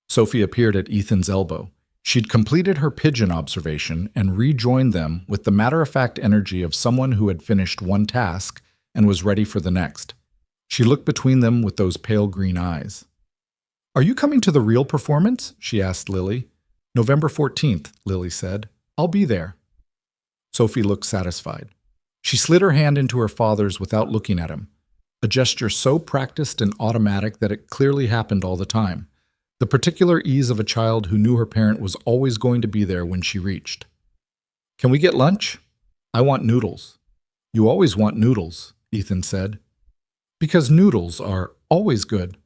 Sophie appeared at Ethan's elbow. She'd completed her pigeon observation and rejoined them with the matter-of-fact energy of someone who had finished one task and was ready for the next. She looked between them with those pale green eyes. Are you coming to the real performance? She asked Lily. November 14th, Lily said. I'll be there. Sophie looked satisfied. She slid her hand into her father's without looking at him, a gesture so practiced and automatic that it clearly happened all the time, the particular ease of a child who knew her parent was always going to be there when she reached. Can we get lunch? I want noodles. You always want noodles, Ethan said. Because noodles are always good,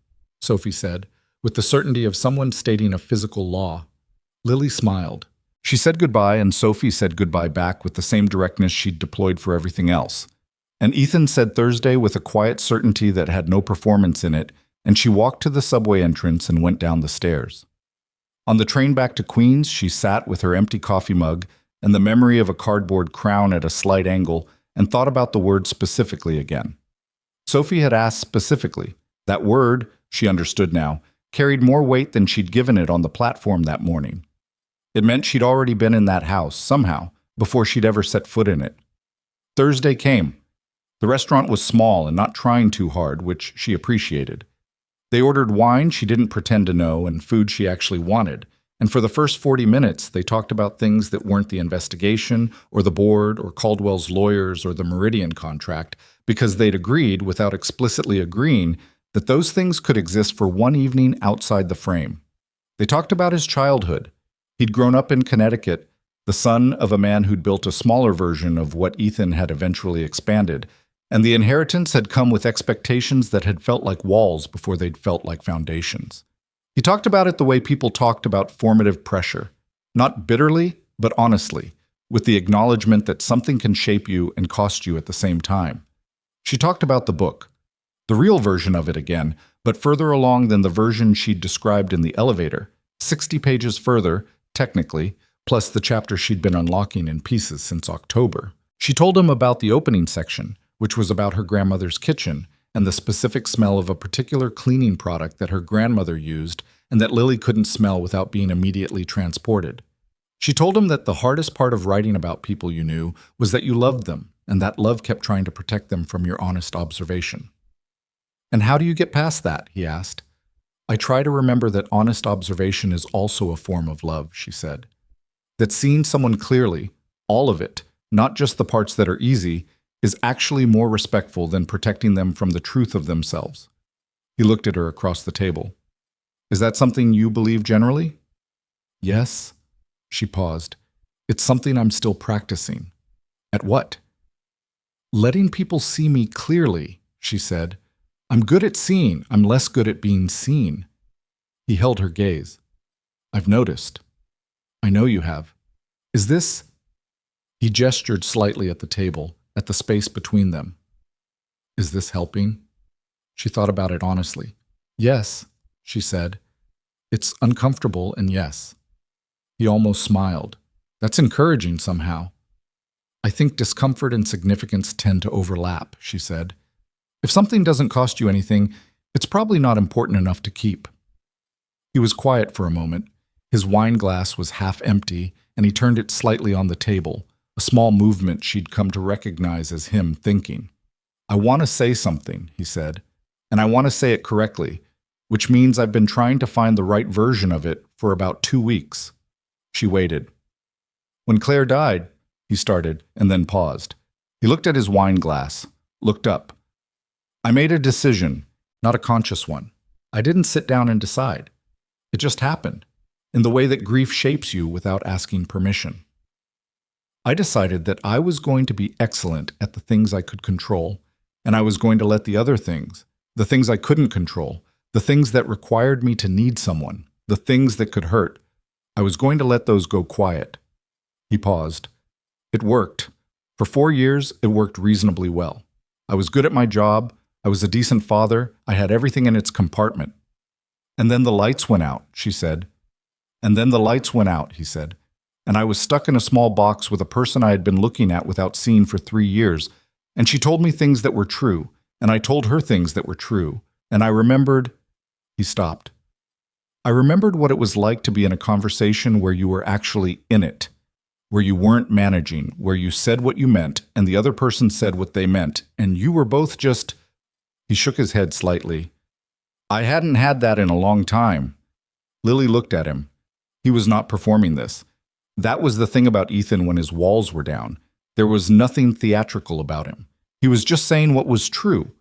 Sophie said, with the certainty of someone stating a physical law. Lily smiled. She said goodbye, and Sophie said goodbye back with the same directness she'd deployed for everything else. And Ethan said Thursday with a quiet certainty that had no performance in it, and she walked to the subway entrance and went down the stairs. On the train back to Queens, she sat with her empty coffee mug and the memory of a cardboard crown at a slight angle and thought about the word specifically again. Sophie had asked specifically. That word, she understood now, carried more weight than she'd given it on the platform that morning. It meant she'd already been in that house, somehow, before she'd ever set foot in it. Thursday came. The restaurant was small and not trying too hard, which she appreciated. They ordered wine she didn't pretend to know and food she actually wanted, and for the first 40 minutes they talked about things that weren't the investigation or the board or Caldwell's lawyers or the Meridian contract, because they'd agreed, without explicitly agreeing, that those things could exist for one evening outside the frame. They talked about his childhood. He'd grown up in Connecticut, the son of a man who'd built a smaller version of what Ethan had eventually expanded, and the inheritance had come with expectations that had felt like walls before they'd felt like foundations. He talked about it the way people talked about formative pressure, not bitterly, but honestly, with the acknowledgement that something can shape you and cost you at the same time. She talked about the book, the real version of it again, but further along than the version she'd described in the elevator, 60 pages further, technically, plus the chapter she'd been unlocking in pieces since October. She told him about the opening section, which was about her grandmother's kitchen and the specific smell of a particular cleaning product that her grandmother used and that Lily couldn't smell without being immediately transported. She told him that the hardest part of writing about people you knew was that you loved them, and that love kept trying to protect them from your honest observation. And how do you get past that? He asked. I try to remember that honest observation is also a form of love, she said. That seeing someone clearly, all of it, not just the parts that are easy, is actually more respectful than protecting them from the truth of themselves. He looked at her across the table. Is that something you believe generally? Yes. She paused. It's something I'm still practicing. At what? Letting people see me clearly, she said. I'm good at seeing. I'm less good at being seen. He held her gaze. I've noticed. I know you have. Is this? He gestured slightly at the table, at the space between them. Is this helping? She thought about it honestly. Yes, she said. It's uncomfortable, and yes. He almost smiled. That's encouraging somehow. I think discomfort and significance tend to overlap, she said. If something doesn't cost you anything, it's probably not important enough to keep. He was quiet for a moment. His wine glass was half empty, and he turned it slightly on the table, a small movement she'd come to recognize as him thinking. I want to say something, he said, and I want to say it correctly, which means I've been trying to find the right version of it for about 2 weeks. She waited. When Claire died, he started, and then paused. He looked at his wine glass, looked up. I made a decision, not a conscious one. I didn't sit down and decide. It just happened, in the way that grief shapes you without asking permission. I decided that I was going to be excellent at the things I could control, and I was going to let the other things, the things I couldn't control, the things that required me to need someone, the things that could hurt, I was going to let those go quiet. He paused. It worked. For 4 years, it worked reasonably well. I was good at my job. I was a decent father. I had everything in its compartment. And then the lights went out, she said. And then the lights went out, he said. And I was stuck in a small box with a person I had been looking at without seeing for 3 years. And she told me things that were true. And I told her things that were true. And I remembered. He stopped. I remembered what it was like to be in a conversation where you were actually in it, where you weren't managing, where you said what you meant, and the other person said what they meant, and you were both just. He shook his head slightly. I hadn't had that in a long time. Lily looked at him. He was not performing this. That was the thing about Ethan when his walls were down. There was nothing theatrical about him. He was just saying what was true,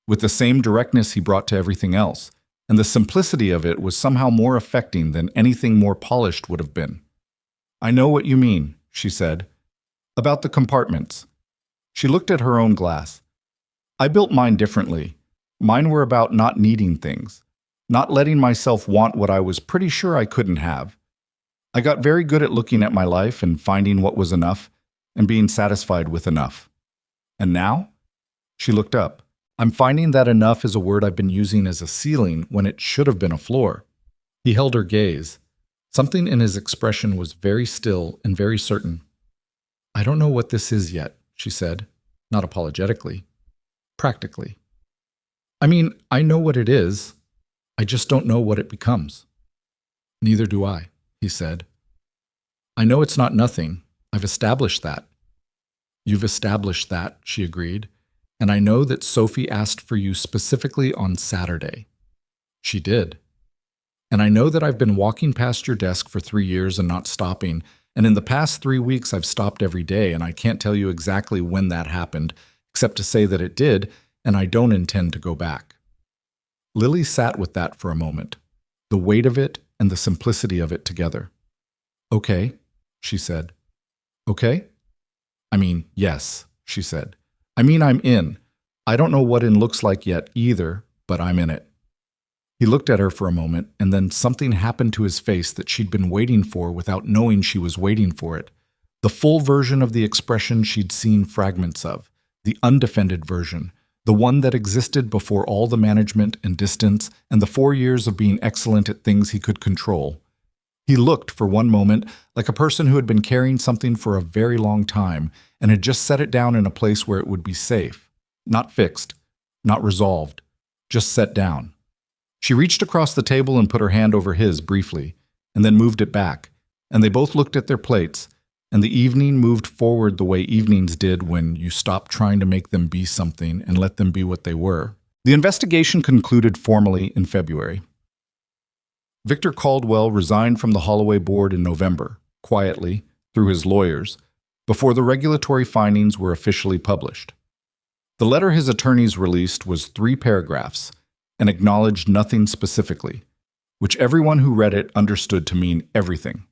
with the same directness he brought to everything else, and the simplicity of it was somehow more affecting than anything more polished would have been. I know what you mean, she said. About the compartments. She looked at her own glass. I built mine differently. Mine were about not needing things, not letting myself want what I was pretty sure I couldn't have. I got very good at looking at my life and finding what was enough and being satisfied with enough. And now? She looked up. I'm finding that enough is a word I've been using as a ceiling when it should have been a floor. He held her gaze. Something in his expression was very still and very certain. I don't know what this is yet, she said, not apologetically, practically. I mean, I know what it is. I just don't know what it becomes. Neither do I, he said. I know it's not nothing. I've established that. You've established that, she agreed. And I know that Sophie asked for you specifically on Saturday. She did. And I know that I've been walking past your desk for 3 years and not stopping, and in the past 3 weeks I've stopped every day, and I can't tell you exactly when that happened, except to say that it did, and I don't intend to go back. Lily sat with that for a moment, the weight of it and the simplicity of it together. Okay, she said. Okay? I mean, yes, she said. I mean, I'm in. I don't know what in looks like yet either, but I'm in it. He looked at her for a moment, and then something happened to his face that she'd been waiting for without knowing she was waiting for it. The full version of the expression she'd seen fragments of, the undefended version, the one that existed before all the management and distance and the 4 years of being excellent at things he could control. He looked, for one moment, like a person who had been carrying something for a very long time and had just set it down in a place where it would be safe. Not fixed, not resolved, just set down. She reached across the table and put her hand over his briefly, and then moved it back, and they both looked at their plates, and the evening moved forward the way evenings did when you stopped trying to make them be something and let them be what they were. The investigation concluded formally in February. Victor Caldwell resigned from the Holloway board in November, quietly, through his lawyers, before the regulatory findings were officially published. The letter his attorneys released was 3 paragraphs and acknowledged nothing specifically, which everyone who read it understood to mean everything.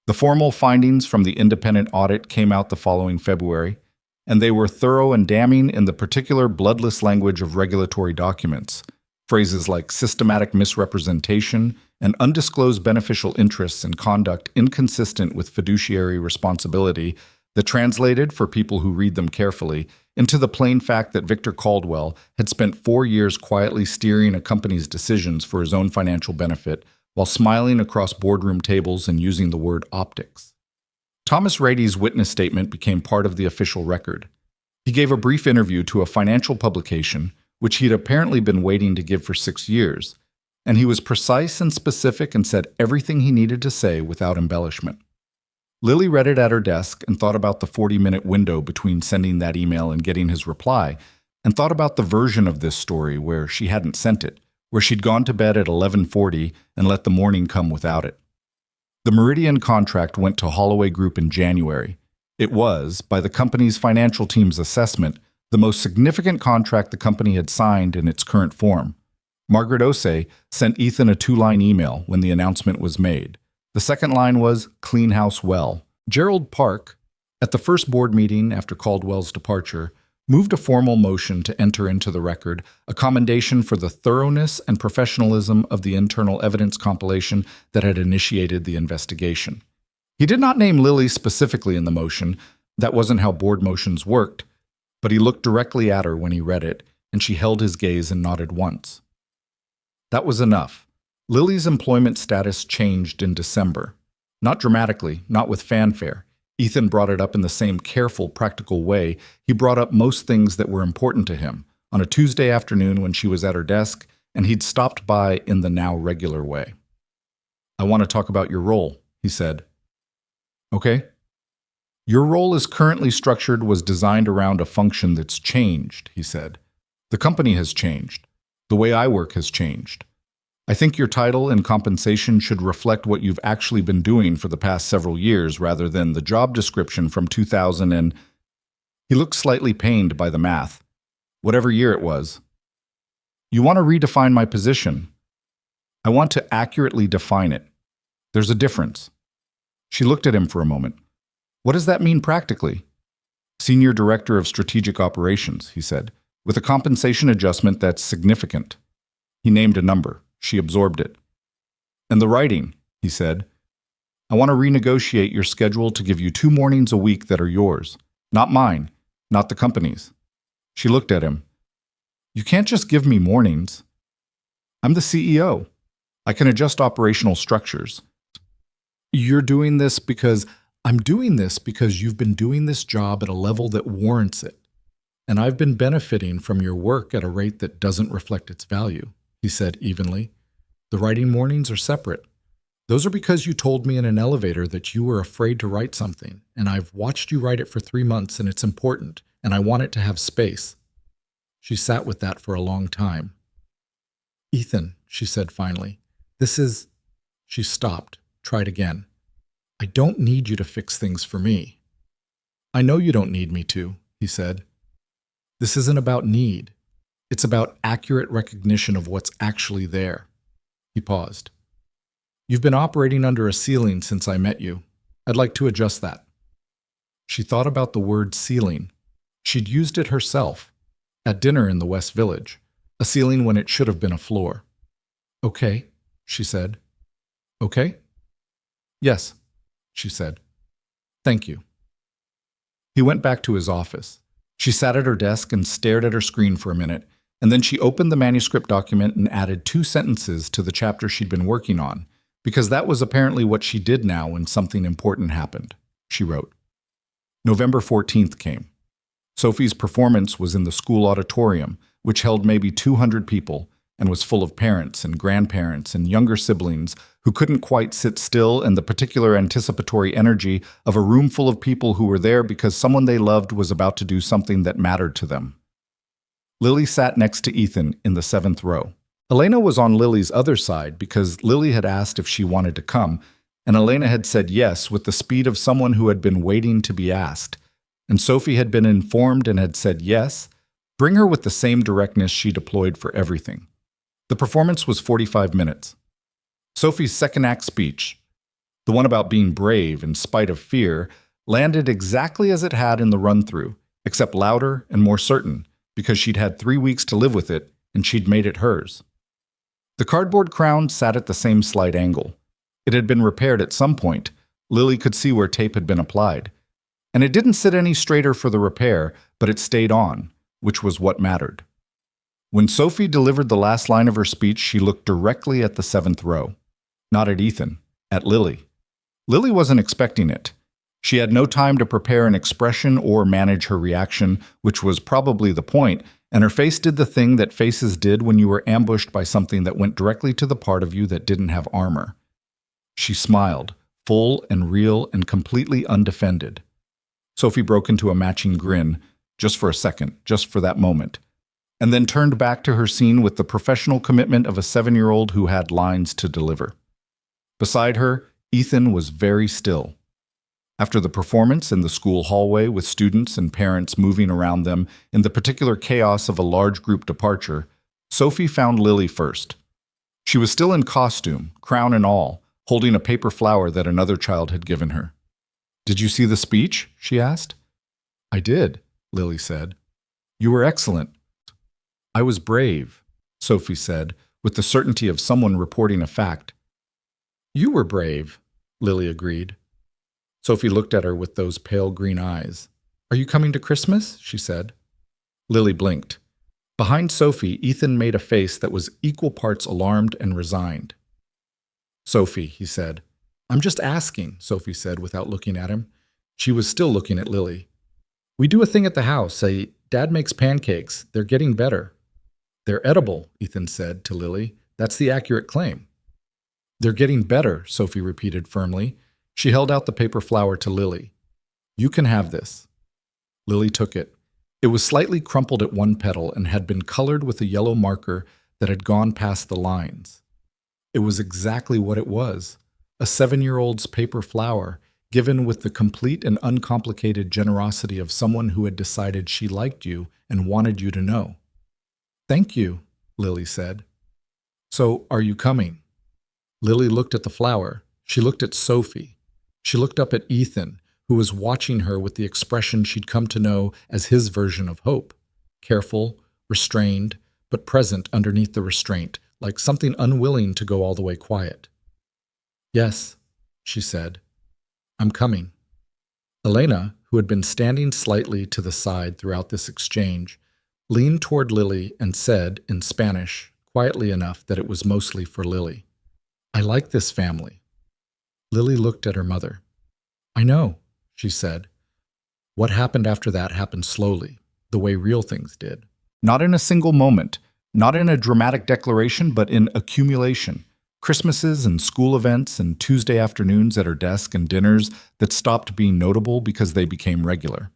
The formal findings from the independent audit came out the following February, and they were thorough and damning in the particular bloodless language of regulatory documents. Phrases like systematic misrepresentation and undisclosed beneficial interests and conduct inconsistent with fiduciary responsibility that translated, for people who read them carefully, into the plain fact that Victor Caldwell had spent 4 years quietly steering a company's decisions for his own financial benefit while smiling across boardroom tables and using the word optics. Thomas Rady's witness statement became part of the official record. He gave a brief interview to a financial publication, which he'd apparently been waiting to give for 6 years, and he was precise and specific and said everything he needed to say without embellishment. Lily read it at her desk and thought about the 40-minute window between sending that email and getting his reply, and thought about the version of this story where she hadn't sent it, where she'd gone to bed at 11:40 and let the morning come without it. The Meridian contract went to Holloway Group in January. It was, by the company's financial team's assessment, the most significant contract the company had signed in its current form. Margaret Osei sent Ethan a 2-line email when the announcement was made. The second line was, "Clean house well." Gerald Park, at the first board meeting after Caldwell's departure, moved a formal motion to enter into the record a commendation for the thoroughness and professionalism of the internal evidence compilation that had initiated the investigation. He did not name Lily specifically in the motion. That wasn't how board motions worked, but he looked directly at her when he read it, and she held his gaze and nodded once. That was enough. Lily's employment status changed in December. Not dramatically, not with fanfare. Ethan brought it up in the same careful, practical way he brought up most things that were important to him, on a Tuesday afternoon when she was at her desk, and he'd stopped by in the now regular way. "I want to talk about your role," he said. "Okay." "Your role as currently structured was designed around a function that's changed," he said. "The company has changed. The way I work has changed. I think your title and compensation should reflect what you've actually been doing for the past several years rather than the job description from 2000 and... He looked slightly pained by the math. Whatever year it was. You want to redefine my position. I want to accurately define it. There's a difference. She looked at him for a moment. What does that mean practically? Senior Director of Strategic Operations, he said, with a compensation adjustment that's significant. He named a number. She absorbed it. And the writing, he said. I want to renegotiate your schedule to give you 2 mornings a week that are yours. Not mine, not the company's. She looked at him. You can't just give me mornings. I'm the CEO. I can adjust operational structures. You're doing this because... I'm doing this because you've been doing this job at a level that warrants it. And I've been benefiting from your work at a rate that doesn't reflect its value, he said evenly. The writing mornings are separate. Those are because you told me in an elevator that you were afraid to write something, and I've watched you write it for 3 months, and it's important, and I want it to have space. She sat with that for a long time. Ethan, she said finally, this is... She stopped, tried again. I don't need you to fix things for me. I know you don't need me to, he said. This isn't about need. It's about accurate recognition of what's actually there. He paused. You've been operating under a ceiling since I met you. I'd like to adjust that. She thought about the word ceiling. She'd used it herself, at dinner in the West Village, a ceiling when it should have been a floor. Okay, she said. Okay? Yes, she said. Thank you. He went back to his office. She sat at her desk and stared at her screen for a minute, and then she opened the manuscript document and added 2 sentences to the chapter she'd been working on, because that was apparently what she did now when something important happened. She wrote. November 14th came. Sophie's performance was in the school auditorium, which held maybe 200 people, and was full of parents and grandparents and younger siblings who couldn't quite sit still in the particular anticipatory energy of a room full of people who were there because someone they loved was about to do something that mattered to them. Lily sat next to Ethan in the 7th row. Elena was on Lily's other side because Lily had asked if she wanted to come, and Elena had said yes with the speed of someone who had been waiting to be asked, and Sophie had been informed and had said yes, bring her with the same directness she deployed for everything. The performance was 45 minutes. Sophie's second act speech, the one about being brave in spite of fear, landed exactly as it had in the run-through, except louder and more certain, because she'd had 3 weeks to live with it, and she'd made it hers. The cardboard crown sat at the same slight angle. It had been repaired at some point. Lily could see where tape had been applied. And it didn't sit any straighter for the repair, but it stayed on, which was what mattered. When Sophie delivered the last line of her speech, she looked directly at the 7th row. Not at Ethan, at Lily. Lily wasn't expecting it. She had no time to prepare an expression or manage her reaction, which was probably the point, and her face did the thing that faces did when you were ambushed by something that went directly to the part of you that didn't have armor. She smiled, full and real and completely undefended. Sophie broke into a matching grin, just for a second, just for that moment, and then turned back to her scene with the professional commitment of a 7-year-old who had lines to deliver. Beside her, Ethan was very still. After the performance in the school hallway with students and parents moving around them in the particular chaos of a large group departure, Sophie found Lily first. She was still in costume, crown and all, holding a paper flower that another child had given her. "Did you see the speech?" she asked. "I did," Lily said. "You were excellent." "I was brave," Sophie said, with the certainty of someone reporting a fact. "You were brave," Lily agreed. Sophie looked at her with those pale green eyes. "Are you coming to Christmas?" she said. Lily blinked. Behind Sophie, Ethan made a face that was equal parts alarmed and resigned. "Sophie," he said. "I'm just asking," Sophie said without looking at him. She was still looking at Lily. "We do a thing at the house. Dad makes pancakes. They're getting better." "They're edible," Ethan said to Lily. "That's the accurate claim." "They're getting better," Sophie repeated firmly. She held out the paper flower to Lily. "You can have this." Lily took it. It was slightly crumpled at one petal and had been colored with a yellow marker that had gone past the lines. It was exactly what it was. A 7-year-old's paper flower, given with the complete and uncomplicated generosity of someone who had decided she liked you and wanted you to know. "Thank you," Lily said. "So, are you coming?" Lily looked at the flower. She looked at Sophie. She looked up at Ethan, who was watching her with the expression she'd come to know as his version of hope. Careful, restrained, but present underneath the restraint, like something unwilling to go all the way quiet. "Yes," she said. "I'm coming." Elena, who had been standing slightly to the side throughout this exchange, leaned toward Lily and said, in Spanish, quietly enough that it was mostly for Lily, "I like this family." Lily looked at her mother. "I know," she said. What happened after that happened slowly, the way real things did. Not in a single moment, not in a dramatic declaration, but in accumulation. Christmases and school events and Tuesday afternoons at her desk and dinners that stopped being notable because they became regular.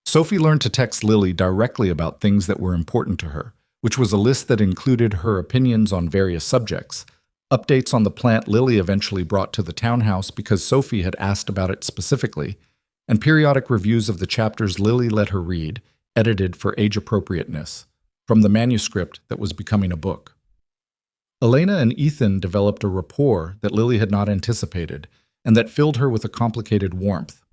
Sophie learned to text Lily directly about things that were important to her, which was a list that included her opinions on various subjects, updates on the plant Lily eventually brought to the townhouse because Sophie had asked about it specifically, and periodic reviews of the chapters Lily let her read, edited for age appropriateness, from the manuscript that was becoming a book. Elena and Ethan developed a rapport that Lily had not anticipated, and that filled her with a complicated warmth.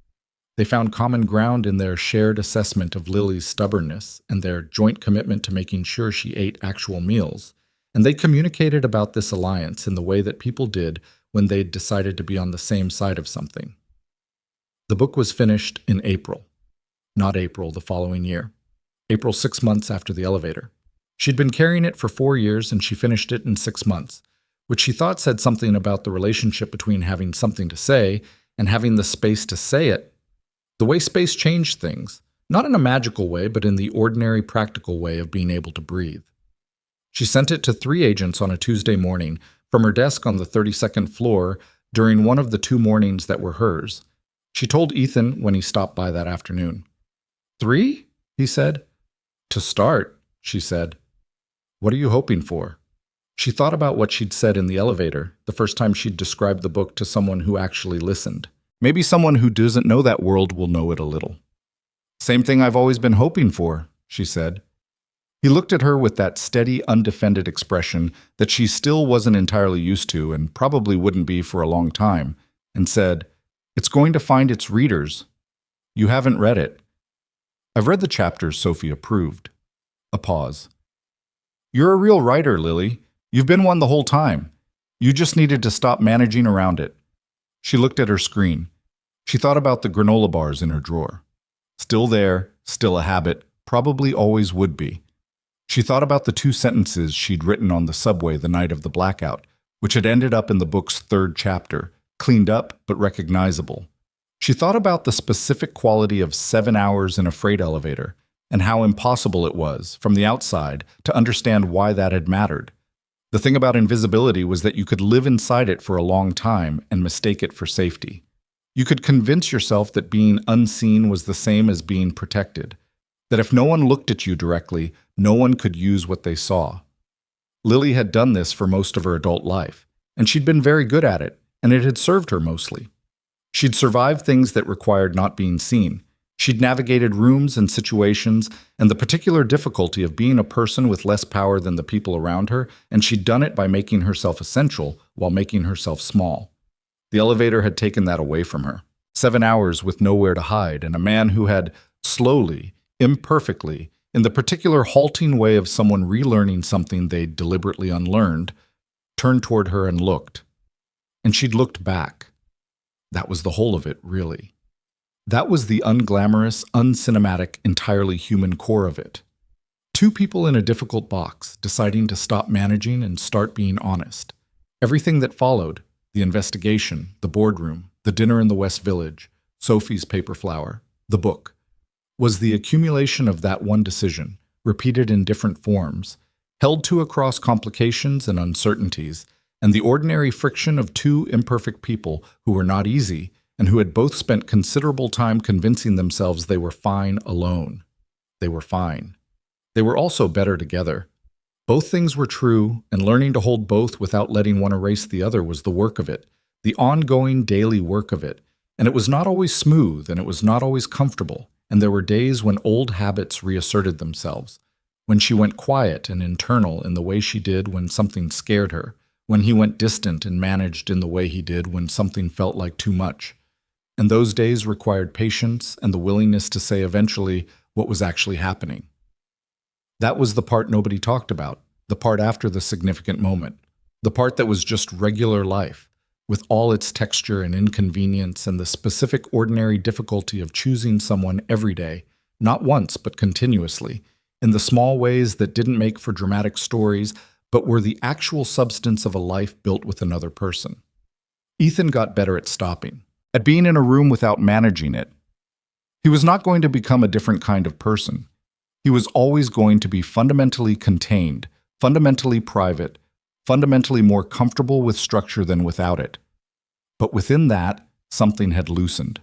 They found common ground in their shared assessment of Lily's stubbornness and their joint commitment to making sure she ate actual meals, and they communicated about this alliance in the way that people did when they'd decided to be on the same side of something. The book was finished in April, not April the following year. April 6 months after The Elevator. She'd been carrying it for 4 years and she finished it in 6 months, which she thought said something about the relationship between having something to say and having the space to say it. The way space changed things, not in a magical way, but in the ordinary practical way of being able to breathe. She sent it to 3 agents on a Tuesday morning from her desk on the 32nd floor during one of the 2 mornings that were hers. She told Ethan when he stopped by that afternoon. "3?" he said. "To start," she said. "What are you hoping for?" She thought about what she'd said in the elevator, the first time she'd described the book to someone who actually listened. Maybe someone who doesn't know that world will know it a little. "Same thing I've always been hoping for," she said. He looked at her with that steady, undefended expression that she still wasn't entirely used to and probably wouldn't be for a long time, and said, "It's going to find its readers. You haven't read it." "I've read the chapters," Sophie approved. A pause. "You're a real writer, Lily. You've been one the whole time. You just needed to stop managing around it." She looked at her screen. She thought about the granola bars in her drawer. Still there, still a habit, probably always would be. She thought about the 2 sentences she'd written on the subway the night of the blackout, which had ended up in the book's 3rd chapter, cleaned up but recognizable. She thought about the specific quality of 7 hours in a freight elevator and how impossible it was, from the outside, to understand why that had mattered. The thing about invisibility was that you could live inside it for a long time and mistake it for safety. You could convince yourself that being unseen was the same as being protected, that if no one looked at you directly, no one could use what they saw. Lily had done this for most of her adult life, and she'd been very good at it, and it had served her mostly. She'd survived things that required not being seen. She'd navigated rooms and situations and the particular difficulty of being a person with less power than the people around her, and she'd done it by making herself essential while making herself small. The elevator had taken that away from her. 7 hours with nowhere to hide, and a man who had, slowly, imperfectly, in the particular halting way of someone relearning something they'd deliberately unlearned, turned toward her and looked. And she'd looked back. That was the whole of it, really. That was the unglamorous, uncinematic, entirely human core of it. 2 people in a difficult box, deciding to stop managing and start being honest. Everything that followed, the investigation, the boardroom, the dinner in the West Village, Sophie's paper flower, the book, was the accumulation of that one decision, repeated in different forms, held to across complications and uncertainties, and the ordinary friction of 2 imperfect people who were not easy and who had both spent considerable time convincing themselves they were fine alone. They were fine. They were also better together. Both things were true, and learning to hold both without letting one erase the other was the work of it, the ongoing daily work of it. And it was not always smooth, and it was not always comfortable, and there were days when old habits reasserted themselves, when she went quiet and internal in the way she did when something scared her, when he went distant and managed in the way he did when something felt like too much. And those days required patience and the willingness to say eventually what was actually happening. That was the part nobody talked about, the part after the significant moment, the part that was just regular life, with all its texture and inconvenience and the specific ordinary difficulty of choosing someone every day, not once but continuously, in the small ways that didn't make for dramatic stories, but were the actual substance of a life built with another person. Ethan got better at stopping, at being in a room without managing it. He was not going to become a different kind of person. He was always going to be fundamentally contained, fundamentally private, fundamentally more comfortable with structure than without it. But within that, something had loosened.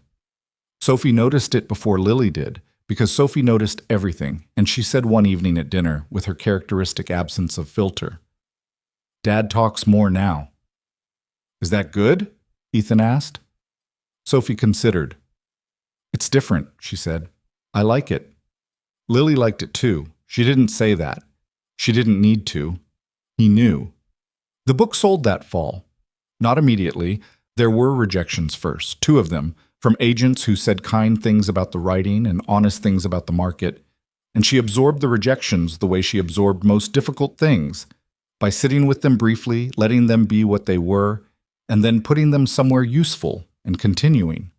Sophie noticed it before Lily did, because Sophie noticed everything, and she said one evening at dinner, with her characteristic absence of filter, "Dad talks more now." "Is that good?" Ethan asked. Sophie considered. "It's different," she said. "I like it." Lily liked it too. She didn't say that. She didn't need to. He knew. The book sold that fall. Not immediately. There were rejections first, 2 of them, from agents who said kind things about the writing and honest things about the market. And she absorbed the rejections the way she absorbed most difficult things, by sitting with them briefly, letting them be what they were, and then putting them somewhere useful and continuing.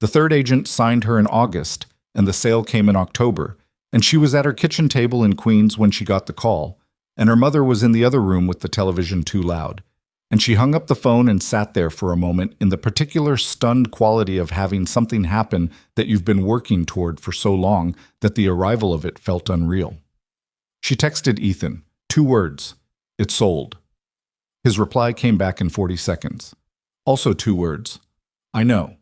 The 3rd agent signed her in August, and the sale came in October, and she was at her kitchen table in Queens when she got the call, and her mother was in the other room with the television too loud. And she hung up the phone and sat there for a moment in the particular stunned quality of having something happen that you've been working toward for so long that the arrival of it felt unreal. She texted Ethan, 2 words, "It sold." His reply came back in 40 seconds. Also 2 words, "I know."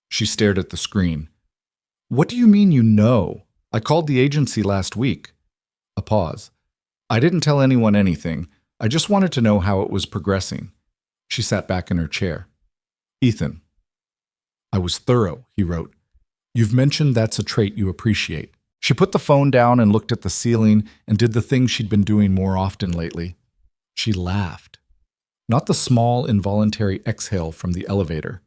She stared at the screen. "What do you mean you know? I called the agency last week." A pause. "I didn't tell anyone anything. I just wanted to know how it was progressing." She sat back in her chair. "Ethan." "I was thorough," he wrote. "You've mentioned that's a trait you appreciate." She put the phone down and looked at the ceiling and did the thing she'd been doing more often lately. She laughed. Not the small, involuntary exhale from the elevator.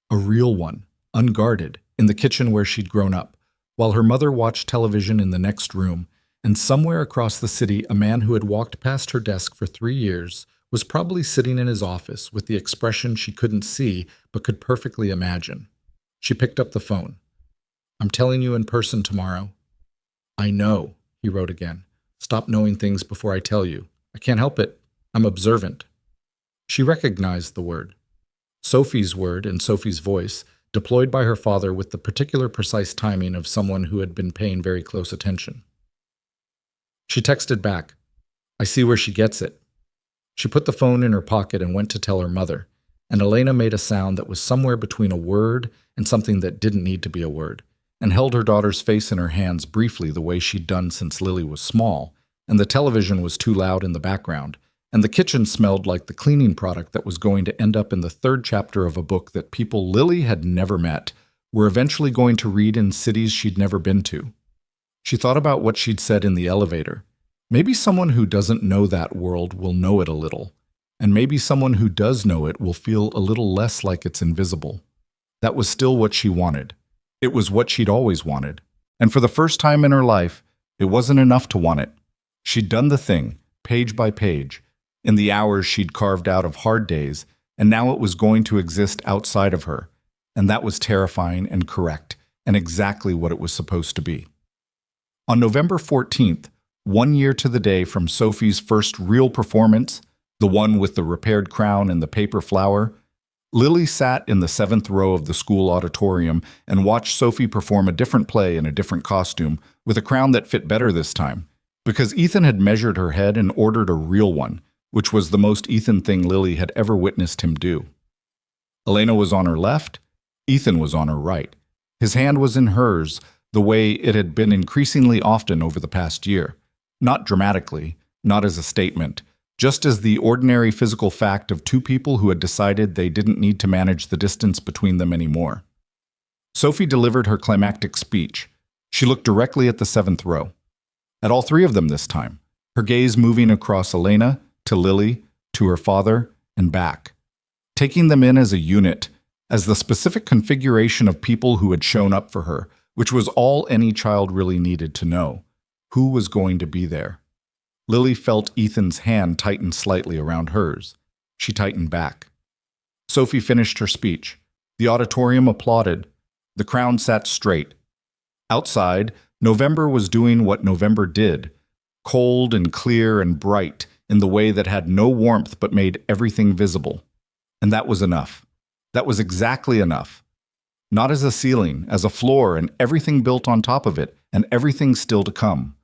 A real one, unguarded, in the kitchen where she'd grown up, while her mother watched television in the next room, and somewhere across the city a man who had walked past her desk for 3 years was probably sitting in his office with the expression she couldn't see but could perfectly imagine. She picked up the phone. "I'm telling you in person tomorrow." "I know," he wrote again. "Stop knowing things before I tell you. I can't help it. I'm observant." She recognized the word. Sophie's word and Sophie's voice, deployed by her father with the particular precise timing of someone who had been paying very close attention. She texted back, "I see where she gets it." She put the phone in her pocket and went to tell her mother, and Elena made a sound that was somewhere between a word and something that didn't need to be a word, and held her daughter's face in her hands briefly the way she'd done since Lily was small, and the television was too loud in the background, and the kitchen smelled like the cleaning product that was going to end up in the 3rd chapter of a book that people Lily had never met were eventually going to read in cities she'd never been to. She thought about what she'd said in the elevator. Maybe someone who doesn't know that world will know it a little, and maybe someone who does know it will feel a little less like it's invisible. That was still what she wanted. It was what she'd always wanted. And for the first time in her life, it wasn't enough to want it. She'd done the thing, page by page, in the hours she'd carved out of hard days, and now it was going to exist outside of her, and that was terrifying and correct, and exactly what it was supposed to be. On November 14th, 1 year to the day from Sophie's first real performance, the one with the repaired crown and the paper flower, Lily sat in the 7th row of the school auditorium and watched Sophie perform a different play in a different costume, with a crown that fit better this time, because Ethan had measured her head and ordered a real one, which was the most Ethan thing Lily had ever witnessed him do. Elena was on her left, Ethan was on her right. His hand was in hers, the way it had been increasingly often over the past year. Not dramatically, not as a statement, just as the ordinary physical fact of two people who had decided they didn't need to manage the distance between them anymore. Sophie delivered her climactic speech. She looked directly at the seventh row. At all three of them this time, her gaze moving across Elena, to Lily, to her father, and back, taking them in as a unit, as the specific configuration of people who had shown up for her, which was all any child really needed to know. Who was going to be there? Lily felt Ethan's hand tighten slightly around hers. She tightened back. Sophie finished her speech. The auditorium applauded. The crowd sat straight. Outside, November was doing what November did, cold and clear and bright in the way that had no warmth but made everything visible. And that was enough. That was exactly enough. Not as a ceiling, as a floor and everything built on top of it, and everything still to come.